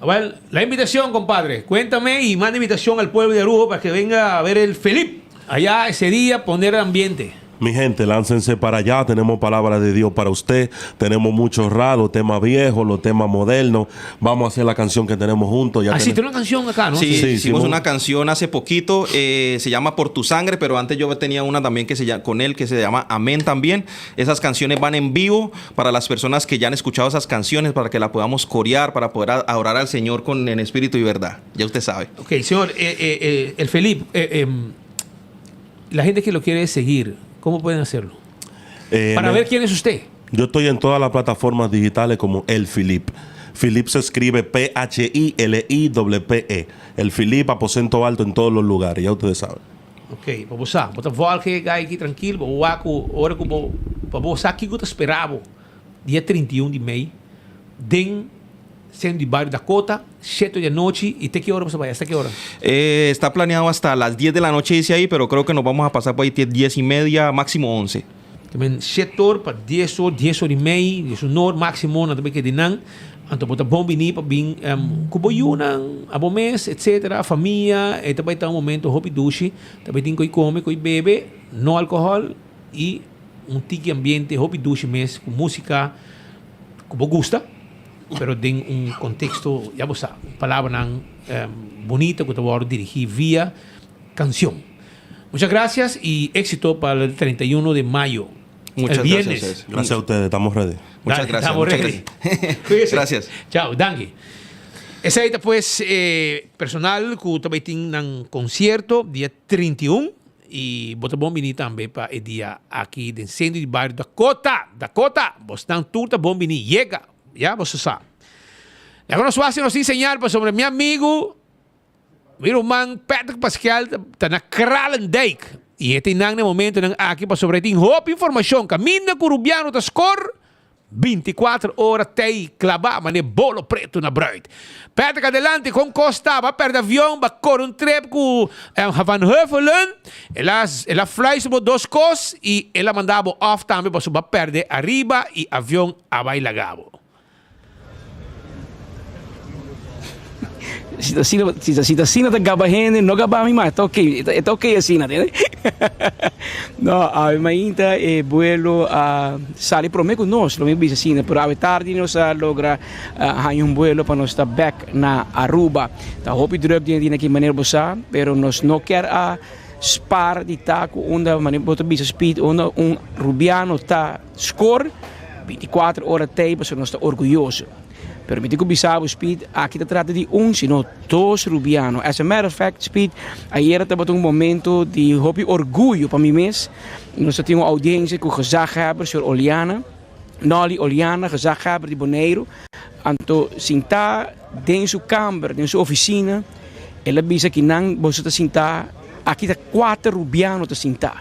Well, la invitación, compadre. Cuéntame y manda invitación al pueblo de Aruba para que venga a ver el Felipe. Allá ese día, poner el ambiente. Mi gente, láncense para allá. Tenemos palabra de Dios para usted. Tenemos muchos raros, los temas viejos, los temas modernos. Vamos a hacer la canción que tenemos juntos. Sí, tiene una canción acá, ¿no? Sí, hicimos una canción hace poquito. Se llama Por tu Sangre, pero antes yo tenía una también con él que se llama Amén también. Esas canciones van en vivo para las personas que ya han escuchado esas canciones, para que la podamos corear, para poder adorar al Señor en espíritu y verdad. Ya usted sabe. Ok, señor, el Felipe, la gente que lo quiere seguir, ¿cómo pueden hacerlo? Para ver quién es usted. Yo estoy en todas las plataformas digitales como El Felipe. Felipe se escribe Philippe. El Felipe, aposento alto en todos los lugares, ya ustedes saben. Ok, para você, bota volque aqui tranquilo, para hora que para você aqui que eu esperava, dia 31 de maio, den centro de bairro Dakota, 7 de la noche. ¿Y qué hora va? ¿Hasta qué hora? Está planeado hasta las 10 de la noche, dice ahí, pero creo que nos vamos a pasar por ahí 10 y media, máximo 11. También 7 horas para 10 horas y media, 10 horas máximo, no te que dinan. Anto bota bom bini para bin kuboyunan, abomés, etcétera, familia, também tá momento hobby dushi, também tem coi come, coi bebe, no alcohol y un tiki ambiente hobby dushi mes com música como gusta. Pero en un contexto, ya vos sabes, palabras bonitas que te voy a dirigir vía canción. Muchas gracias y éxito para el 31 de mayo. Muchas el viernes. Gracias. Gracias a ustedes, estamos ready. Muchas gracias. Estamos ready. Cuídense. Gracias. Chao, danke. Esa ahí pues personal que también tiene un concierto día 31 y vos bom venir también para el día aquí de centro de bairro Dakota. Vos están todos bom venir. Llega. Ya, você sabe. Agora nós vamos nos ensinar sobre meu amigo, meu irmão Patrick Pascal, está na Kralendijk. E este nang no momento aqui para sobre tem hope informação. Caminho com o Rubiano da score 24 horas tem clavar, mas é bolo preto na bruid. Patrick adelante com Costa, vai perder avião, vai correr trip com Van Heuvelen. Ela fly sobre 2 cos e ela mandava off também para subir perder arriba e avião abailagavo. Si así no te acaba gente, no acaba mi más, está ok así, ¿no? No, a mí me vuelo a salir por mí con nosotros, lo mismo dice así, pero a tarde nos logra hay un vuelo para nos estar back na Aruba. Ta hopi druk die aqui maneira bosa, pero nos no quer a spar di taco onda maneira bota bisa speed onda un Rubiano ta score 24 horas tempo, so nos está orgulhoso. Pero me digo bisabo Speed, aqui se trata de sino 2 Rubiano. As a matter of fact, Speed, ayer estava um momento de hobby orgulho para mim mesmo. Nós tínhamos uma audiência com o gezaghebber, Sr. Oliana. Noli Oliana, gezaghebber de Bonaire. Anto sinta dentro sua câmara, dentro sua oficina. Ela bisa que não você está sinta, aqui está 4 Rubiano te sinta.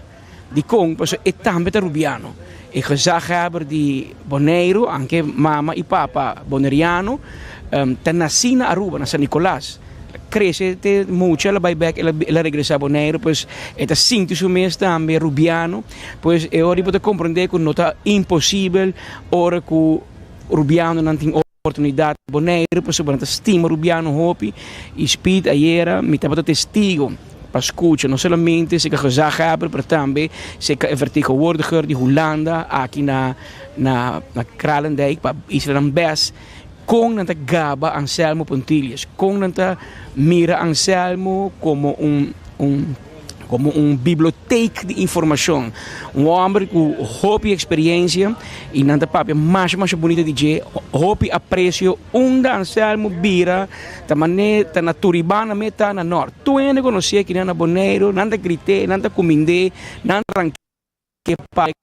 De Kong, mas é também Rubiano. E gezaghebber di Bonaire, anche mamma e papa bonaireano, nasci na Aruba, na San Nicolás. Cresce mucho, ela vai back, ela regressa a Bonaire, pues ela sente su mês também Rubiano, pues e ora pode compreender que não está impossível, ora que o Rubiano não tem oportunidade em Bonaire, pues não estima Rubiano hopi, e Speed ayer me estava testigo. Para escutar, não somente se gezaghebber, mas também se vertegenwoordiger de Holanda aqui na Kralendijk, para Israel best, com nanta gaba Anselmo Pontilhas, com nanta mira Anselmo como como biblioteca de informação. Homem com hope experiência e nada papo mais bonita DJ, hope aprecio Anselmo Bira, ta maneira na Turibana meta na norte. Tu ainda conhecia que na Boneiro, nada grite, nada cominde, nada ranque pai.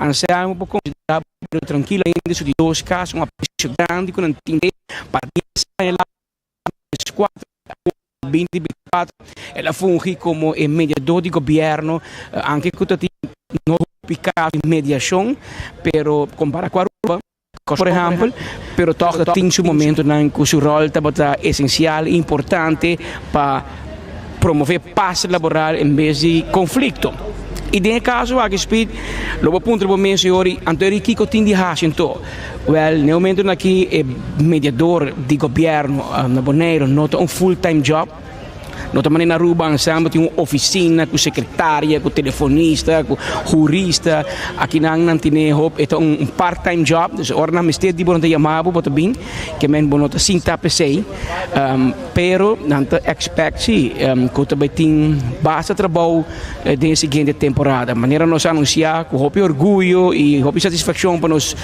Anselmo por considerar tranquilo ainda de 2 casos, uma aprecio grande com entender para ela 2024 ela funge como mediador de governo, anche con no picado de mediação, pero compara com a Aruba, por exemplo, pero toch tem seu momento que seu rol está essencial e importante para promover paz laboral em vez de conflito. E nesse caso, aqui speed, logo ponto do mês hoje, anterior que eu tinha então, no momento aqui é mediador de governo na Bonaire, nota full-time job. Nós também na Aruba Anselmo tem uma oficina com secretária, com telefonista, com jurista. Aqui não tem é part-time job. Então, ora na mestre de bonita chamado, bota bem, que men bonita cinta PC. Pero não expect se que também tem bastante trabalho de seguinte temporada. Maneira nós anunciar com hope orgulho e hope satisfação para nós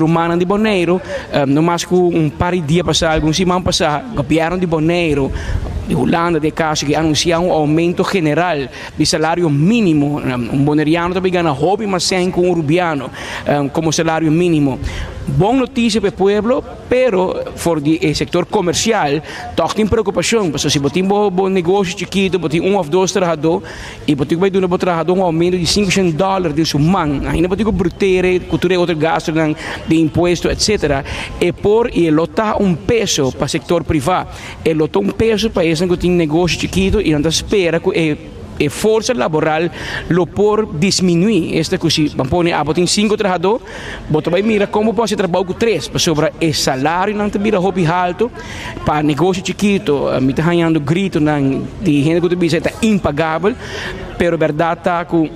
humanos de Bonaire. No mais com par de dias passado, alguns semana passado, governo de Bonaire de Holanda, de caso que anunciar aumento general de salário mínimo. Boneriano também ganha hobby, mas sem com urubiano como salário mínimo. Boa notícia para o povo, pero for o setor comercial, toch tem preocupação, porque se você tem um negócio chiquito, você tem 1 ou 2 trabalhadores, e você vai dar um trabalhador aumento de $500 de sua mão, ainda você vai brutere, cultura outro gasto de imposto, etc. E por lotar peso para o setor privado, e lotar peso para esse que tem negócio chiquito, e não espera que e força laboral lo por diminuir esta coisa. Vamos tem 5 trabalhadores, você vai mirar como pode trabalhar com 3, para sobre o salário não te vira hobby alto, para negócio chiquito, me está ganhando grito de gente que está impagável, pero verdade está com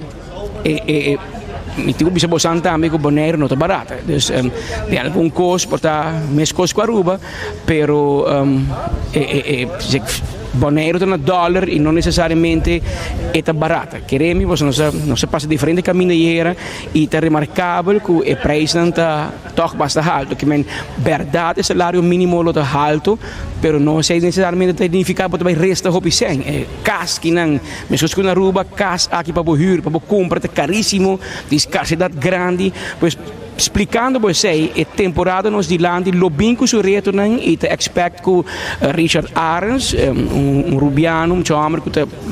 me bisa bosan também com Bonaire não está barata. Então, tem algum custo para estar mais custo com a Aruba, pero Bonaire tem $1 e não necessariamente é barata. Queremos, não se passa diferente caminho e está remarcável que o preço não está bastante alto. Que verdade, o salário mínimo está alto, mas não sei necessariamente significa que vai resta hopi sem. Cas que não, mesmo que na Aruba, cas aqui para huur, para comprar, é caríssimo, de escassidade grande, pois explicando você, a temporada nos dilante lo bem que o retorno e te expect que Richard Arens, rubiano, homem que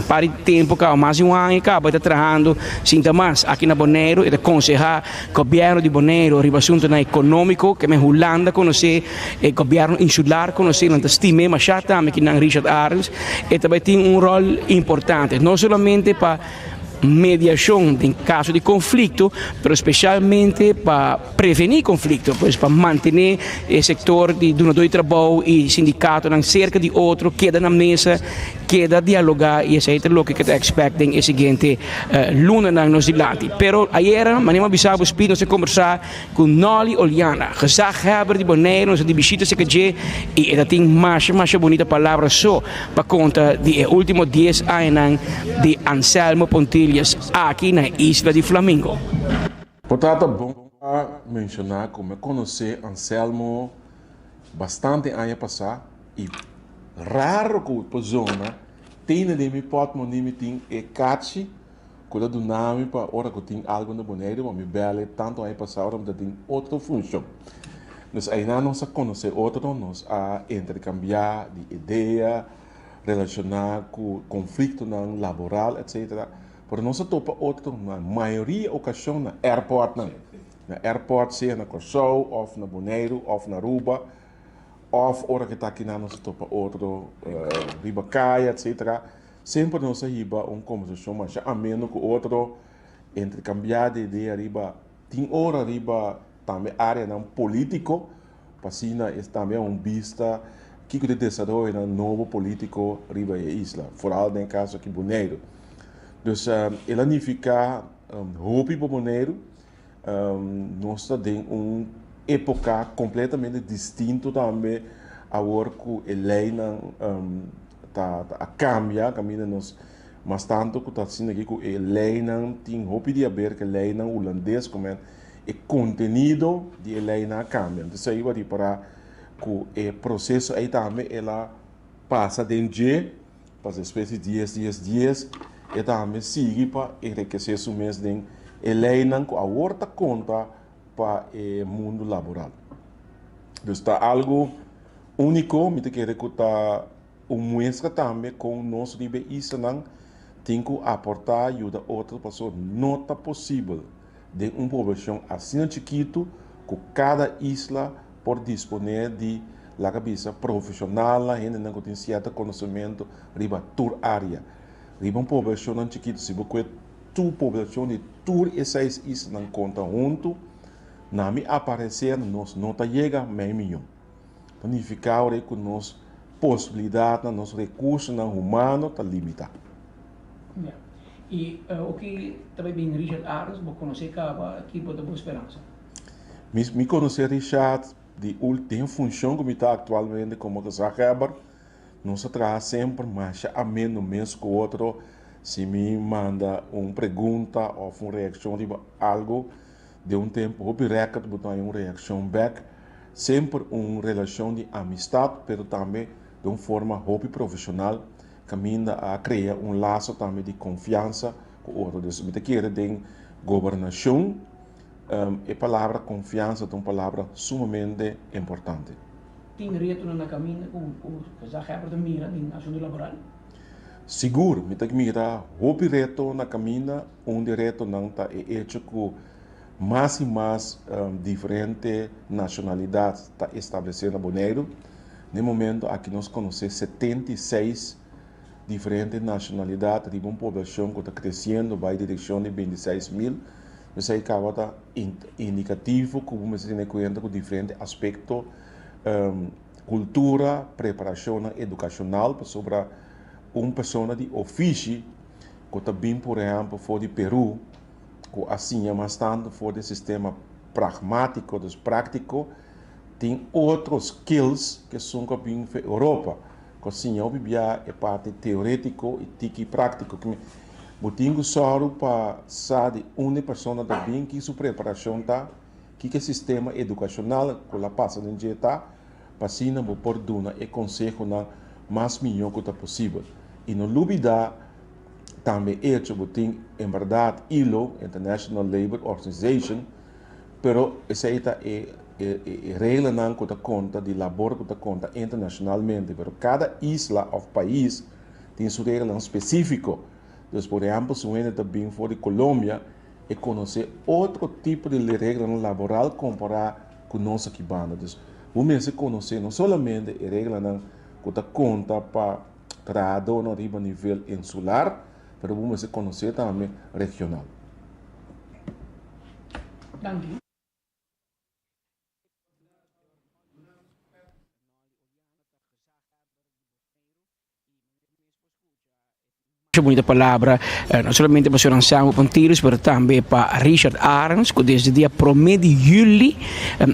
para tempo que mais de ano acaba trabalhando sinta mais aqui na Bonaire e aconselhar o governo de Bonaire riba assunto econômico que me Holanda conhecer o governo insular conhecer não estima mas já também que na Richard Arens e também tem rol importante não somente para mediação em caso de conflito, mas especialmente para prevenir conflito, pois para manter o setor de donador de trabalho e sindicato na cerca de outro, queda na mesa, queda dialogar e esse é o que está expecting a seguinte luna nos dilante. Pero ayer, manima bisabo speed nós conversar com Noli Oliana, gezagheber de Bonaire, nós de visita CKG e ela tem mais bonita palavra só para conta de último 10 anos de Anselmo Pontilhas aqui na Isla de Flamingo. Portanto, bom mencionar como eu conheci Anselmo bastante anos passado e raro que a zona tenha de me pode me tem e catch quando do nome para hora que tem algo na Bonaire, mas me bela tanto anos passado mas tem outra função. Nós ainda não se conhece outro, nós a intercambiar de ideia, relacionar com conflito laboral, etc. Por não se topa outro na maioria ocasião na airport na airport seja na Corsou, ou na Bonaire, ou na Aruba, ou hora que está aqui na nossa topa outro riba caia, etc. Sempre não se riba conversação mas a menos que outro intercambiar de ideia riba tem hora riba também área não político, passina é também vista que o desenvolvimento no novo político riba e isla, foral no caso aqui Bonaire. Dus ela não fica roupa para Bonaire, nós temos época completamente distinta também a hora que a lei tá a cambia, caminha nos mas tanto que está sendo aqui que Elena tem hopi de haver que Elena holandês como é contenido de Elena cambia. Então aí vai para que o processo aí também ela passa dentro para as espécies dias e também sigue para enriquecer o mês de Elena com a outra conta para o mundo laboral. Então está algo único, me quer que está muestra também com nosso nível isso não tem que aportar ajuda a outra pessoa. Não está possível de uma população assim chiquito que cada isla por disponer de la cabeça profissional, a gente não tem certo conhecimento riba tour área. Riba uma população chiquito, se você tu população de tour essas islas não conta junto, na me aparecer nós não tá chega meio milhão. Significa que nós possibilidade, nosso recurso humano está limitado. Yeah. E o que também bem Richard Arns, vou conhecer aqui para Boa Esperança. Me conhecer Richard, tem função que está atualmente como Zaheber, nós traz sempre mais a menos mês que o outro, se me manda uma pergunta ou uma reação de algo, de um tempo, eu recordo botar uma reação back, sempre uma relação de amistade, mas também de uma forma hobby profissional, caminha a criar um laço também de confiança com o outro. Então, me quer de governação, a palavra confiança é uma palavra sumamente importante. Tem reto na caminho com já é para mira na ação laboral? Seguro, me tem que mirar hobby reto na caminho, reto não está hecho com mais e mais diferentes nacionalidades está estabelecendo na Bonaire. No momento, aqui nós conhecemos 76 diferentes nacionalidades de uma população que está crescendo, vai em direção de 26 mil. Isso aí acaba indicativo que vamos ter conta com diferentes aspectos, cultura, preparação educacional, sobre uma pessoa de ofício, que também, por exemplo, for de Peru, que assim é bastante for do sistema pragmático, dos prático, tem outros skills que são que vêm da Europa, que assim é parte teórico e prático. Eu tenho só para saber uma pessoa também que sua preparação está, que o sistema educacional que ela passa em dia está, para assim não pode dar e conseguir mais melhor que possível. E não dúvida também é que tem em verdade ILO, International Labour Organization, pero essa é regra não que dá conta de labor que dá conta internacionalmente, pero cada isla ou país tem sua regra específica. Então, por exemplo, se você também for de Colômbia e conhecer outro tipo de regra laboral comparado com nossa aqui banda. Então, você conhecer não somente a regra que dá conta para trabalhar no nível insular, mas você conhecer também regional. Danke. Bonita palavra, não somente para o Sr. Anselmo Pontiles, mas também para Richard Arns, que desde o dia 1 de julho,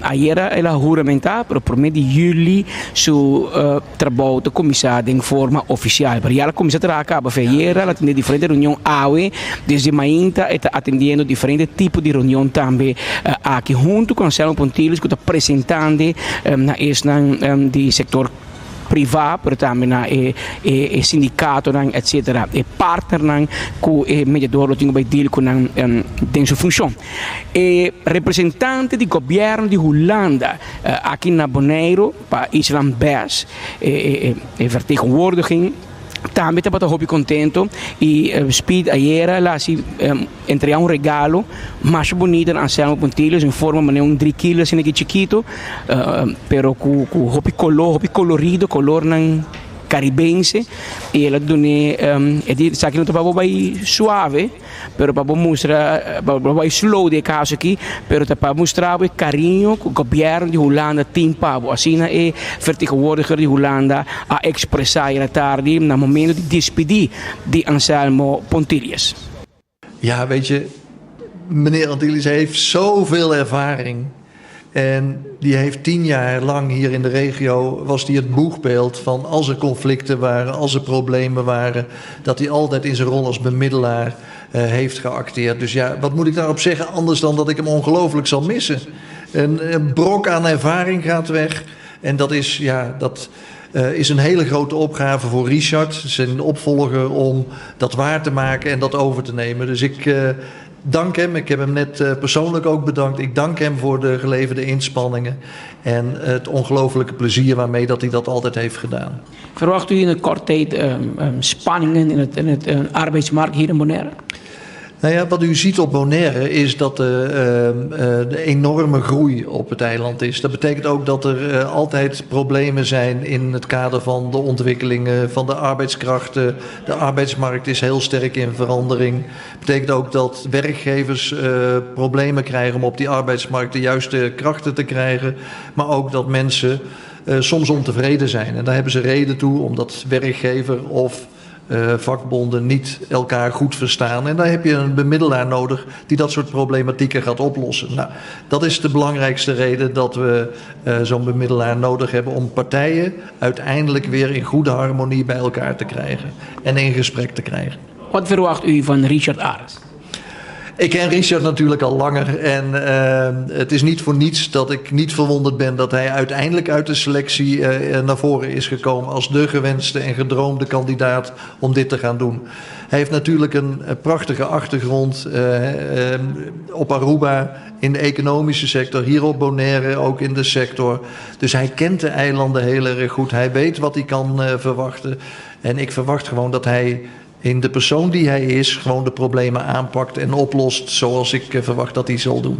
ayer ela juramentada, mas 1 de julho, seu trabalho está começado em forma oficial. Para ela começar a trabalhar, ela tem diferentes reuniões AUE, desde Mainta, está atendendo diferentes tipos de reuniões também aqui, junto com Anselmo Pontiles, que está apresentando na do setor privado, pero também o sindicato, etc. E partner com o mediador, o tinha deal com tem sua função. E representante do governo de Holanda aqui na Bonaire, para Island Best, vertegenwoordiging. Também estava muito contente e Speed ayer ela se entregou regalo mais bonito a Anselmo Pontiles em forma de 3 quilos assim aqui chiquito, pero com colorido, color caribense, e ela dona sabe que não estava bem suave, pero para mostrar bem slow de caso aqui, pero para mostrar o carinho que o governo de Holanda tem para assim é vertegenwoordiger de Holanda a expressar na tarde no momento de despedir de Anselmo Pontiles. Ja, weet je, meneer Pontiles heeft zoveel ervaring En die heeft 10 jaar lang hier in de regio, was die het boegbeeld van als er conflicten waren, als er problemen waren, dat hij altijd in zijn rol als bemiddelaar heeft geacteerd. Dus ja, wat moet ik daarop zeggen anders dan dat ik hem ongelooflijk zal missen. Een brok aan ervaring gaat weg en dat is, is een hele grote opgave voor Richard, zijn opvolger, om dat waar te maken en dat over te nemen. Dus ik dank hem. Ik heb hem net persoonlijk ook bedankt. Ik dank hem voor de geleverde inspanningen en het ongelofelijke plezier waarmee dat hij dat altijd heeft gedaan. Verwacht u in een korte tijd spanningen in het arbeidsmarkt hier in Bonaire? Nou ja, wat u ziet op Bonaire is dat de enorme groei op het eiland is. Dat betekent ook dat er altijd problemen zijn in het kader van de ontwikkelingen van de arbeidskrachten. De arbeidsmarkt is heel sterk in verandering. Dat betekent ook dat werkgevers problemen krijgen om op die arbeidsmarkt de juiste krachten te krijgen. Maar ook dat mensen soms ontevreden zijn. En daar hebben ze reden toe, omdat werkgever of vakbonden niet elkaar goed verstaan. En daar heb je een bemiddelaar nodig die dat soort problematieken gaat oplossen. Nou, dat is de belangrijkste reden dat we zo'n bemiddelaar nodig hebben om partijen uiteindelijk weer in goede harmonie bij elkaar te krijgen en in gesprek te krijgen. Wat verwacht u van Richard Arends? Ik ken Richard natuurlijk al langer en het is niet voor niets dat ik niet verwonderd ben dat hij uiteindelijk uit de selectie naar voren is gekomen als de gewenste en gedroomde kandidaat om dit te gaan doen. Hij heeft natuurlijk een prachtige achtergrond op Aruba in de economische sector, hier op Bonaire ook in de sector. Dus hij kent de eilanden heel erg goed, hij weet wat hij kan verwachten en ik verwacht gewoon dat hij in de persoon die hij is, gewoon de problemen aanpakt en oplost zoals ik verwacht dat hij zal doen.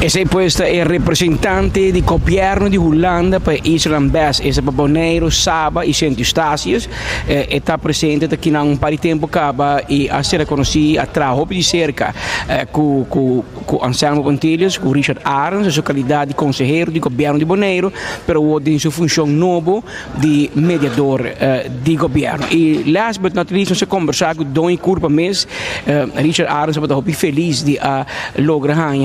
Ese puesto el representante del gobierno de Holanda para Island Best, ese para Bonaire, Saba y Saint Eustatius, está presente aqui há par de tempo acaba e a ser conhecido a trabalho de cerca com Anselmo Pontilhas, com Richard Arends, a sua qualidade de conselheiro do governo de Bonaire, pero hoje em sua função nova de mediador de governo. E last but not least, nós conversar com Dom e Curva mês, Richard Arends está feliz de lograr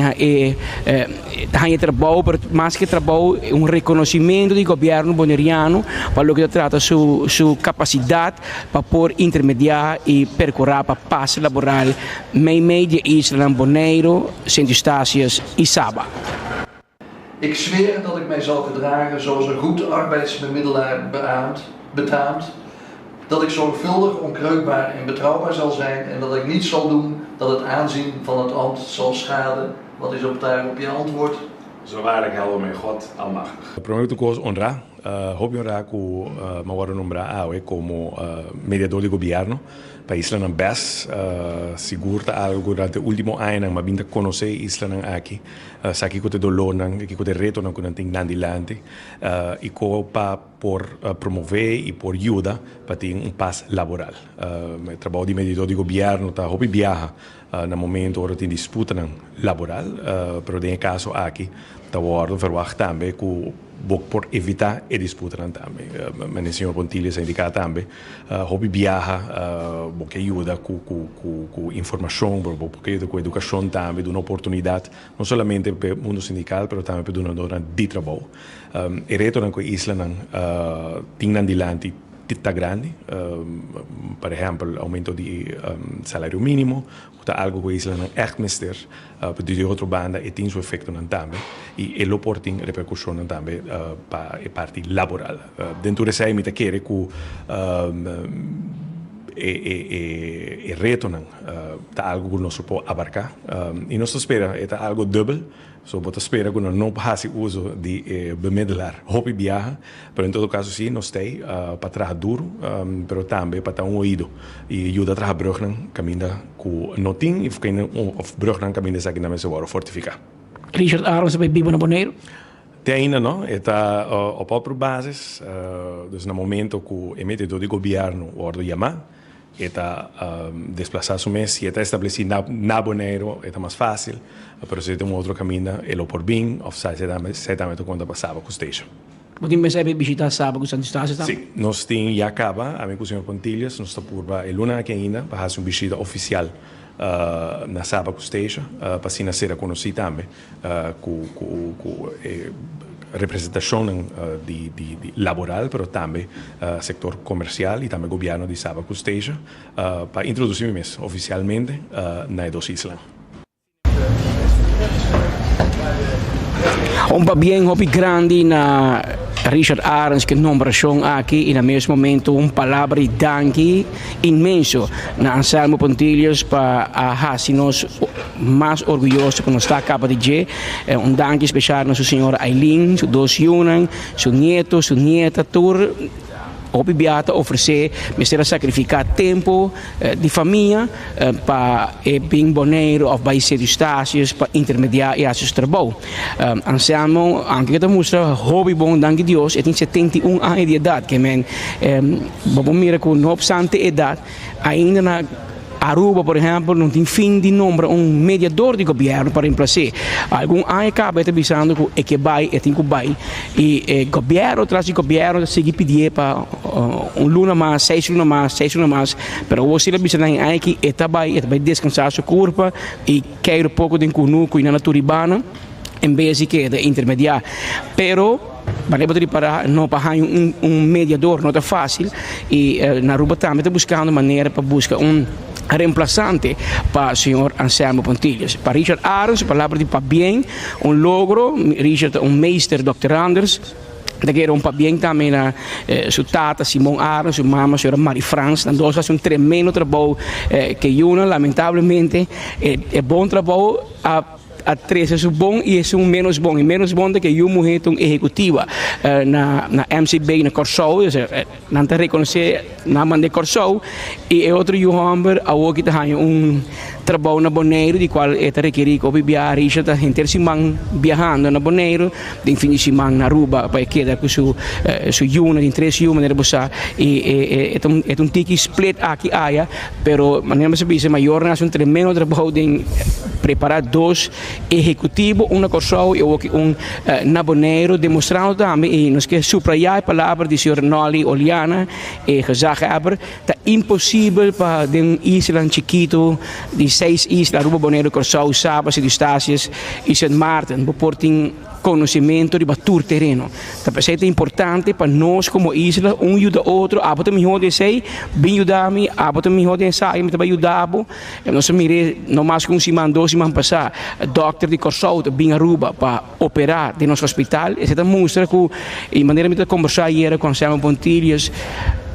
ganha trabalho, mais que trabalho, reconhecimento do governo bonaireano para o que trata sua capacidade para por intermediar e percorrer para paz laboral meio de Island, Bonaire, Saint Eustatius e Saba. Ik zweer dat ik mij zal gedragen zoals een goed arbeidsbemiddelaar betaamt, dat ik zorgvuldig, onkreukbaar en betrouwbaar zal zijn en dat ik niets zal doen dat het aanzien van het ambt zal schaden. Wat is op je antwoord? Zo waar ik helder met God almachtig. Prometo que os honrar, honrar que me voy a nombrar como mediador de gobierno para Island Best. Seguro algo durante el último año, me vine a conocer Island aquí. Saki que te dolor, que te reto, que no tengo nada delante. Y para por promover y por ayuda para tener un paz laboral. Me trabajo de mediador de gobierno, está hobby viaja. No momento ora tem disputa laboral, pero em caso aqui, tá worden verwacht também que por evitar a disputa também. Mas o senhor Pontilhas indica também, hobby viaja, porque ajuda com informação, porque com educação também, de uma oportunidade, não somente para o mundo sindical, mas também para o mundo de trabalho. E retorno com a isla, tem adelante tita grande, por exemplo, aumento de salário mínimo, é algo que a isla não é mister, de outra banda e tem seu efeito também, e ele pode ter repercussão também para a parte laboral. Dentro dessa aí, me quer que e retorno é algo que nós podemos abarcar, e nós espera é algo duplo. So, bota espera que não faça uso de bemiddelaar hobby viaja, pero em todo caso sim, nós tem para trabalhar duro, pero também para ter ouído e ajuda a trabalhar bruggen, caminho que não tem e fica of bruggen caminho que não se vai fortificar. Richard Arends bij Bibo na Bonaire? Tem ainda não, está op outra basis, dus no momento que o mediador de governo ordo chamar, está desplazar-se mês e está estabelecido na Bonaire, está mais fácil, mas se tem outro caminho, ele por bem, ou certamente quando passava com o station. Podem pensar em visitar Saba com Saint Eustatius? Sim, nós temos já acaba, a mim com o senhor Pontilhas, nós estamos por a luna aqui ainda, para fazer uma visita oficial na Sabaco Station, para assim ser conhecido também com representação de laboral, mas também sector comercial e também governo de Sabaco Station, para introduzir mesmo oficialmente na dos islas. Bien hobby grande na Richard Arens que nombração aqui e no mesmo momento palavra de danke imenso na Anselmo Pontilhos para hacernos mais orgulhosos que nos está acaba de dizer danke especial a sua senhora Aileen, seus dois filhos, seu neto, sua nieta, tur Hopi Beata oferecer, mistério sacrificar tempo de família para bem boneiro ou vai ser estágios para intermediar e assistir trabalho. Anselmo, anche que mostra hobby bom, danke Deus, tem 71 anos de idade, que vamos mirar com não obstante idade, ainda na Aruba, por exemplo, não tem fim de nombrar mediador de governo para reemplaçar. Algum ano acaba avisando que vai e tem que vai. E governo traz de governo seguir pedir para luna mais, 6 lunas mais, 6 lunas mais. Mas você ele avisa aí que vai descansar sua corpo e quer pouco de cunuco e na natureza urbana, em vez de que intermediar. Pero vale para não para mediador não é fácil e na Aruba também está buscando maneira para buscar reemplazante para o senhor Anselmo Pontilhos. Para Richard Arens, palavra de para bem, logro, Richard meester Dr. Anders, que era para bem também na sua tata Simão Arens, sua mama, a senhora Marie France, nós dois fazemos tremendo trabalho que uma, lamentavelmente, é bom trabalho a três é bom e é menos bom. E menos bom do que eu morrer executiva na MCB, na Corsol, não está reconhecer na mande Corsol, e outro Johamber, a outra que tem trabalho na Bonaire, de qual é requerido que o Bibia Richard a gente se man viajando na Bonaire, de fim de semana na Aruba, para que com su Yuna, de 3 Yuna, de Bossa, e é tiki split aqui aia, pero maneira se diz maior na tremendo trabalho de preparar 2 executivos, uma Corsol e na Bonaire, demonstrando também, e nos que subrayar a palavra de senhor Noli Oliana, e gezag hebben, dat impossível para de isla chiquito, de 6 islas, Aruba, Bonaire, Corsol, Sabas e Eustácias e St. Martin, portem conhecimento de batur terreno. Então, é importante para nós como isla, ajuda o outro, a botar melhor de sei, bem ajudar-me, a botar melhor de sair, me também ajudar-me. Nós mirei, não mais com 2 semanas passar, doctor de Corsol, bem Aruba, para operar de nosso hospital. Isso mostra que, de maneira de conversar hier com Anselmo Pontilhos,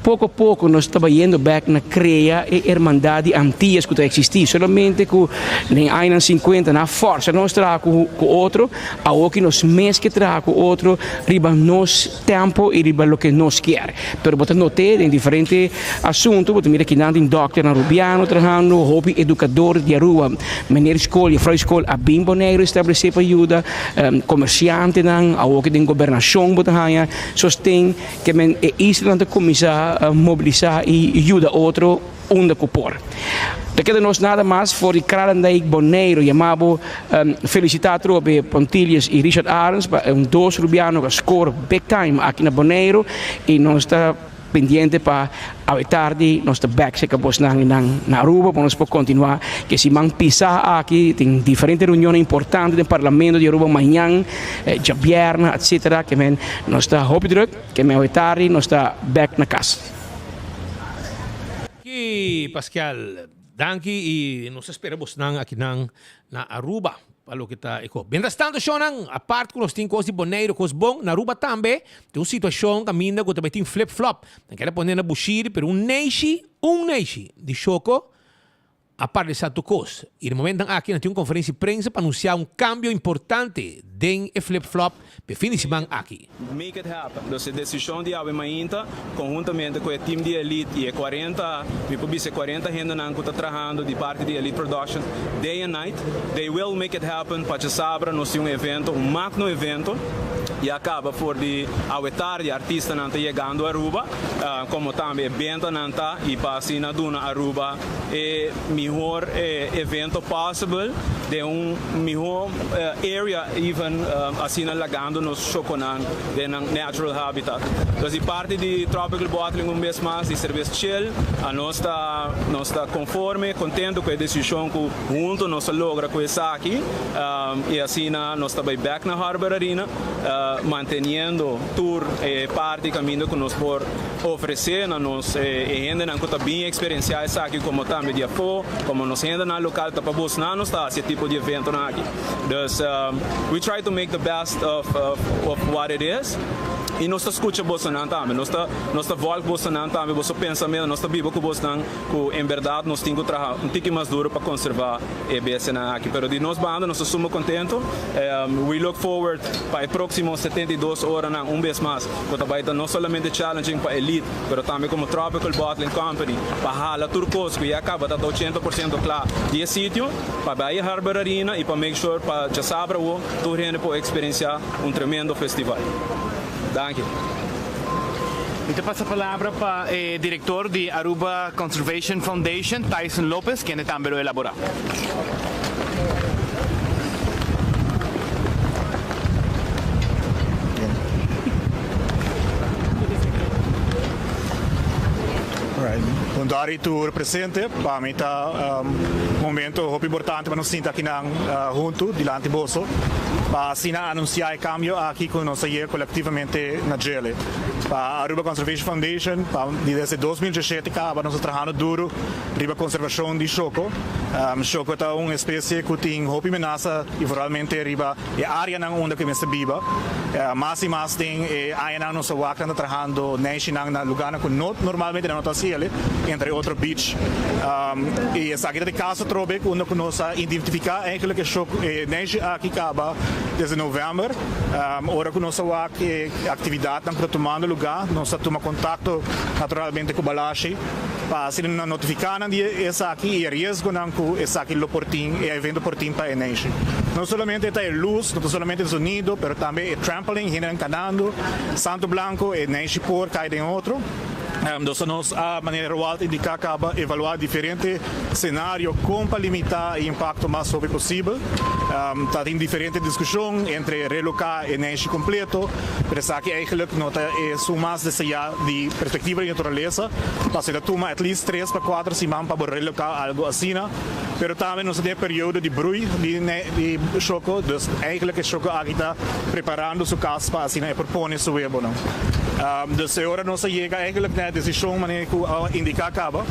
pouco a pouco nós estamos indo back na creia e irmandade antigas que existia. Solamente que em anos 50 na força nós traz com o outro, a o que nós mês que traz com o outro, riba nos tempo e riba o que nós quer. Pero botar notar em diferentes assuntos, botar mira que não tem doctor na Rubiano trabalhando, hobby educador de Aruba, maneira escola e frau escola a bem boneiro estabelecer para ajuda, comerciante não, a o que tem governação botar ganha, sostém que men é Islândia começar mobilizar e ajuda outro onde cupor. Não queda-nos nada mais for de Krarandaik Boneiro, chamado felicitar trobe Pontilhos e Richard Arens, dois rubianos que score big time aqui na Boneiro e nós está pendiente para a tarde nós está back se acabou na Aruba para nós poder continuar que se man pisar aqui tem diferentes reuniões importantes do Parlamento de Aruba amanhã, viernes, etc. que men nós está hoop druk que men a tarde nós está back na casa. Okay, Pascal, danke e nos esperamos aqui na Aruba. Palo kita iko. Mientras tanto, Shonan, apart com os tincos de Bonaire, com os bom, na Aruba também, tem uma situação caminha que também tem flip-flop. Não quero pôr na bushiri, pero neishi de choco, a parte de Santo Cos. E no momento aqui, tem uma conferência de prensa para anunciar cambio importante de flip-flop para fim de semana aqui. Make it happen. Então, a decisão de Ave Mainta, conjuntamente com o time de Elite e 40, me publica 40 gente que está trabalhando de parte de Elite Production, day and night. They will make it happen. Para sabra, nós temos evento, magno evento, e acaba por de aumentar de artista não chegando a Aruba, como também evento não tá e para na duna Aruba é melhor evento possível de melhor area even assim lagando nos choconan de natural habitat. Então parte de tropical bottling mês mais de cerveja chill, a nós está conforme, contente com a decisão que junto nós logra com isso aqui e assim nós está back na Harbor Arena mantendo tour parte caminho que nós por oferecer na nós ainda não está bem experienciar isso aqui como também de afo, como nós ainda na local tá para buscar nós está esse tipo de evento aqui. Então we try to make the best of what it is. E nós escuta Bolsonaro também, nós volta Bolsonaro também, nosso pensamento, nós vivo com Bolsonaro, que em verdade nós temos que trabalhar um pouquinho mais duro para conservar a BSN aqui. Pero de nós banda, nós estamos contentos. We look forward para os próximos 72 horas, vez mais, que vai estar não somente challenging para a elite, mas também como Tropical Bottling Company, para a Turcos, que acaba de 80% claro de sítio, para a Harbor Arena e para make sure para já saber o tu gente pode experienciar tremendo festival. Danke. Eu passo a palavra para o diretor de Aruba Conservation Foundation, Tyson Lopez, que também lo elabora. Dari tu represente, para mim está momento muito importante para nós sentar aqui junto, diante do bolso, para assim anunciar o cambio aqui que nós aí coletivamente na Gele. Para a Aruba Conservation Foundation, desde 2017 acaba nós trabalhando duro para a conservação de choco. Choco é uma espécie que tem muito ameaça e realmente riba a área onde que se vive. Mais e mais tem a área nós estamos trabalhando na lugar que normalmente não está assim, entre outros beach. E essa aqui é o caso trobe quando nós identificar aquilo que choco aqui acaba desde novembro. Ora que nós atividade não tomando lugar, nós tomamos contato naturalmente com o Balashi para se notificar essa aqui e risco não essa aqui lo portim e evento portim para Eneixe. Não somente é luz, não somente é sonido, mas também é trampoline, encanando, Santo Blanco, Eneixe por cai em outro. Então, nós, a maneira de indicar acaba evaluar diferentes cenários como para limitar o impacto mais sobre possível. Está em diferentes discussões entre relocar e Eneixe completo, mas aqui eigenlijk nós é mais de perspectiva de natureza, para se tomar at least 3 para 4 semanas para relocar algo assim, mas também nós temos período de brui de choco, então eigenlijk o choco aqui está preparando sua casa para assim propor isso web não. Então agora nós chega eigenlijk na decisão maneira que indicar acaba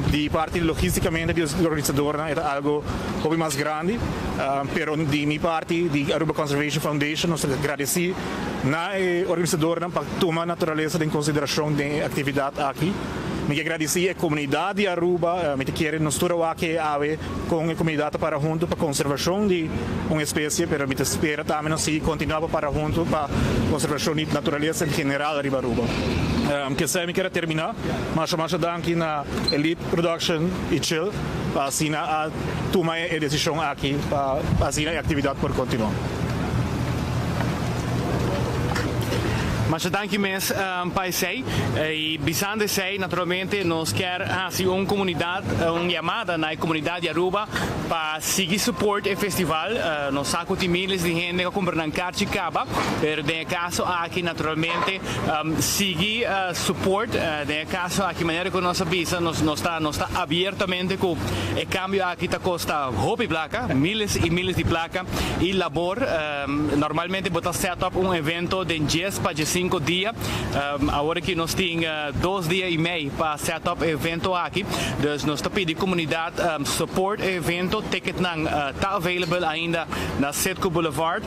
de parte logisticamente do organizador é algo um pouco mais grande, mas de minha parte de Aruba Conservation Foundation nós agradecemos na organizador para tomar a natureza em consideração da atividade aqui. Me agradecer a comunidade de Aruba, me querer nos aqui com a comunidade para junto para a conservação de uma espécie, mas me espera também nós continuar para junto para a conservação de natureza em geral de Aruba. Que se me quer terminar, mas danke na Elite Production e Chill para assim a tomar a decisão aqui para assim a atividade por continuar. Mas danke mes para sei e bisande sei naturalmente nós quer assim uma comunidade uma chamada na comunidade de Aruba para seguir suporte ao festival nós saco de milhares de gente que compram na carta caba pero de caso aqui naturalmente seguir suporte de caso aqui maneira que nós avisa nós está abertamente com o cambio aqui está costa hobby placa milhares e milhares de placa e labor normalmente botar setup evento de 10 para 5 dias, agora que nós temos 2 dias e meio para set up evento aqui, então nós pedimos comunidade support evento, ticket está available ainda na Setco Boulevard,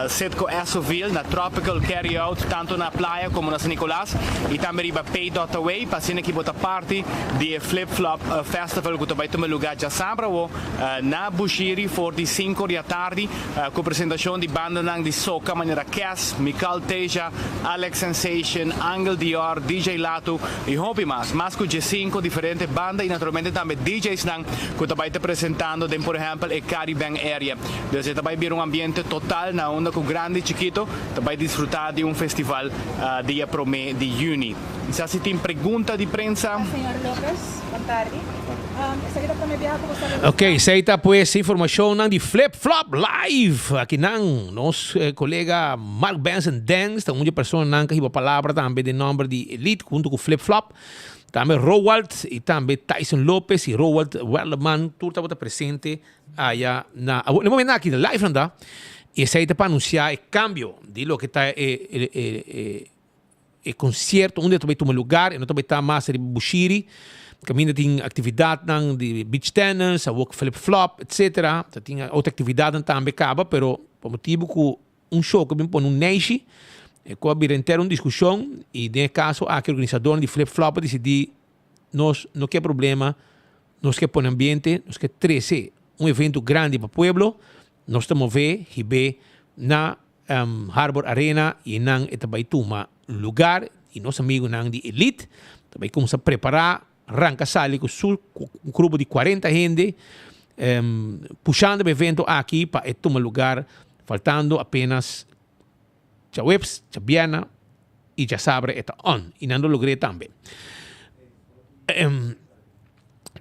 Setco Essoville, na Tropical Carryout, tanto na praia como na San Nicolás, e também para Pay.away, para ser que bota parte de Flip Flop Festival que vai tomar lugar já sábado na Bushiri, for de 5 da tarde, com apresentação de banda de soca, maneira Cass, Mikal Teja, Alex Alex Sensation, Angel Dior, DJ Lato e hobby mas com G5 diferentes bandas e naturalmente também DJs que também está apresentando por exemplo a Caribbean Area. Então também vir ambiente total na onda com grande e chiquito, também desfrutar de festival dia prome de junho. Se tem pergunta de prensa. Senhor Lopez, boa tarde. Ok, sa ita pues informasyon ng di Flip Flop Live. Aqui nang nos colega Mark Benson Dance, tang unja persona nang kahiba palabra tambe de number di Elite junto com Flip Flop. Tambe Rowald e tambe Tyson Lopez e Rowald Welleman, turta bota presente allá na no momento aqui na live nanda. E sa ita para anunciar o cambio de lo que está concerto onde também toma lugar, e não também está mais de Bushiri. Kami tem atividade de beach tennis, a walk flip-flop, etc. Tem outra atividade também acaba, pero por motivo que show que vem por neixe, que abrir inteiro discussão e nesse caso a organizador de flip-flop decidir nós não quer problema, nós quer pôr ambiente, nós quer trazer evento grande para o pueblo, nós estamos ver hibe na Harbor Arena e nang etabaituma lugar e nosso amigo nang de Elite também começa a preparar arranca sali com um grupo de 40 gente puxando o evento aqui para tomar lugar, faltando apenas Chaweps, Chabiana e Chasabre eta on e não logrei também.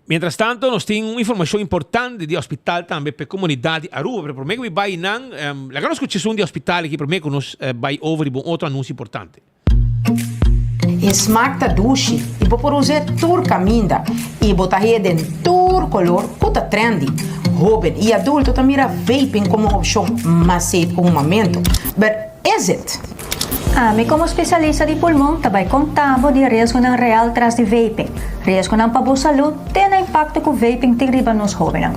Mientras tanto, nós temos uma informação importante de hospital também para a comunidade Aruba. Pero por mim, vai não, la gran escuchação de hospital aqui, por mim, que nós vai over e outro anúncio importante. Smakta dushi e por usar tur caminda e botar rede tur color puta trendy. Jovem e adulto também mira vaping como opção mais safe com momento. But is it? Como especialista de pulmão, também contamos de risco não real tras de vaping. Risco não para a saúde tem impacto que o vaping tem riba nos jovens.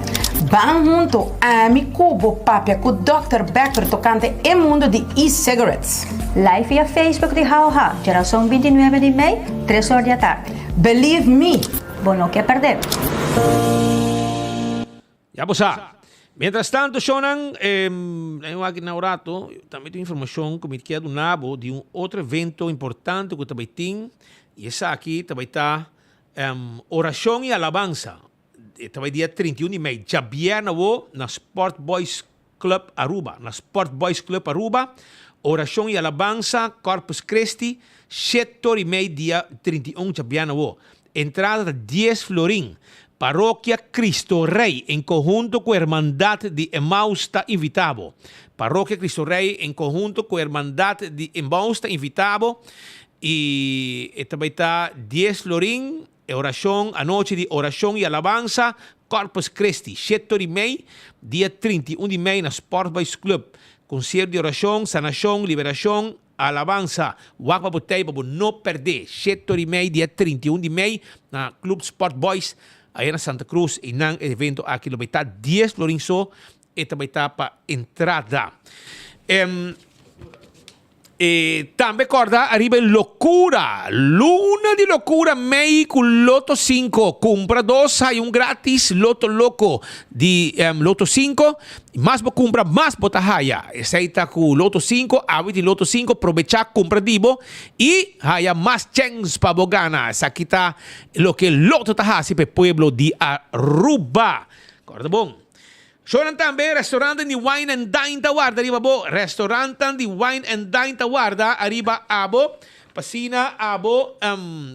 Vamos junto a mi cubo papia com o Dr. Becker tocando o mundo de e-cigarettes. Live via Facebook de Hauha, geração 29 de maio, 3 horas da tarde. Believe me. Bom, não quer perder. Já bosa. Mientras tanto, Shonan, eu aqui na Orato, também tenho informação que me queda do Nabo de outro evento importante que também tem. E essa aqui também está Oração e Alabança. Também dia 31 de maio. Já vierna na Sport Boys Club Aruba. Na Sport Boys Club Aruba, Oração e Alabança, Corpus Christi, 7h30 dia 31 já vierna entrada de 10 florim. Parroquia Cristo Rey, en conjunto con Hermandad de Emmaus está invitado. Parroquia Cristo Rey, en conjunto con Hermandad de Emmaus está invitado. Y también está 10 florín, oración, anoche de oración y alabanza, Corpus Christi, 7h30, día 31 de mayo, en Sport Boys Club. Concierto de oración, sanación, liberación, alabanza. Wakpa botei para no perder. 7h30, día 31 de mayo, en Club Sport Boys. Aí na Santa Cruz e nang evento aqui vai estar 10 Lorenzo e também está para entrada. Também corda arriba loucura, luna de loucura meio com Loto 5, compra 2 hay grátis Loto Loco de Loto 5, mais para compra mais bota haya. Essa está com Loto 5, abre de Loto 5, aprovechar compra dibo e haya mais chance para bogana. Essa aqui está lo que Loto tá hasi para pueblo de Aruba. Corda bom. Shonan também restaurante de Wine and Dine Tawarda arriba bo. Restaurante de Wine and Dine Tawarda arriba abo. Pasina abo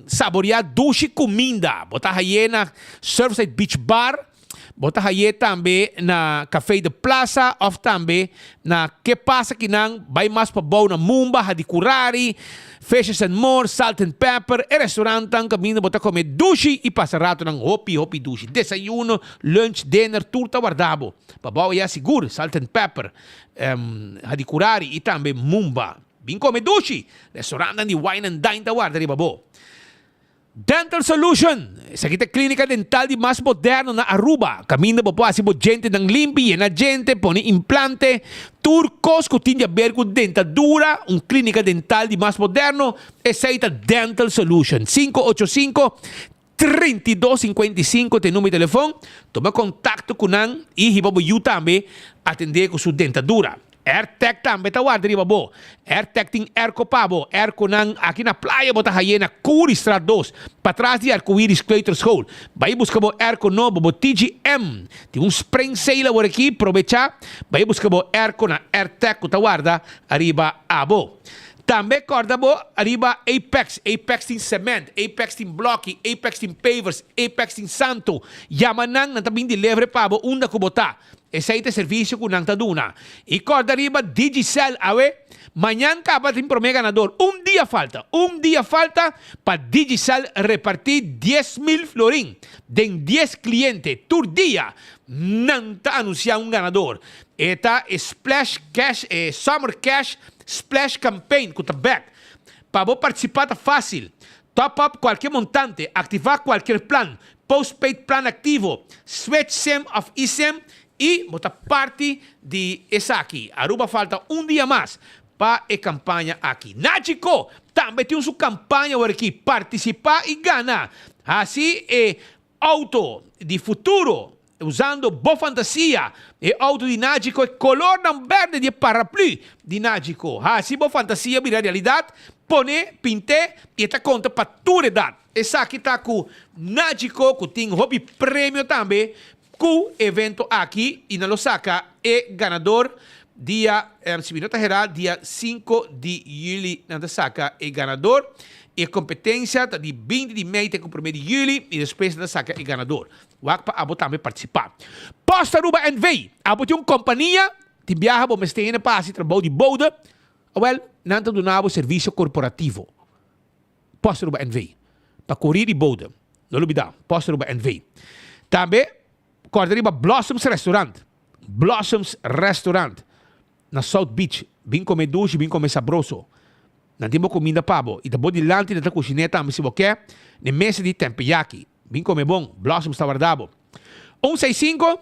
saborear dushi comida. Bota haye na Surfside Beach Bar. Bota haye também na Café de Plaza of também na Que Pasa Kinang. Vai mais pa bom na Mumba, Hadikurari, Fishes and More, Salt and Pepper. E restaurante ang caminho bota comer dushi e passa rato ng hopi dushi. Desayuno, lunch, dinner, turta guardabo. Pabaw ya seguro, Salt and Pepper, Hadikurari e também Mumba. Bing come dushi. Restaurante de Wine and Dine Tawarda riba bo. Dental Solution, essa aqui é a clínica dental de mais moderno na Aruba. Caminho para po asibo gente ng limpi, na gente põe implante, turcos que tinha a ver com dentadura, clínica dental de mais moderno, essa aí é Dental Solution. 585-3255 tem número de telefone, toma contato com nang e hibaboyu também atender com sua dentadura. AirTag também tawar riba bo. AirTag ting airco pabo. Airco nang aqui na playa bota hayena Curi Strat 2. Para trás de Arco-Íris Creator School. Vai buscar bo airco novo bo TGM. Tem spring sale por aqui, aproveitar. Vai buscar bo airco na AirTag que tawarda arriba abo. Também corda bo arriba Apex. Apex tem cement, Apex tem blocking, Apex tem pavers, Apex tem santo. Yamanang na tabing delivery pabo unda ko bota. Esse aí é serviço com nang taduna. E corda arriba Digicel, awe. Manhã acaba de prometer ganador. Dia falta para Digicel repartir 10,000 florin. De 10 clientes, por dia. Não está anunciando ganador. Esta Splash Cash, Summer Cash Splash Campaign, com back. Para participar tá fácil. Top up qualquer montante, ativar qualquer plan, postpaid plan activo, switch SIM of eSIM e botar parte de essa aqui. Aruba falta dia mais para a campanha aqui. Nagico também tem sua campanha aqui, participar e ganhar. Assim é auto de futuro, usando boa fantasia. É auto de Nagico, é color não verde de paraplu de Nagico. Assim boa fantasia vira realidade, pone, pinte e está conta para toda idade. Essa aqui está com Nagico, que tem hobby prêmio também, com evento aqui e na Losaka é ganador dia, recebimento geral, dia 5 de julho na Losaka é ganador e a competência de 20 de maio até o 1 de julho e depois na Losaka é ganador. O ACPA abo também participar. Posta Aruba NV, abo tem uma companhia que viaja para o mestene para se trabalhar de boda, não tem um serviço corporativo. Posta Aruba NV, para correr de boda, não olvidar, Posta Aruba NV. Também corda riba Blossoms Restaurant na South Beach. Bem comer doce, bem comer sabroso. Não temos comida pabo. E depois de lante da cozineta, se você quer, na mesa de tempeyaki. Bem comer bom. Blossoms está guardado. 165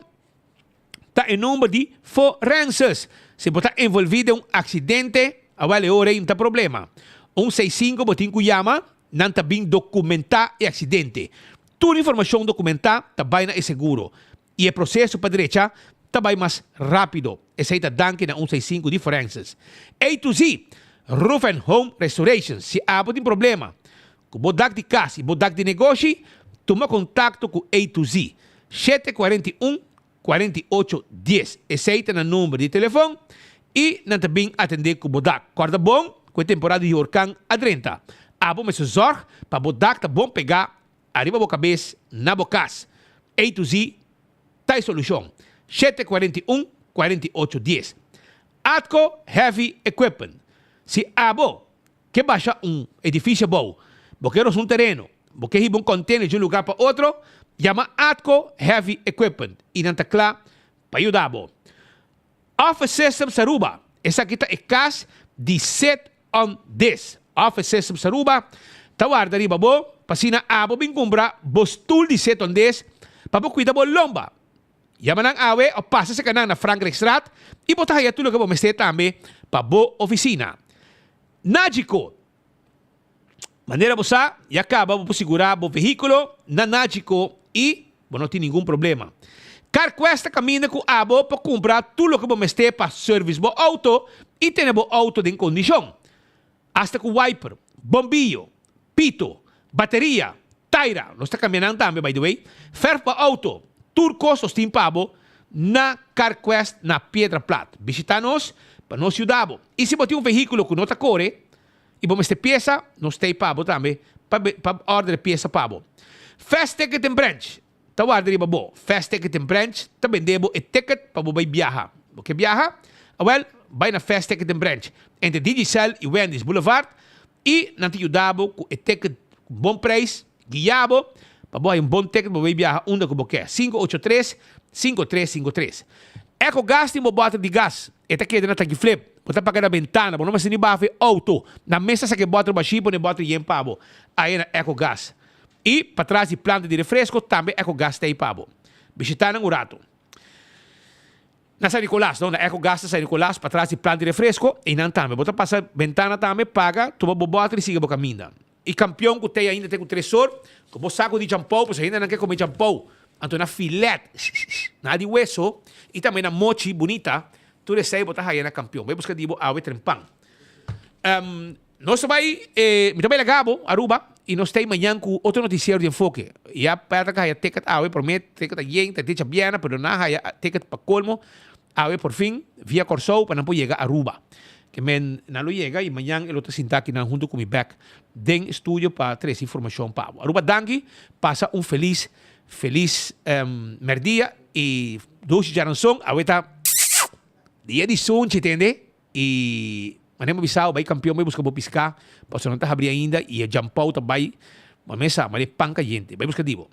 está em número de forenses. Se você está envolvido em um acidente, agora não tem problema. 165 você tem que chamar, não está bem documentar o acidente. Toda informação documentada também é seguro. E o processo para a direita também mais rápido. Esse aí está dando na 165 diferenças. A to Z, Roof and Home Restoration. Se há um problema com o bodak de casa e bodak de negócio, toma contato com A to Z. 741-4810. Esse aí está no número de telefone e não também atender com o bodak. Corda bom, com a temporada de huracão a 30. Há bom esse zorg para o bodak tá bom pegar arriba a cabeça, na bocas. A to Z, tá a solução. 741-4810. Atco Heavy Equipment. Se abo que baixa edifício bom, porque um terreno, porque é um container de um lugar para outro, chama Atco Heavy Equipment. E não está claro para ajudar. Office Systems Aruba. Essa aqui é casa de set on this. Office Systems Aruba. Tá guarda riba bo, pasina abo bing comprar bostul de set on this, para cuidar bo lomba. Yaman ang awe o pasa sa kanang na Franklin Strat, ibota haya tulo ka bo meste tambe pa bo oficina. Nagico. Maneira bosa, e acaba bo segurar bo veículo na Nagico e não tem nenhum problema. Carquesta caminha com abo para comprar tudo que bo meste pa service bo auto e ter bo auto em condição. Hasta com wiper, bombillo, pito, bateria, taira, não está caminhando também, by the way, ferpa auto, turco sostim pabo na CarQuest na Piedra Plata. Visita-nos para nos ajudar. E se você tem veículo com nota core, e vamos ter peça, nós tem pabo também, para ordem peça pabo. Fast Ticket and Branch. Tá ordem bo. Fast Ticket and Branch, também debo e ticket para você viajar. Porque viaja, vai na Fast Ticket and Branch. Entre Digicel e Wendy's Boulevard, e não te ajudabo com o ticket com bom preço, guiado, para você bom ticket para você viajar onde você quer. 583-5353. Eco Gas tem uma bota de gás. Esta aqui é na tanque flip. Você paga na ventana, não vai ser nem bafe auto. Na mesa você quer bota baixo, põe bota e pabo. Aí na Eco Gas. E para trás de planta de refresco, também Eco Gas tem pabo. Visitar no rato. Na San Nicolás, não? Na Eco Gas San Nicolás, para trás de planta de refresco, e não também. Você passa ventana também, paga, toma bota e siga a caminho. E campeão que tem ainda tem um tresor, como saco de champou, você ainda não quer comer champou. Então na filete, na de hueso, e também na mochi bonita, tu desai botar aí na campeão. Vai buscar dibo awe trempang. Nós vai, me também legabo, Aruba, e nós temos amanhã com outro noticiário de enfoque. E a perda que haya ticket awe, promete ticket a yen, te dicha biana, pero na haya ticket para colmo, awe por fin, via Corsou, para não chegar a Aruba. Que men não llega e amanhã ele está sentado aqui junto com mi back den estúdio para trazer informação para Aruba. Danke, passa feliz merdia e dois jaranção, awe tá dia de som, entende? E manemos bisao, vai campeão, vai buscar piscar, posso não tá abrir ainda e a jampau tá vai, mas mesa, mas panca gente, vai buscar dibo.